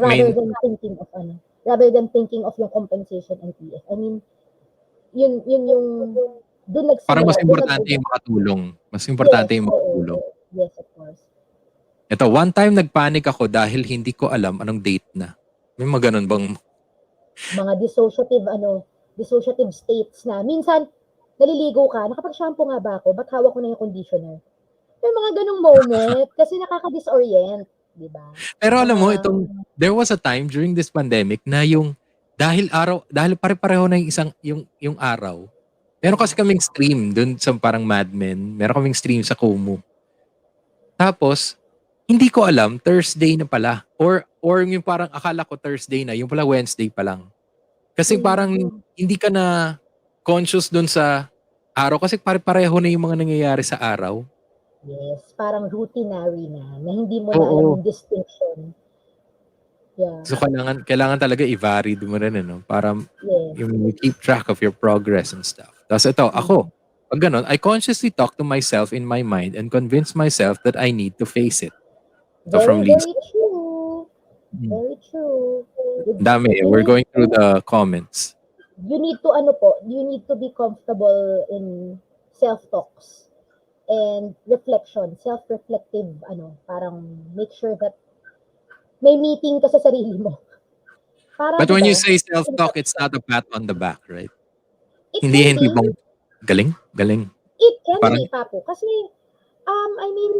Rather than thinking of yung compensation and PF. I mean, yun yung doon parang mas nagsimula, doon importante nag-ugat. yung makatulong. Mas importante Yes, yung oo. makatulong. Yes, of course. Ito, one time nagpanic ako dahil hindi ko alam anong date na. May mga ganun bang? Mga dissociative states na minsan naliligo ka, nakapag-shampoo nga ba ako? Ba't hawak ko na yung conditioner? May mga ganong moment kasi nakaka-disorient, di ba? Pero alam mo, Mga there was a time during this pandemic na yung dahil pare-pareho na yung yung araw. Meron kasi yeah. kaming stream dun sa parang Mad Men. Meron kaming stream sa Kumu. Tapos, hindi ko alam, Thursday na pala. Or yung parang akala ko Thursday na, yung pala Wednesday pa lang. Kasi parang Mm. hindi ka na conscious dun sa araw kasi pare-pareho na yung mga nangyayari sa araw. Yes, parang routinary na hindi mo na alam Oo. yung distinction. Yeah. So kailangan talaga i-vary mo rin ano para Yes. you keep track of your progress and stuff. Tapos ito, ako, Mhm. pag ganun, I consciously talk to myself in my mind and convince myself that I need to face it. So from Very, Lisa. very true. Mm. Very true. Ang You, dami. you We're need going through the comments. you need to ano po, you need to be comfortable in self-talks and reflection, self-reflective parang make sure that may meeting ka sa sarili mo. Para But 'di when you ba, say self-talk, it's introspection. not a pat on the back, right? It Hindi can hindi be, bang galing, galing. it can Parang be Papo kasi I mean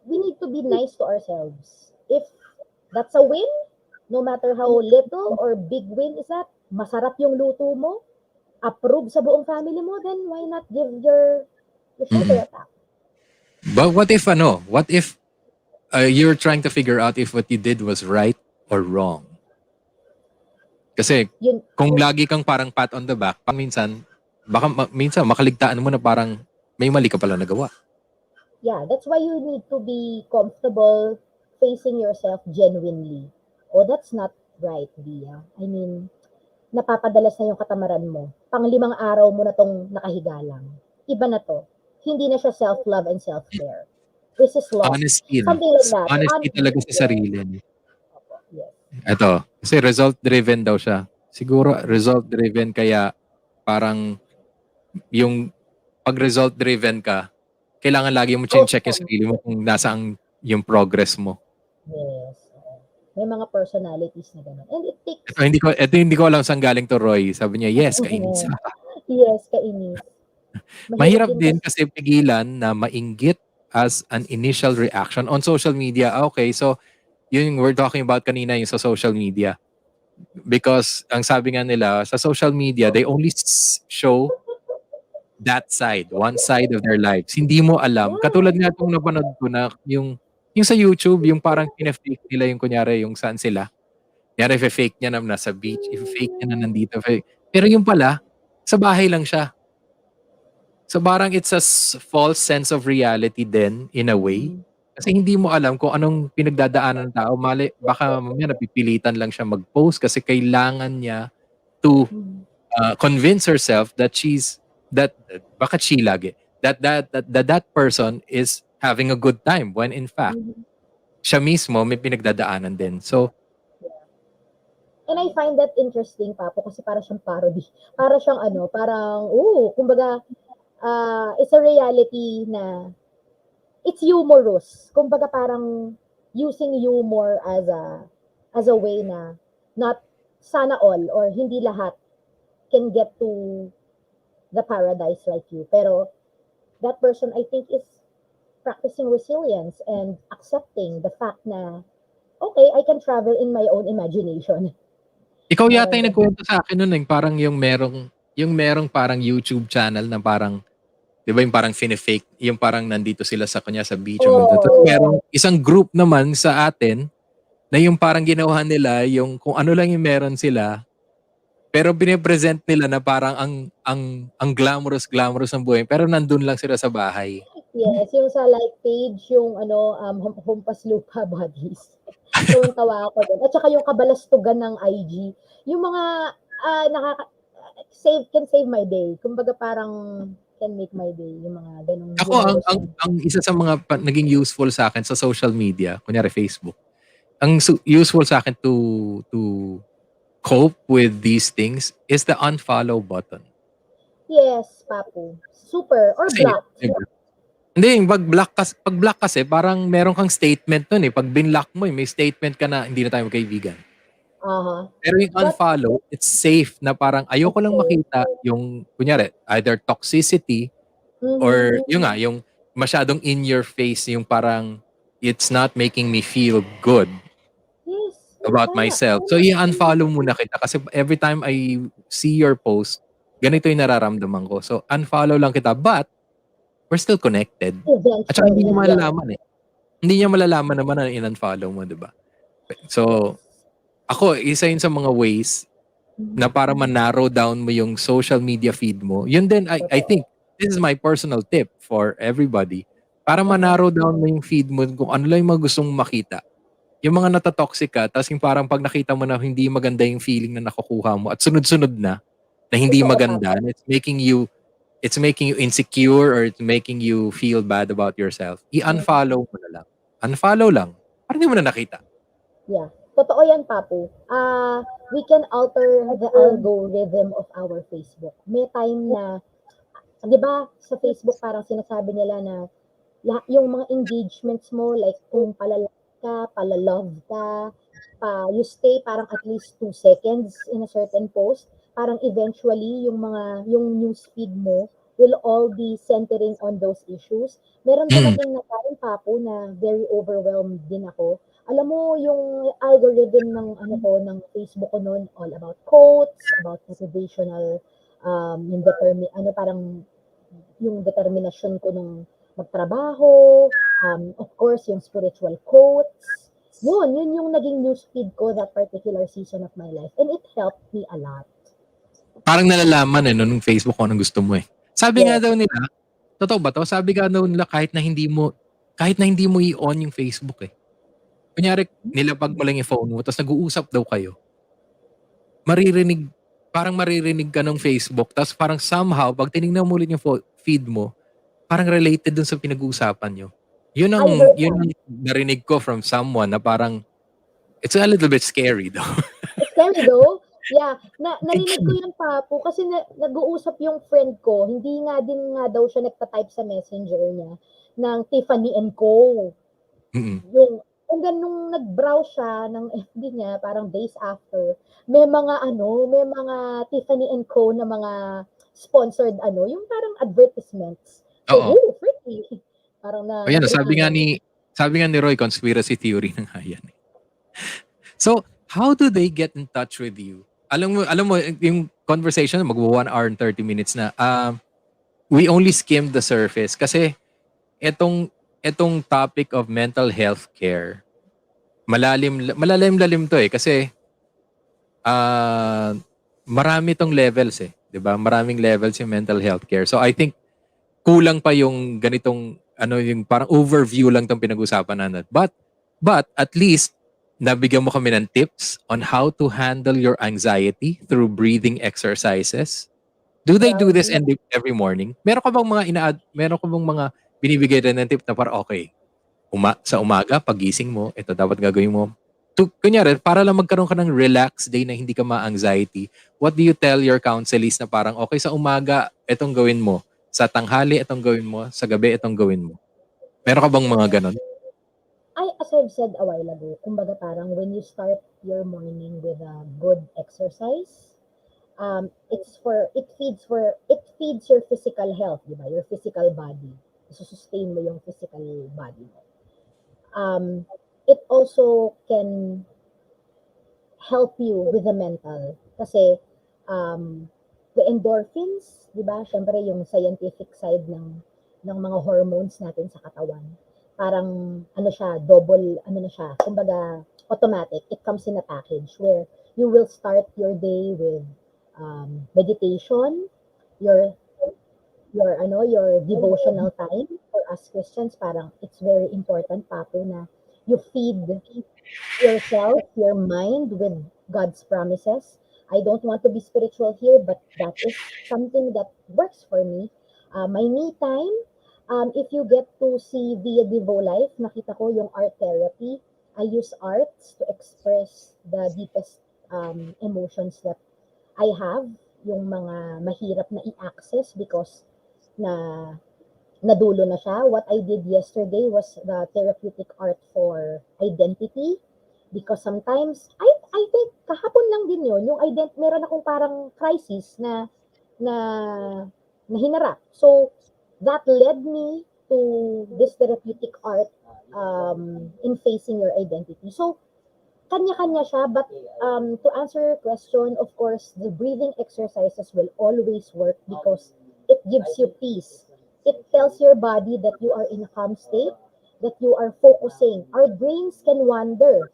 we need to be nice to ourselves. If that's a win, no matter how little or big win is that, masarap yung luto mo, approve sa buong family mo, then why not give your shoulder mm. a tap? But what if you're trying to figure out if what you did was right or wrong? Kasi Yun, kung lagi kang parang pat on the back, minsan baka minsan makaligtaan mo na parang may mali ka pala nagawa. yeah, that's why you need to be comfortable facing yourself genuinely. Oh, that's not right, Dia. I mean, napapadalas na yung katamaran mo. Pang-limang araw mo na tong nakahiga lang. Iba na to. Hindi na siya self-love and self-care. This is lost. Honesty, no? Something like that. Honesty talaga sa Yes. sarili. No? Yes. Ito, kasi result-driven daw siya. Siguro result-driven kaya parang yung pag result-driven ka, kailangan lagi mo check yung Outcome. sarili mo kung nasaan yung progress mo. Yes. May mga personalities na gano'n. And it Ito takes, hindi ko alam saan galing to, Roy. Sabi niya, yes, kainis. yes, kainis. Mahirap Mahirap din din kasi, kasi pigilan na mainggit as an initial reaction on social media. Okay, so yun we're talking about kanina yung sa social media. Because ang sabi nga nila, sa social media, they only show that side, one side of their lives. Hindi mo alam. Katulad yeah. nga itong napanood ko na yung sa YouTube, yung parang pina-fake nila yung kunyari yung saan sila. Kunyari, fake niya na nasa beach, fake niya na nandito. Pero yung pala, sa bahay lang siya. So parang it's a false sense of reality din in a way. Mhm. Kasi hindi mo alam kung anong pinagdadaanan ng tao. Mali, baka mamaya napipilitan lang siya mag-post kasi kailangan niya to Mhm. convince herself that that bakit she lagi that person is having a good time when in fact Mhm. siya mismo may pinagdadaanan din. So And I find that interesting, Papo, kasi para siyang parody. Para siyang parang, kumbaga, it's a reality na it's humorous. Kumbaga parang using humor as a way na not sana all or hindi lahat can get to the paradise like you. Pero that person, I think, is practicing resilience and accepting the fact na, okay, I can travel in my own imagination. ikaw yata Parang yung ganun. nagkwento sa akin noon parang yung merong parang YouTube channel na parang 'di ba yung parang fake yung parang nandito sila sa kanya sa beach o ganito. Tapos Oh, merong isang group naman sa atin na yung parang ginawa nila yung kung ano lang yung meron sila. Pero pine-present nila na parang ang glamorous ng buhay pero nandun lang sila sa bahay. yes, yung sa like page, yung Humpas Lupa Buddies. Tawang-tawa ako dun. At saka yung kabalastugan ng IG. Yung mga can save my day. Kumbaga parang can make my day. Yung mga ganong Ako humorous na. ang isa sa mga naging useful sa akin sa social media, kunyari Facebook. Ang useful sa akin to cope with these things is the unfollow button. Yes, Papu. Super. Or Kasi block. hindi, yung pag-block kasi parang meron kang statement nun eh. Pag binlock mo may statement ka na hindi na tayo magkaibigan. Uh-huh. Pero yung But, unfollow, it's safe na parang ayoko it's lang safe. makita yung, kunyari, either toxicity Mm-hmm. or yung masyadong in your face, yung parang it's not making me feel good Yes. about Tama. myself. So i-unfollow muna kita kasi every time I see your post, ganito yung nararamdaman ko. So unfollow lang kita but we're still connected. At saka hindi Eventually, niya yes. malalaman eh. Hindi niya malalaman naman na in-unfollow mo, di ba? So, Yes. ako, isa yun sa mga ways na para ma-narrow down mo yung social media feed mo. Yun din, I Totoo. think, this is my personal tip for everybody. Para Uh-huh. ma-narrow down mo yung feed mo kung ano lang yung mga gustong makita. Yung mga natatoxic ka, tapos yung parang pag nakita mo na hindi maganda yung feeling na nakukuha mo at sunod-sunod na hindi Totoo, maganda, Papu. and it's making you insecure or it's making you feel bad about yourself, Mm. i-unfollow mo na lang. Unfollow lang. Para hindi mo na nakita. Yeah, totoo yan, Papu. We can alter the algorithm of our Facebook. May time na, 'di ba, sa Facebook parang sinasabi nila na yung mga engagements mo, like kung pala-like ka, pala-love ka, you stay parang at least 2 seconds in a certain post, parang eventually yung news feed mo will all be centering on those issues. Meron Mm. dumating na time, Papo, na very overwhelmed din ako. Alam mo, yung algorithm ng ano ko, ng Facebook ko noon, all about quotes, about motivational, yung ano, parang yung determinasyon ko nung magtrabaho, of course, yung spiritual quotes. Yun yung naging newsfeed ko that particular season of my life. And it helped me a lot. Parang nalalaman no, nung Facebook kung anong gusto mo eh. Sabi nga Yes. daw nila, totoo ba to? Sabi nga daw nila kahit na hindi mo i-on yung Facebook eh. Kunyari, nilapag mo lang yung phone mo, tapos nag-uusap daw kayo, maririnig, parang maririnig ka ng Facebook, tapos parang somehow, pag tinignan mo ulit yung feed mo, parang related dun sa pinag-uusapan nyo. Yun ang, I heard yun that. ang narinig ko from someone na parang, it's a little bit scary though. It's scary though. Yeah, narinig ko yun, Papo, kasi nag-uusap yung friend ko, hindi nga din nga daw siya nagpa-type sa messenger niya ng Tiffany and Co. Mm-mm. Yung hanggang nung nag-browse siya ng FB niya, parang days after, may mga Tiffany and Co. na mga sponsored ano, yung parang advertisements. So, Oo. freaky. Parang Ayan, na-freaky na. sabi nga ni Roy, conspiracy theory na nga yan. So, how do they get in touch with you? Alam mo, yung conversation, mag 1 hour and 30 minutes na, we only skimmed the surface kasi etong, etong topic of mental health care, malalim-lalim to eh kasi ah marami tong levels eh, 'di ba? Maraming levels yung mental health care. So I think kulang pa yung ganitong ano yung parang overview lang tong pinag-usapan natin. But at least nabigyan mo kami ng tips on how to handle your anxiety through breathing exercises. Do they do this Grounding. every morning? Meron ka bang mga binibigay rin ng tip na para okay, sa umaga pagising mo, ito dapat gagawin mo. Kunyari, para lang magkaroon ka ng relax day na hindi ka ma-anxiety, what do you tell your counselors na parang okay sa umaga, itong gawin mo. Sa tanghali, itong gawin mo. Sa gabi, itong gawin mo. Meron ka bang mga ganon? As I've said a while ago, kumbaga parang when you start your morning with a good exercise, it feeds your physical health, di ba? Your physical body. Sustain mo yung physical body mo. It also can help you with the mental. Kasi, the endorphins, di ba? Siyempre, yung scientific side ng mga hormones natin sa katawan. Parang, ano siya, double, ano na siya, kumbaga, automatic. It comes in a package where you will start your day with meditation, your your devotional time. For us Christians, parang it's very important, Papo, na you feed yourself, your mind with God's promises. I don't want to be spiritual here, but that is something that works for me. My me time, if you get to see via Devo Life, nakita ko yung art therapy. I use arts to express the deepest emotions that I have, yung mga mahirap na i-access because na nadulo na siya. What I did yesterday was the therapeutic art for identity because sometimes I think kahapon lang din yun, yung meron akong parang crisis na na hinarap. So that led me to this therapeutic art in facing your identity. So kanya-kanya siya, but to answer your question, of course, the breathing exercises will always work because it gives you peace. It tells your body that you are in a calm state, that you are focusing. Our brains can wander.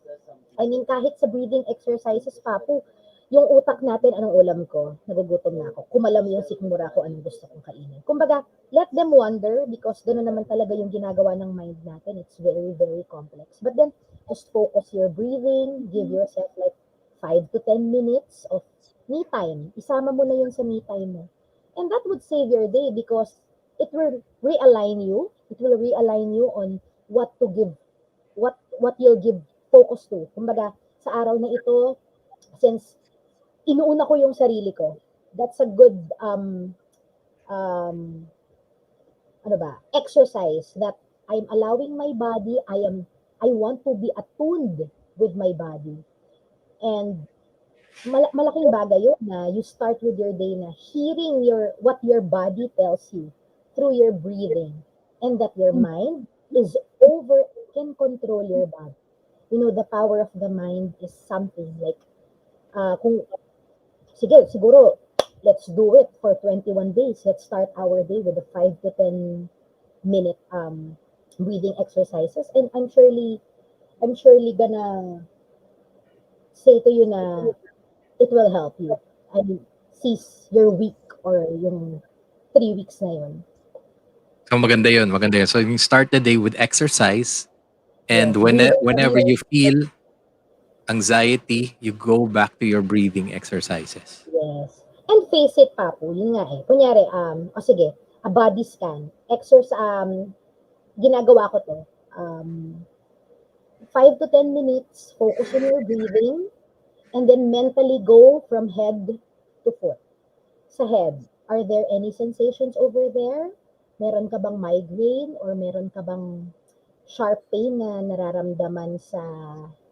I mean, kahit sa breathing exercises, Papu, yung utak natin, anong ulam ko? Nagugutom na ako. Kumalam yung sikmura ko, anong gusto kong kainin. Kumbaga, let them wander because gano'n naman talaga yung ginagawa ng mind natin. It's very, very complex. But then, just focus your breathing, give yourself like 5 to 10 minutes of me time. Isama mo na yun sa me time mo. And that would save your day because it will realign you. It will realign you on what to give, what you'll give focus to. Kumbaga, sa araw na ito, since inuuna ko yung sarili ko, that's a good um, ano ba, exercise that I'm allowing my body, I want to be attuned with my body. And malaking bagay yun na you start with your day na hearing what your body tells you through your breathing, and that your mind is can control your body. You know, the power of the mind is something like, kung, sige, siguro, let's do it for 21 days. Let's start our day with a 5 to 10 minute breathing exercises, and I'm surely gonna say to you na it will help you. I mean, seize your week or yung 3 weeks na yun. So maganda yun, maganda yun. So you start the day with exercise, and Yes, breathing whenever earlier. you feel anxiety, you go back to your breathing exercises. Yes. And face it, Papu, yun nga eh. Kunyari, sige, a body scan. Ginagawa ko to. 5 to 10 minutes, focus on your breathing, and then mentally go from head to foot. Sa head, are there any sensations over there? Meron ka bang migraine or meron ka bang sharp pain na nararamdaman sa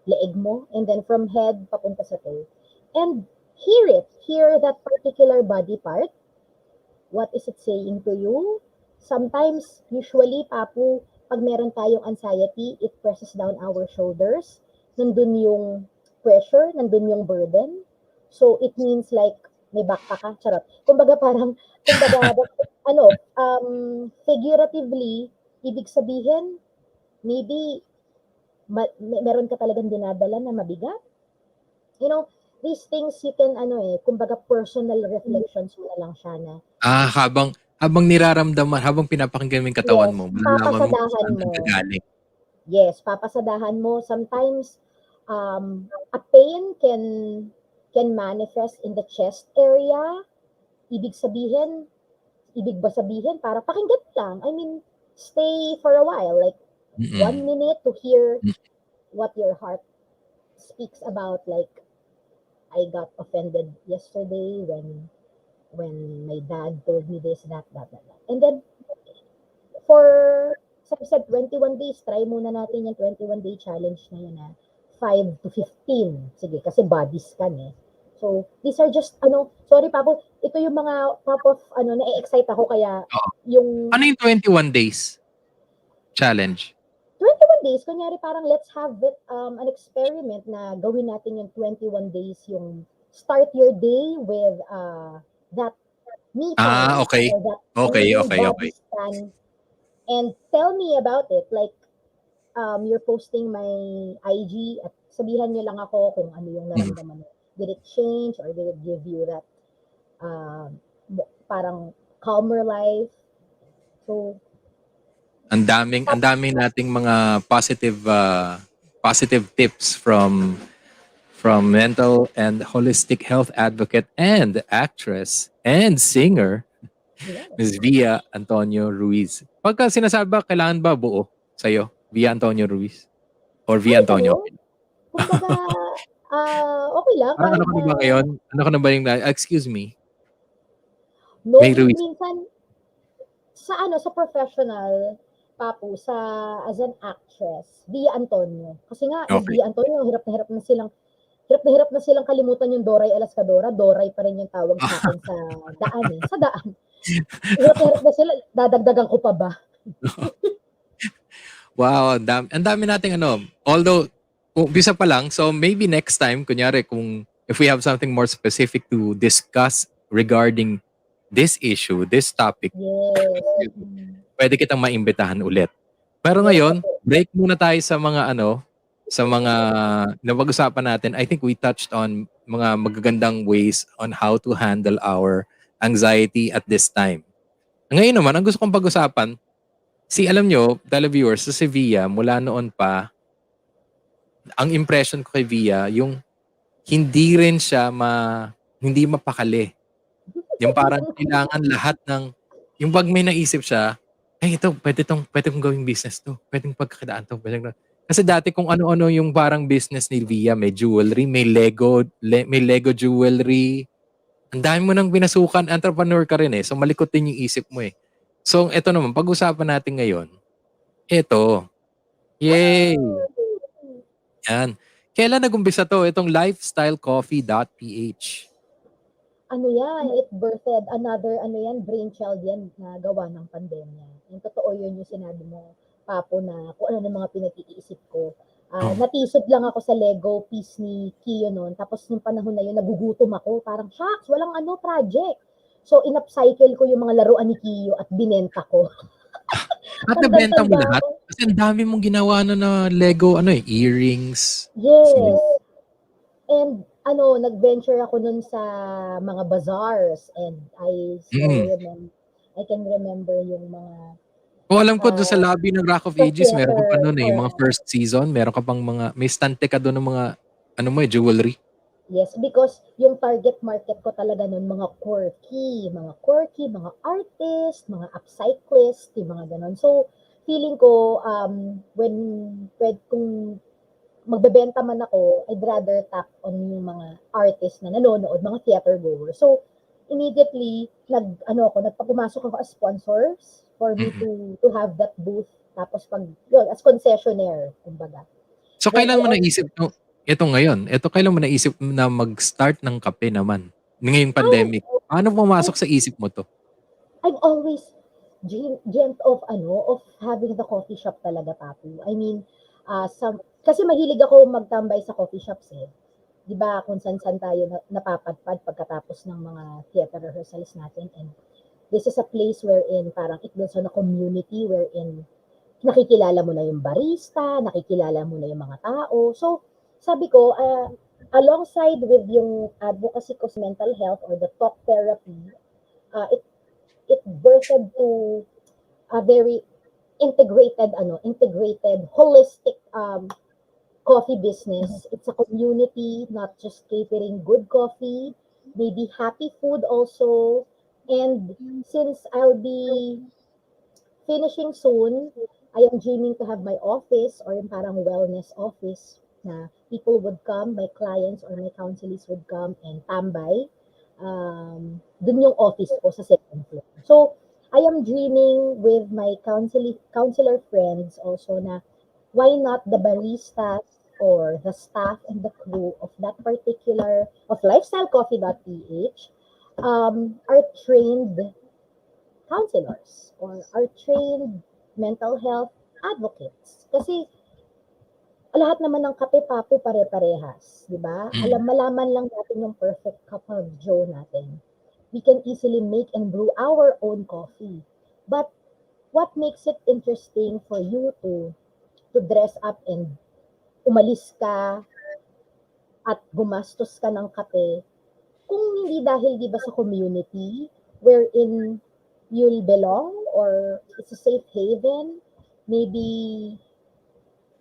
leeg mo? And then from head, papunta sa toe. And hear it. Hear that particular body part. What is it saying to you? Sometimes, usually, Papu, pag meron tayong anxiety, it presses down our shoulders. Nandun yung pressure, nandun yung burden. So, it means like, may backpack ka, charot. Kumbaga, figuratively, ibig sabihin, maybe, meron ka talagang dinadala na mabigat. You know, these things you can, kumbaga personal reflections mo na lang siya na, Habang niraramdaman, habang pinapakinggan mo yung katawan yes, mo, malalaman mo kung papasadahan saan mo. nanggagaling. Yes, papasadahan mo. Sometimes, a pain can manifest in the chest area. Ibig ba sabihin, para pakinggan lang. I mean, stay for a while, like 1 minute to hear what your heart speaks about. Like, I got offended yesterday when my dad told me this, that. And then, so I said 21 days, try muna natin yung 21-day challenge na yun na 5 to 15. Sige, kasi body scan eh. So, these are just, sorry Papo, ito yung mga top of, na-excite ako kaya yung... Ano yung 21 days challenge? 21 days, kunyari parang let's have it, an experiment na gawin natin yung 21 days, yung start your day with that me time. Okay. Okay. Yung body scan. And tell me about it. Like, you're posting my IG at sabihan nyo lang ako kung ano yung naramdaman mo. Did it change or did it give you that parang calmer life? So, ang daming nating mga positive tips from mental and holistic health advocate and actress and singer, yes. Ms. Via Antonio Ruiz. Pagka sinasabi ba, kailangan ba buo sa'yo? Via Antonio Ruiz? Or Via Antonio? Kumbaga, okay lang. Parang ano ka na ba ngayon? Ano ka na ba yung, excuse me? No, May Ruiz. minsan, sa professional, Papu, as an actress, Via Antonio. Kasi nga, Okay. Via Antonio, hirap na hirap na silang kalimutan yung Doray Alascadora. Doray pa rin yung tawag sa akin sa daan eh. Sa daan. Hirap na sila. Dadagdagan ko pa ba? Wow, ang dami nating although, umpisa pa lang, so maybe next time, kunyari, if we have something more specific to discuss regarding this issue, this topic, Yes. pwede kitang maimbitahan ulit. Pero ngayon, break muna tayo sa mga napag-usapan natin. I think we touched on mga magagandang ways on how to handle our anxiety at this time. Ngayon naman, ang gusto kong pag-usapan, alam nyo, televiewers, sa si Via, mula noon pa, ang impression ko kay Via, yung hindi rin siya hindi mapakali. Yung parang kailangan lahat yung pag may naisip siya, ito, pwede kong gawing business to. Pwedeng pagkakadaan to. Kasi dati kung ano-ano yung parang business ni Via, may jewelry, may Lego jewelry. Ang dami mo nang binasukan, entrepreneur ka rin eh. So malikot din yung isip mo eh. So eto naman, pag-usapan natin ngayon, eto. Yay! Yan. Kailan nag-umpisa to? Itong lifestylecoffee.ph. Ano yan, it birthed another, ano yan, brainchild yan na gawa ng pandemya. Yung totoo yun yung sinabi mo, Papo, na kung ano ng mga pinag-iisip ko. Oh. Natisod lang ako sa Lego piece ni Kiyo noon. Tapos nung panahon na yun, nagugutom ako. Parang, shucks, walang ano, project. So, in-upcycle ko yung mga laruan ni Kiyo at binenta ko. At nabenta mo Tandang-tanda lahat? ako. Kasi ang dami mong ginawa na Lego, earrings. Yes. And ano, nag-venture ako nun sa mga bazaars and I still Mm. remember, I can remember yung mga O alam ko doon sa uh, lobby ng Rock of the Ages, meron ka pa theater noon eh, yung or mga first season, meron ka pang may stante ka doon ng mga, jewelry. yes, because yung target market ko talaga nun mga quirky, mga artist, mga upcyclist, yung mga ganon. So, feeling ko, kung magbebenta man ako, I'd rather tap on yung mga artist na nanonood, mga theater goers. So, immediately, nagpapumasok ako as sponsors for me Mm. to have that booth. Tapos yun, as concessionaire, kumbaga. So Then kailan I mo also, naisip ngayon, kailan mo naisip na mag-start ng kape naman? Ngayong pandemic. Paano pumasok I've, sa isip mo 'to? I've always dreamt of having the coffee shop talaga, Papu. I mean, kasi mahilig ako magtambay sa coffee shops eh. 'Di ba kung saan-saan tayo napapadpad pagkatapos ng mga theater rehearsals natin, and this is a place wherein parang it builds on a community wherein nakikilala mo na yung barista, nakikilala mo na yung mga tao. So, sabi ko, alongside with yung advocacy ko sa mental health or the talk therapy, it birthed to a very integrated, holistic coffee business. It's a community, not just catering good coffee, maybe happy food also. And since I'll be finishing soon, I am dreaming to have my office or yung parang wellness office na people would come, my clients or my counselees would come and tambay. Dun yung office ko sa second floor. So, I am dreaming with my counselor friends also na why not the baristas or the staff and the crew of that particular of lifestylecoffee.ph are trained counselors or are trained mental health advocates. Kasi lahat naman ng kape, Papo, pare-parehas, di ba? Mm. Malaman lang natin yung perfect cup of joe natin. We can easily make and brew our own coffee. But what makes it interesting for you to dress up and umalis ka at gumastos ka ng kape kung hindi dahil 'di ba sa community wherein you'll belong or it's a safe haven, maybe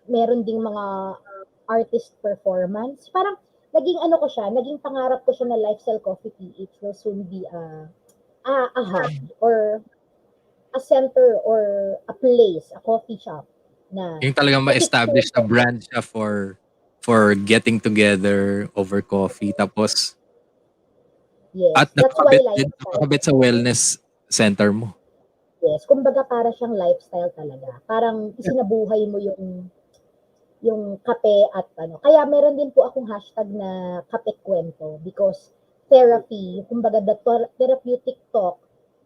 meron ding mga artist performance. Parang naging pangarap ko siya na Lifestyle Coffee PH will soon be a hub or a center or a place, a coffee shop na Yung talagang ma-establish na nakikita. brand siya for getting together over coffee tapos at Yes, that's why lifestyle. nakakabit sa wellness center mo. Yes, kumbaga para siyang lifestyle talaga. Parang isinabuhay mo yung kape at ano. Kaya meron din po akong hashtag na kape kwento because therapy, kumbaga the therapeutic talk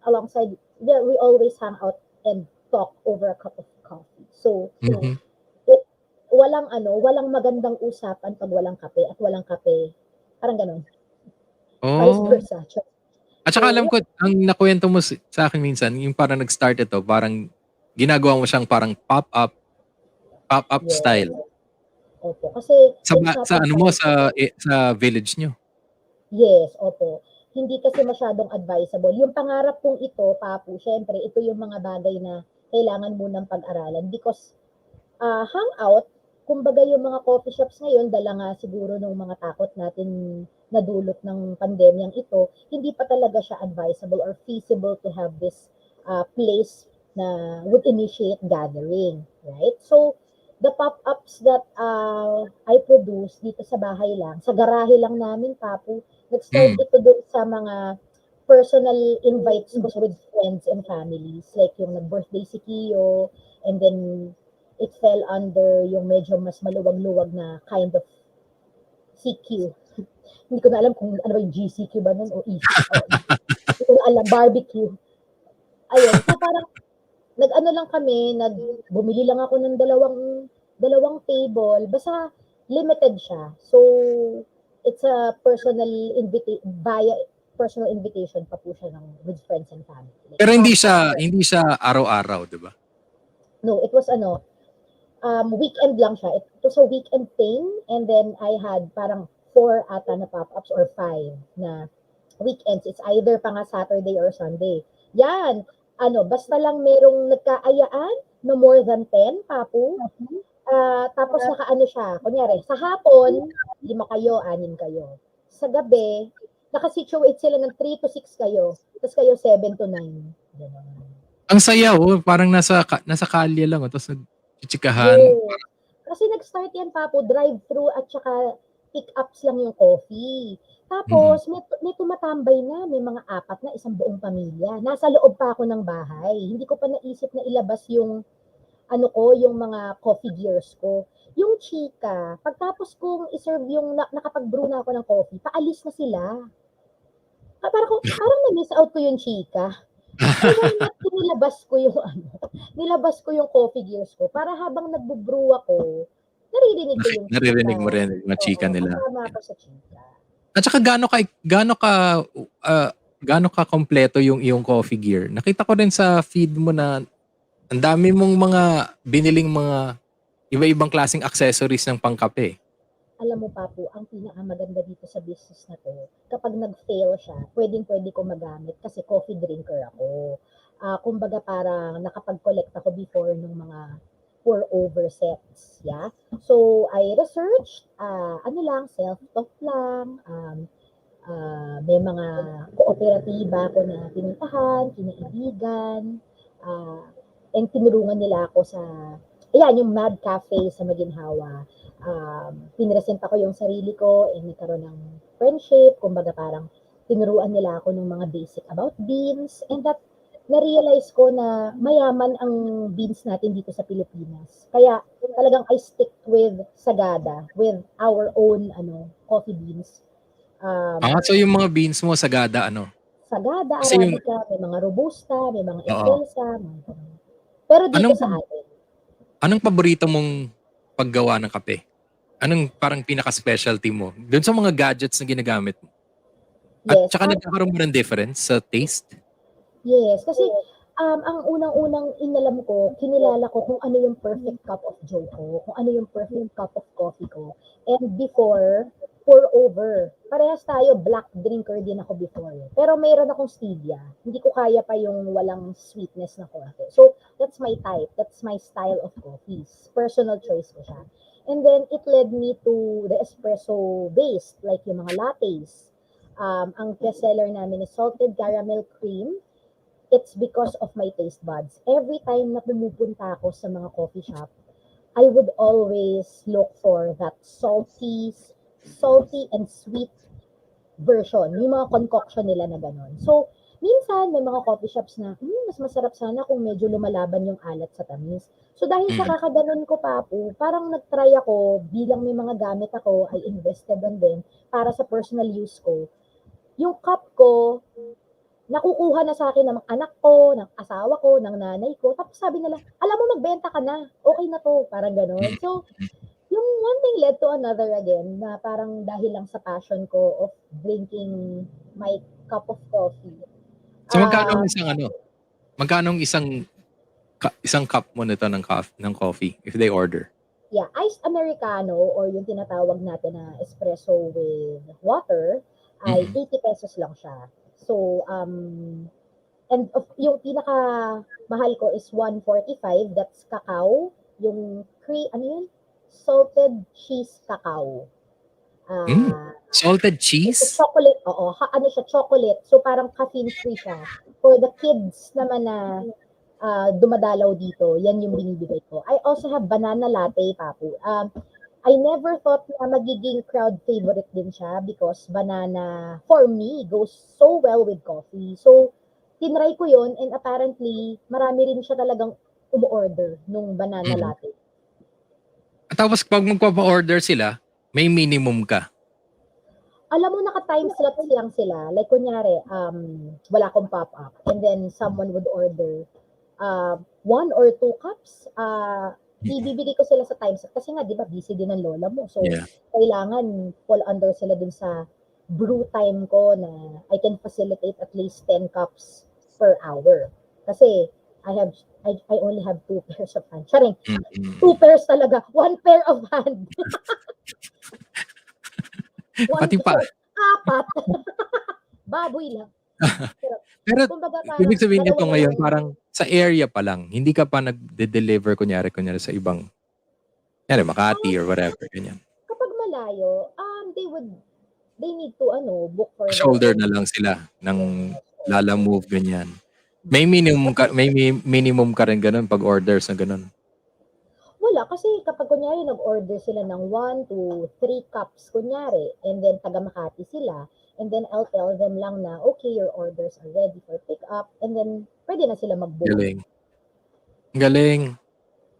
alongside, we always hang out and talk over a cup of coffee. So, Mhm. it, walang magandang usapan pag walang kape at walang kape, parang ganun, vice Oh. versa. At saka So, alam ko ang nakuwento mo sa akin minsan yung parang nag-start ito, parang ginagawa mo siyang parang pop-up yes, style. opo. Kasi it's not Sa ano mo, advisable. sa village niyo? Yes, opo. Hindi kasi masyadong advisable. Yung pangarap kong ito, Papu, syempre, ito yung mga bagay na kailangan munang pag-aralan because hangout, kumbaga yung mga coffee shops ngayon, dala nga siguro ng mga takot natin na dulot ng pandemyang ito, hindi pa talaga siya advisable or feasible to have this place na would initiate gathering, right? So, the pop-ups that I produce dito sa bahay lang, sa garahe lang namin, Papu, nag-start Mm. ito doon sa mga personal invites ko with friends and families. Like yung nag-birthday si Kiyo, and then it fell under yung medyo mas maluwag-luwag na kind of CQ. Hindi ko na alam kung ano ba yung GCQ ba nun o EC. O, hindi ko na alam, barbecue. Ayun, so parang nag-ano lang kami, bumili lang ako ng dalawang table, basta limited siya. So, it's a via personal invitation pa po siya with friends and family. Like, Pero hindi pop-up. siya araw-araw, 'di ba? No, it was weekend lang siya. It was a weekend thing, and then I had parang 4 ata na pop-ups or 5 na weekends. It's either pa nga Saturday or Sunday. Yan, basta lang merong nagkaayaan no more than 10, Papu. Tapos nakaano siya, kunyari, sa hapon, 5 kayo, 6 kayo. Sa gabi, naka-situate sila ng 3 to 6 kayo. Tapos kayo 7 to 9. Ganun. Ang saya, parang nasa kalye lang, tapos nagchichikahan. Yes. Kasi nag-start yan, Papo, drive-thru at saka pick-ups lang yung coffee. Mm. Tapos, may tumatambay na, may mga 4 na, isang buong pamilya. Nasa loob pa ako ng bahay. Hindi ko pa naisip na ilabas yung, yung mga coffee gears ko. Yung chika, pagtapos kong iserve yung nakapag-brew na ako ng coffee, paalis na sila. Parang na-miss out ko yung chika. So, why not nilabas ko yung coffee gears ko para habang nagbo-brew ako, naririnig ko yung chika. Naririnig mo rin yung mga chika Oo, nila. kasama ako sa chika. At saka gaano ka kompleto yung iyong coffee gear. Nakita ko rin sa feed mo na ang dami mong mga biniling mga iba-ibang klaseng accessories ng pangkape. Alam mo, Papu, ang pinakamaganda dito sa business na 'to, kapag nag-fail siya, puwedeng-puwede ko magamit kasi coffee drinker ako. Kumbaga parang nakapag-collect ako before nung mga pour-over sets, yeah. So, I researched, ano lang, self-taught lang, may mga kooperatiba ako na pinuntahan, kinaibigan, ah, and tinulungan nila ako sa, ayan, yung Mad Cafe sa Maginhawa. Pinresenta ko yung sarili ko and nagkaroon ng friendship, kumbaga parang tinuruan nila ako ng mga basic about beans, and that na-realize ko na mayaman ang beans natin dito sa Pilipinas. Kaya talagang I stick with Sagada, with our own coffee beans. So yung mga beans mo sagada ano? Sagada, Kasi yung Arabica, may mga Robusta, may mga oo. Excelsa, mga ganun. Pero dito Anong sa atin, anong paborito mong paggawa ng kape? Anong parang pinaka-specialty mo doon sa mga gadgets na ginagamit mo? At yes, saka nagkakaroon ba ng difference sa taste? yes, kasi ang unang-unang inalam ko, kinilala ko kung ano yung perfect cup of joe ko, kung ano yung perfect cup of coffee ko. And before, pour over. Parehas tayo, black drinker din ako before. Pero mayroon akong stevia. Hindi ko kaya pa yung walang sweetness na coffee. So, that's my type. That's my style of coffees. Personal choice ko siya. And then, it led me to the espresso-based, like yung mga lattes. Ang bestseller namin is salted caramel cream. It's because of my taste buds. Every time na pumupunta ako sa mga coffee shop, I would always look for that salty and sweet version. Yung mga concoction nila na gano'n. So, minsan may mga coffee shops na, mas masarap sana kung medyo lumalaban yung alat sa tamis. So, dahil sa Mm. kakaganon ko, Papu, parang nag-try ako, bilang may mga gamit ako, I invested on them para sa personal use ko. Yung cup ko, nakukuha na sa akin ng anak ko, ng asawa ko, ng nanay ko. Tapos sabi nila, alam mo, magbenta ka na. Okay na to. Parang gano'n. Mm. So, yung one thing led to another again, na parang dahil lang sa passion ko of drinking my cup of coffee. So magkano ang Um, isang ano? Magkano ang isang cup mo nito ng coffee if they order? yeah, iced Americano or yung tinatawag natin na espresso with water ay Mm. 80 pesos lang siya. So, and yung pinaka mahal ko is 145, that's cacao. Yung ano yun? Salted cheese cacao. Mm. Ah, Salted it's cheese? chocolate, oo. Ano siya, chocolate. So parang caffeine free siya. For the kids naman na dumadalaw dito, yan yung binibigay ko. I also have banana latte, Papu. I never thought na magiging crowd favorite din siya because banana, for me, goes so well with coffee. So, tinry ko yon and apparently, marami rin siya talagang umu-order nung banana Mm. latte. At tapos pag magpapa-order sila, may minimum ka. Alam mo, naka-time slots lang sila. Like, kunyari, wala akong pop-up. And then, someone would order 1 or 2 cups. Ibibigay ko sila sa time slot. Kasi nga, di ba, busy din ang lola mo. So, Yeah. kailangan fall under sila dun sa brew time ko na I can facilitate at least 10 cups per hour. Kasi, I only have 2 pairs of hands. Charing, Mm. 2 pairs talaga. 1 pair of hand. One Pati pa. pair. 4. Baboy lang. Pero, Pero kumbaga ibig parang sabihin nito dalawa na lang. ngayon parang sa area pa lang, hindi ka pa nagde-deliver kunyari sa ibang, kunyari Makati or whatever, ganyan. Kapag malayo, they need to, book for their Shoulder own. na lang sila ng Yes, Lala oo. Move, ganyan. May minimum ka rin ganun pag orders na ganun. Wala, kasi kapag kunyari nag-order sila ng 1 to 3 cups, kunyari, and then taga Makati sila, and then I'll tell them lang na, okay, your orders are ready for pick up, and then pwede na sila mag-book. Galing. Galing.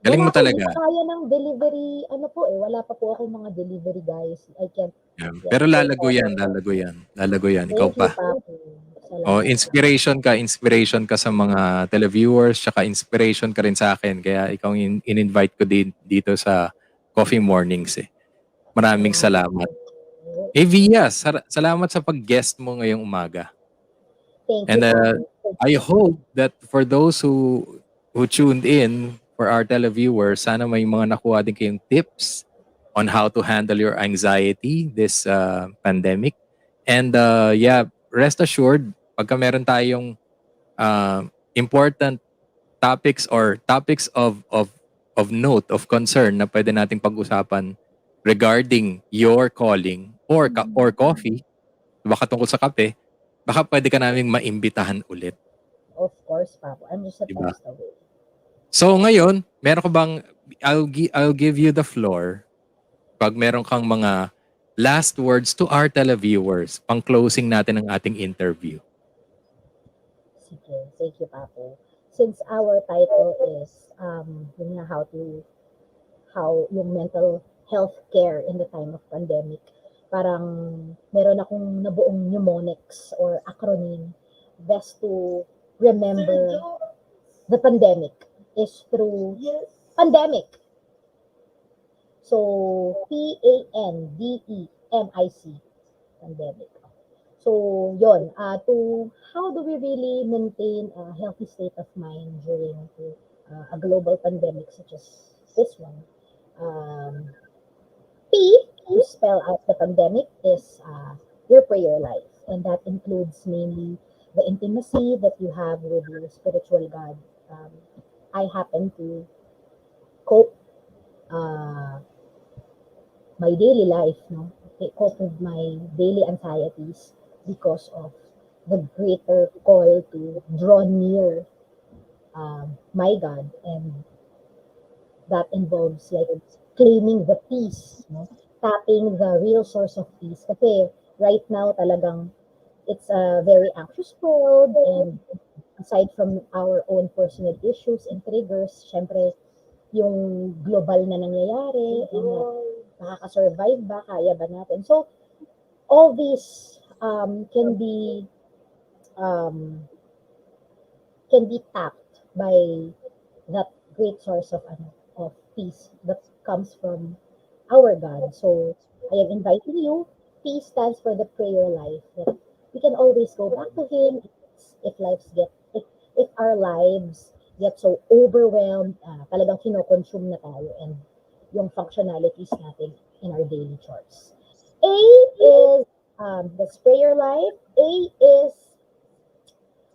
Galing Wala mo po, hindi talaga. pa kaya ng delivery, wala pa po ako mga delivery guys. I can't Yeah. yet Pero take lalago order. yan, lalago yan. Lalago yan, ikaw Thank you, pa. Papu. Oh, Salamat po. inspiration ka sa mga televiewers, tsaka inspiration ka rin sa akin. Kaya ikaw in-invite ko dito sa Coffee Mornings eh. Maraming Salamat salamat. po. Via, salamat sa pag-guest mo ngayong umaga. Thank you, And Papu. I hope that for those who tuned in, for our televiewers, sana may mga nakuha din kayong tips on how to handle your anxiety this pandemic. And yeah, rest assured, pagka meron tayong important topics or topics of note, of concern na pwede nating pag-usapan regarding your calling or coffee, baka tungkol sa kape, baka pwede ka naming maimbitahan ulit, Of course, Papu. I'm just a di ba? text away. So ngayon, meron ko bang I'll give you the floor pag meron kang mga last words to our televiewers pang closing natin ng ating interview. Sige. Thank you, Papu. Since our title is, yun nga, how yung mental health care in the time of pandemic, parang meron akong nabuong mnemonics or acronym. Best to remember the pandemic is through pandemic. So, PANDEMIC, pandemic. So, yon. How do we really maintain a healthy state of mind during a global pandemic such as this one? P, to spell out the pandemic, is your prayer life. And that includes mainly the intimacy that you have with your spiritual God. I happen to cope my daily life, no? Cope with my daily anxieties because of the greater call to draw near my God, and that involves like claiming the peace, no? Tapping the real source of peace. Kasi right now talagang it's a very anxious world, and aside from our own personal issues and triggers, syempre yung global na nangyayari, and makaka-survive ba, kaya ba natin? So, all these um, can be tapped by that great source of peace that comes from our God. So, I am inviting you. Peace stands for the prayer life. That we can always go back to Him if our lives get so overwhelmed, talagang kinokonsume na tayo, and yung functionalities natin in our daily chores. A is the prayer life. A is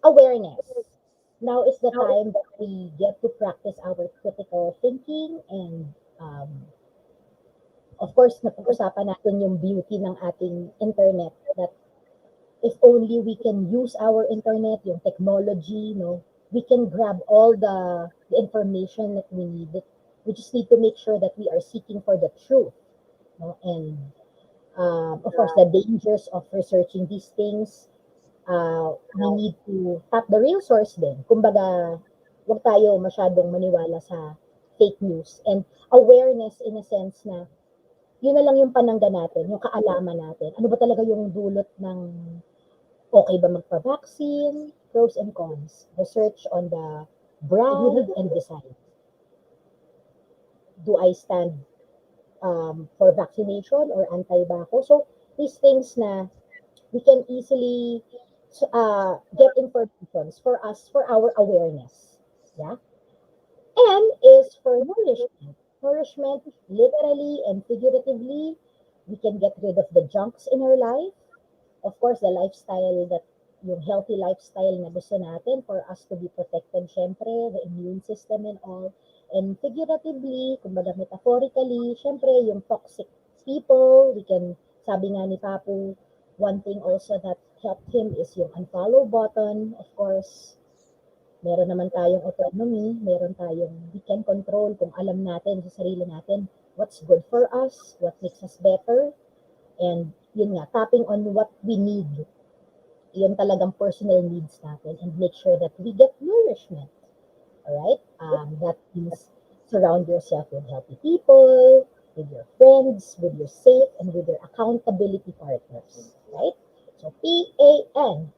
awareness. Now is the time that we get to practice our critical thinking, and of course, napag-usapan natin yung beauty ng ating internet, that if only we can use our internet, yung technology, no, we can grab all the information that we need. We just need to make sure that we are seeking for the truth, no? And of course, the dangers of researching these things, we need to tap the real source din. Kumbaga, huwag tayo masyadong maniwala sa fake news. And awareness in a sense na yun na lang yung panangga natin, yung kaalaman natin. Ano ba talaga yung dulot ng okay ba magpa-vaccine, pros and cons, research on the brand and design. Do I stand for vaccination or anti-vaco? So, these things na we can easily get informations for us, for our awareness. Yeah. And is for nourishment. Nourishment, literally and figuratively, we can get rid of the junks in our life. Of course, the lifestyle that yung healthy lifestyle na gusto natin for us to be protected, syempre, the immune system and all. And figuratively, kumbaga metaphorically, syempre, yung toxic people, we can, sabi nga ni Papu, one thing also that helped him is yung unfollow button. Of course, meron naman tayong autonomy, meron tayong, we can control kung alam natin sa sarili natin what's good for us, what makes us better, and yun nga, tapping on what we need, yun talagang personal needs natin, and make sure that we get nourishment. Alright? That means surround yourself with healthy people, with your friends, with your safe, and with your accountability partners. Right? So PAND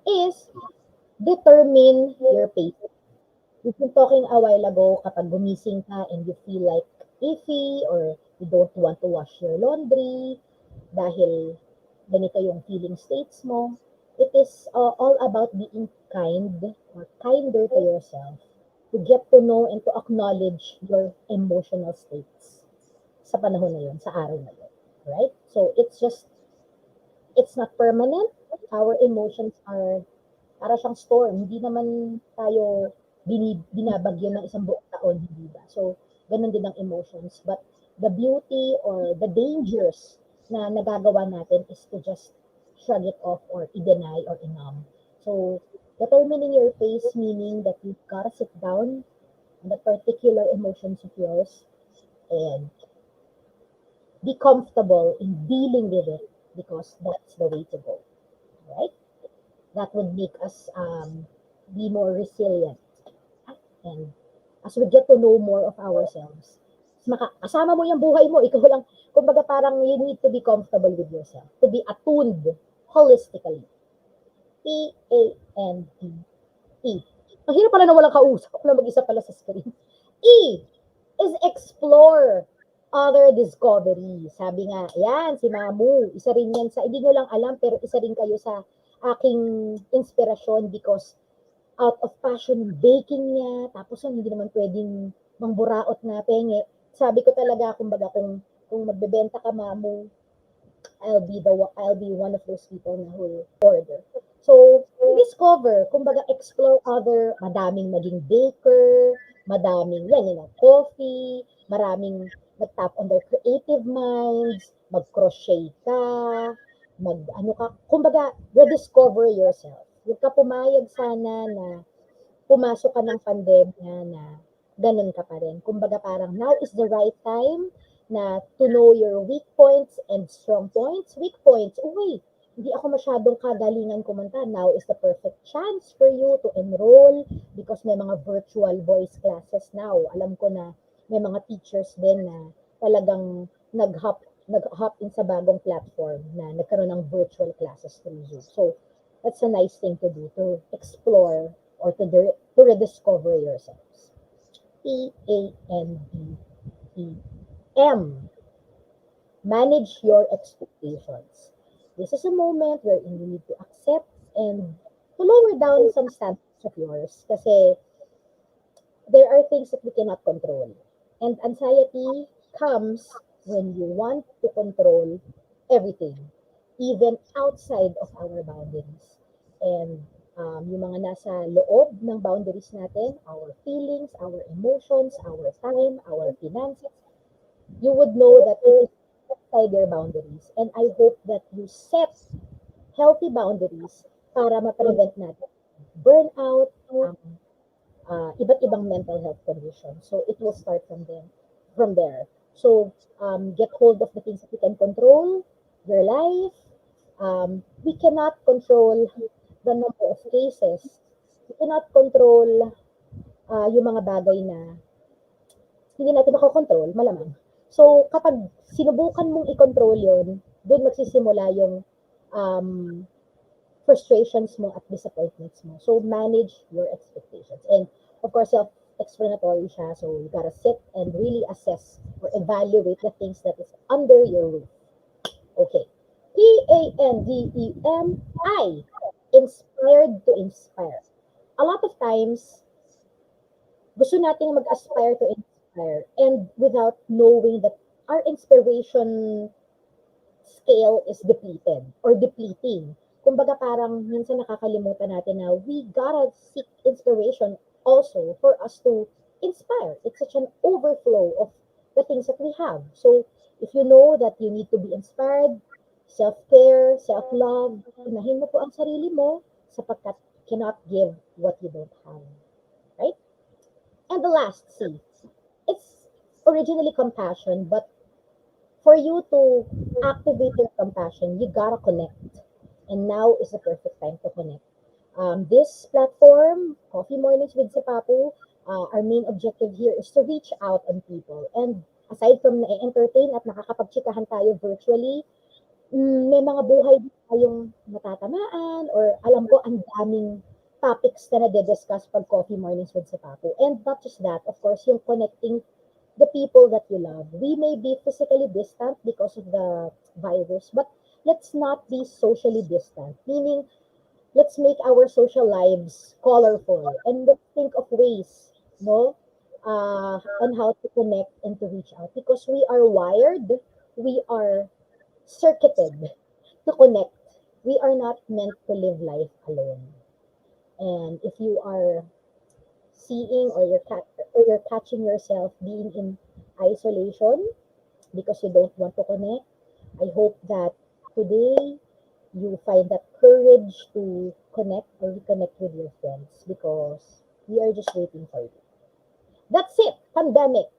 is determine your pace. We've been talking a while ago kapag gumising ka and you feel like iffy or you don't want to wash your laundry dahil ganito yung feeling states mo. It is all about being kind or kinder to yourself to get to know and to acknowledge your emotional states sa panahon na yun, sa araw na yun. Right? So it's not permanent. Our emotions are para siyang storm. Hindi naman tayo binabagyo ng isang buong taon, hindi ba? So, ganun din ang emotions. But the beauty or the dangers na nagagawa natin is to just shrug it off or i-deny or i-numb. So, determining your pace meaning that you've got to sit down on the particular emotions of yours and be comfortable in dealing with it because that's the way to go. Right? That would make us be more resilient. And as we get to know more of ourselves, kasama mo yung buhay mo, ikaw lang, kumbaga parang you need to be comfortable with yourself, to be attuned holistically. E-A-N-D-E. Ang hirap pala na walang kausap, ako na mag-isa pala sa screen. E is explore other discovery. Sabi nga, yan, si Mamu, isa rin yan sa, hindi nyo lang alam, pero isa rin kayo sa aking inspirasyon because out of passion baking niya, tapos yun, hindi naman pwedeng mangburaot na penge. Sabi ko talaga, kumbaga, kung magbebenta ka, Mamu, I'll be one of those people na who order. So, discover, kumbaga, explore other, madaming naging baker, madaming, yan, coffee, maraming nag-tap on their creative minds, mag-crochet ka, ano ka, kumbaga, rediscover yourself. Huwag ka pumayag sana na pumasok ka ng pandemya na ganun ka pa rin. Kumbaga parang now is the right time na to know your weak points and strong points. Weak points, uy, hindi ako masyadong kagalingan kumanta. Now is the perfect chance for you to enroll because may mga virtual voice classes now. Alam ko na may mga teachers din na talagang nag-hop in sa bagong platform na nagkaroon ng virtual classes through Zoom. So, that's a nice thing to do, to explore or to rediscover yourselves. PANDEM. Manage your expectations. This is a moment wherein you need to accept and to lower down some standards of yours kasi there are things that we cannot control. And anxiety comes when you want to control everything, even outside of our boundaries. And yung mga nasa loob ng boundaries natin, our feelings, our emotions, our time, our finances, you would know that it is outside your boundaries. And I hope that you set healthy boundaries para ma-prevent natin burnout, um, iba't ibang mental health condition. So it will start from there. So get hold of the things that you can control, your life. We cannot control the number of cases. We cannot control yung mga bagay na hindi natin makokontrol, malamang. So, kapag sinubukan mong i-control yun, doon magsisimula yung um, frustrations mo at disappointments mo. So, manage your expectations. And, of course, self-explanatory siya. So, you gotta sit and really assess or evaluate the things that is under your roof. Okay. Pandemi. Inspired to inspire. A lot of times, gusto nating mag-aspire to inspire and without knowing that our inspiration scale is depleted or depleting. Kumbaga parang minsan nakakalimutan natin na we gotta seek inspiration also for us to inspire. It's such an overflow of the things that we have. So if you know that you need to be inspired, self-care, self-love, unahin mo po ang sarili mo sapagkat you cannot give what you don't have. Right? And the last C, it's originally compassion, but for you to activate your compassion, you gotta connect. And now is the perfect time to connect. This platform, Coffee Mornings with Zepapu, our main objective here is to reach out on people. And aside from na-entertain at nakakapagchikahan tayo virtually, may mga buhay din tayong natatamaan or alam ko ang daming topics na nade-discuss pag Coffee Mornings with Zepapu. And not just that, of course, yung connecting the people that you love. We may be physically distant because of the virus, but let's not be socially distant. Meaning, let's make our social lives colorful and let's think of ways, no, on how to connect and to reach out because we are wired, we are circuited to connect. We are not meant to live life alone. And if you are seeing or you're catching yourself being in isolation because you don't want to connect, I hope that today you find that courage to connect or reconnect with your friends because we are just waiting for you. That's it. Pandemic.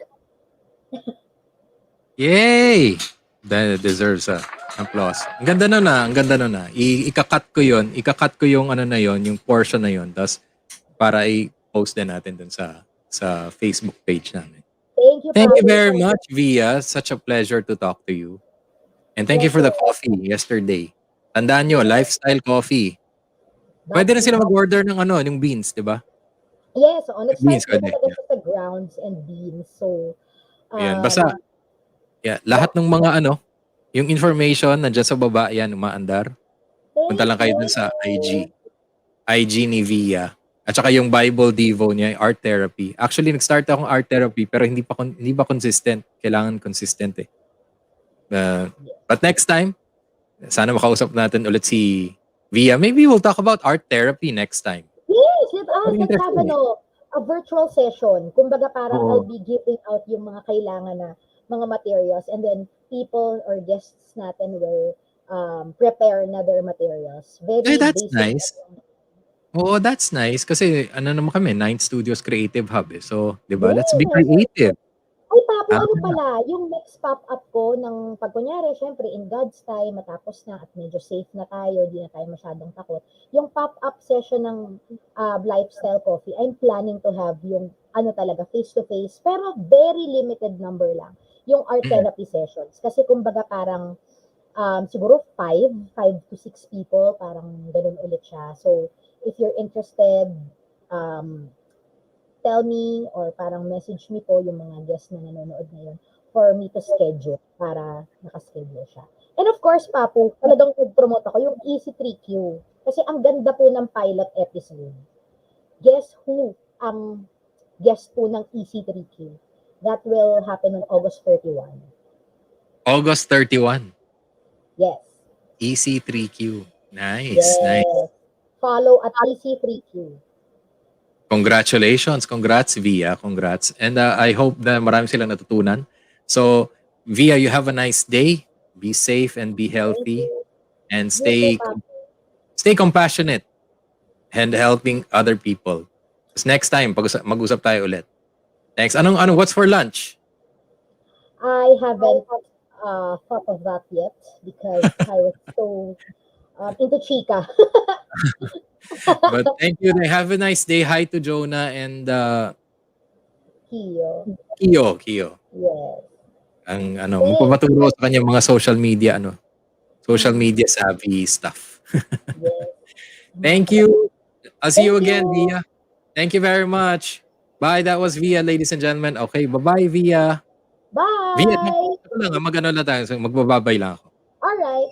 Yay! That deserves a applause. Ang ganda nun na, ang ganda nun na. Ika-cut ko yun, ika-cut ko yung ano na yun, yung portion na yun, tapos para i-post din natin dun sa Facebook page namin. Thank you, Thank you Paolo. very much, Via. Such a pleasure to talk to you. And thank you for the coffee yesterday. Tandaan nyo, lifestyle coffee. Pwede na sila mag-order ng ano, yung beans, di ba? Yes, so Beans, nag-start na pwede. talaga siya sa grounds and beans. So, Ayan, basta, lahat ng mga ano, yung information nandiyan sa baba, yan, umaandar. Punta lang kayo dun sa IG. IG ni Via. At saka yung Bible Devo niya, art therapy. Actually, nag-start akong art therapy pero hindi ba consistent. Kailangan consistent eh. But next time, sana makausap natin ulit si Via. Maybe we'll talk about art therapy next time. Yes, let's have a virtual session. Kumbaga parang I'll be giving out yung mga kailangan na mga materials and then people or guests natin will prepare na their materials. Very that's basic. nice. Oo, that's nice. Kasi ano naman kami, Nine Studios Creative Hub eh. So, di ba? Let's be creative. Ay, Papo, ano pala, yung next pop-up ko ng pag kunyari, syempre, in God's time, matapos na at medyo safe na tayo, di na tayo masyadong takot. Yung pop-up session ng Lifestyle Coffee, I'm planning to have yung ano talaga, face-to-face, pero very limited number lang. Yung art therapy sessions. Kasi kumbaga parang siguro 5 to 6 people, parang ganun ulit siya. So, if you're interested, tell me or parang message me po yung mga guests na nanonood ngayon for me to schedule para nakaschedule siya. And of course, Papu, talagang nag-promote ako yung EC3Q. Kasi ang ganda po ng pilot episode. Guess who ang guest po ng EC3Q? That will happen on August 31. August 31. Yes. EC3Q. Nice, yes. nice. Follow at EC3Q. Congratulations. Congrats, Via. Congrats. And I hope na marami silang natutunan. So, Via, you have a nice day. Be safe and be healthy. And stay compassionate and helping other people. Tapos next time, mag-usap tayo ulit. Thanks. What's for lunch? I haven't thought of that yet because I was so into chika. But thank you. Have a nice day. Hi to Jonah and Kiyo. Kio. Yes. Thanks. Magpapaturo sa kanya mga social Mm, media savvy stuff. yes. Thank you. I'll see you Thank again, you. Via. Thank you very much. Bye. That was Via, ladies and gentlemen. Okay, bye-bye, Via. Via, Bye. ito lang, mag-ano lang tayo. So, magbababay lang ako. All right.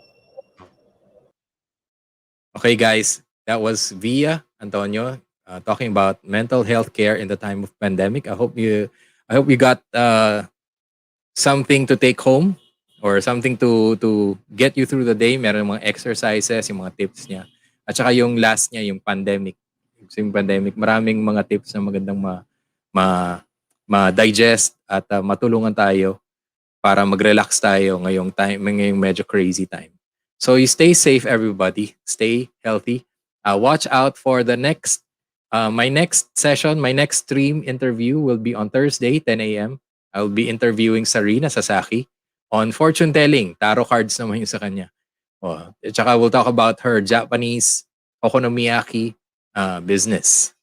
Okay, guys. That was Via Antonio talking about mental health care in the time of pandemic. I hope you got something to take home or something to get you through the day. Meron mga exercises, yung mga tips niya. At saka yung last niya, yung pandemic. Yung pandemic, maraming mga tips na magandang ma-digest at matulungan tayo para mag-relax tayo ngayong medyo crazy time. So you stay safe, everybody. Stay healthy. Watch out for the my next session, my next stream interview will be on Thursday, 10 a.m. I'll be interviewing Sarina Sasaki on fortune telling. Tarot cards naman yung sa kanya. At saka we'll talk about her Japanese okonomiyaki business.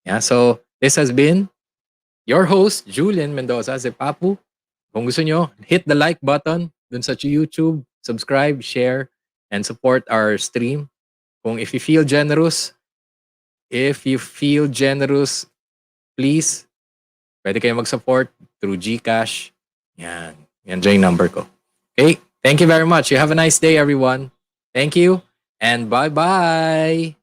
Yeah, so this has been your host, Julian Mendoza, Zepapu. Kung gusto nyo, hit the like button dun sa YouTube, subscribe, share, and support our stream. If you feel generous, please, pwede kayo mag-support through GCash. Yan. Yan dyan yung number ko. Okay? Thank you very much. You have a nice day, everyone. Thank you, and bye-bye.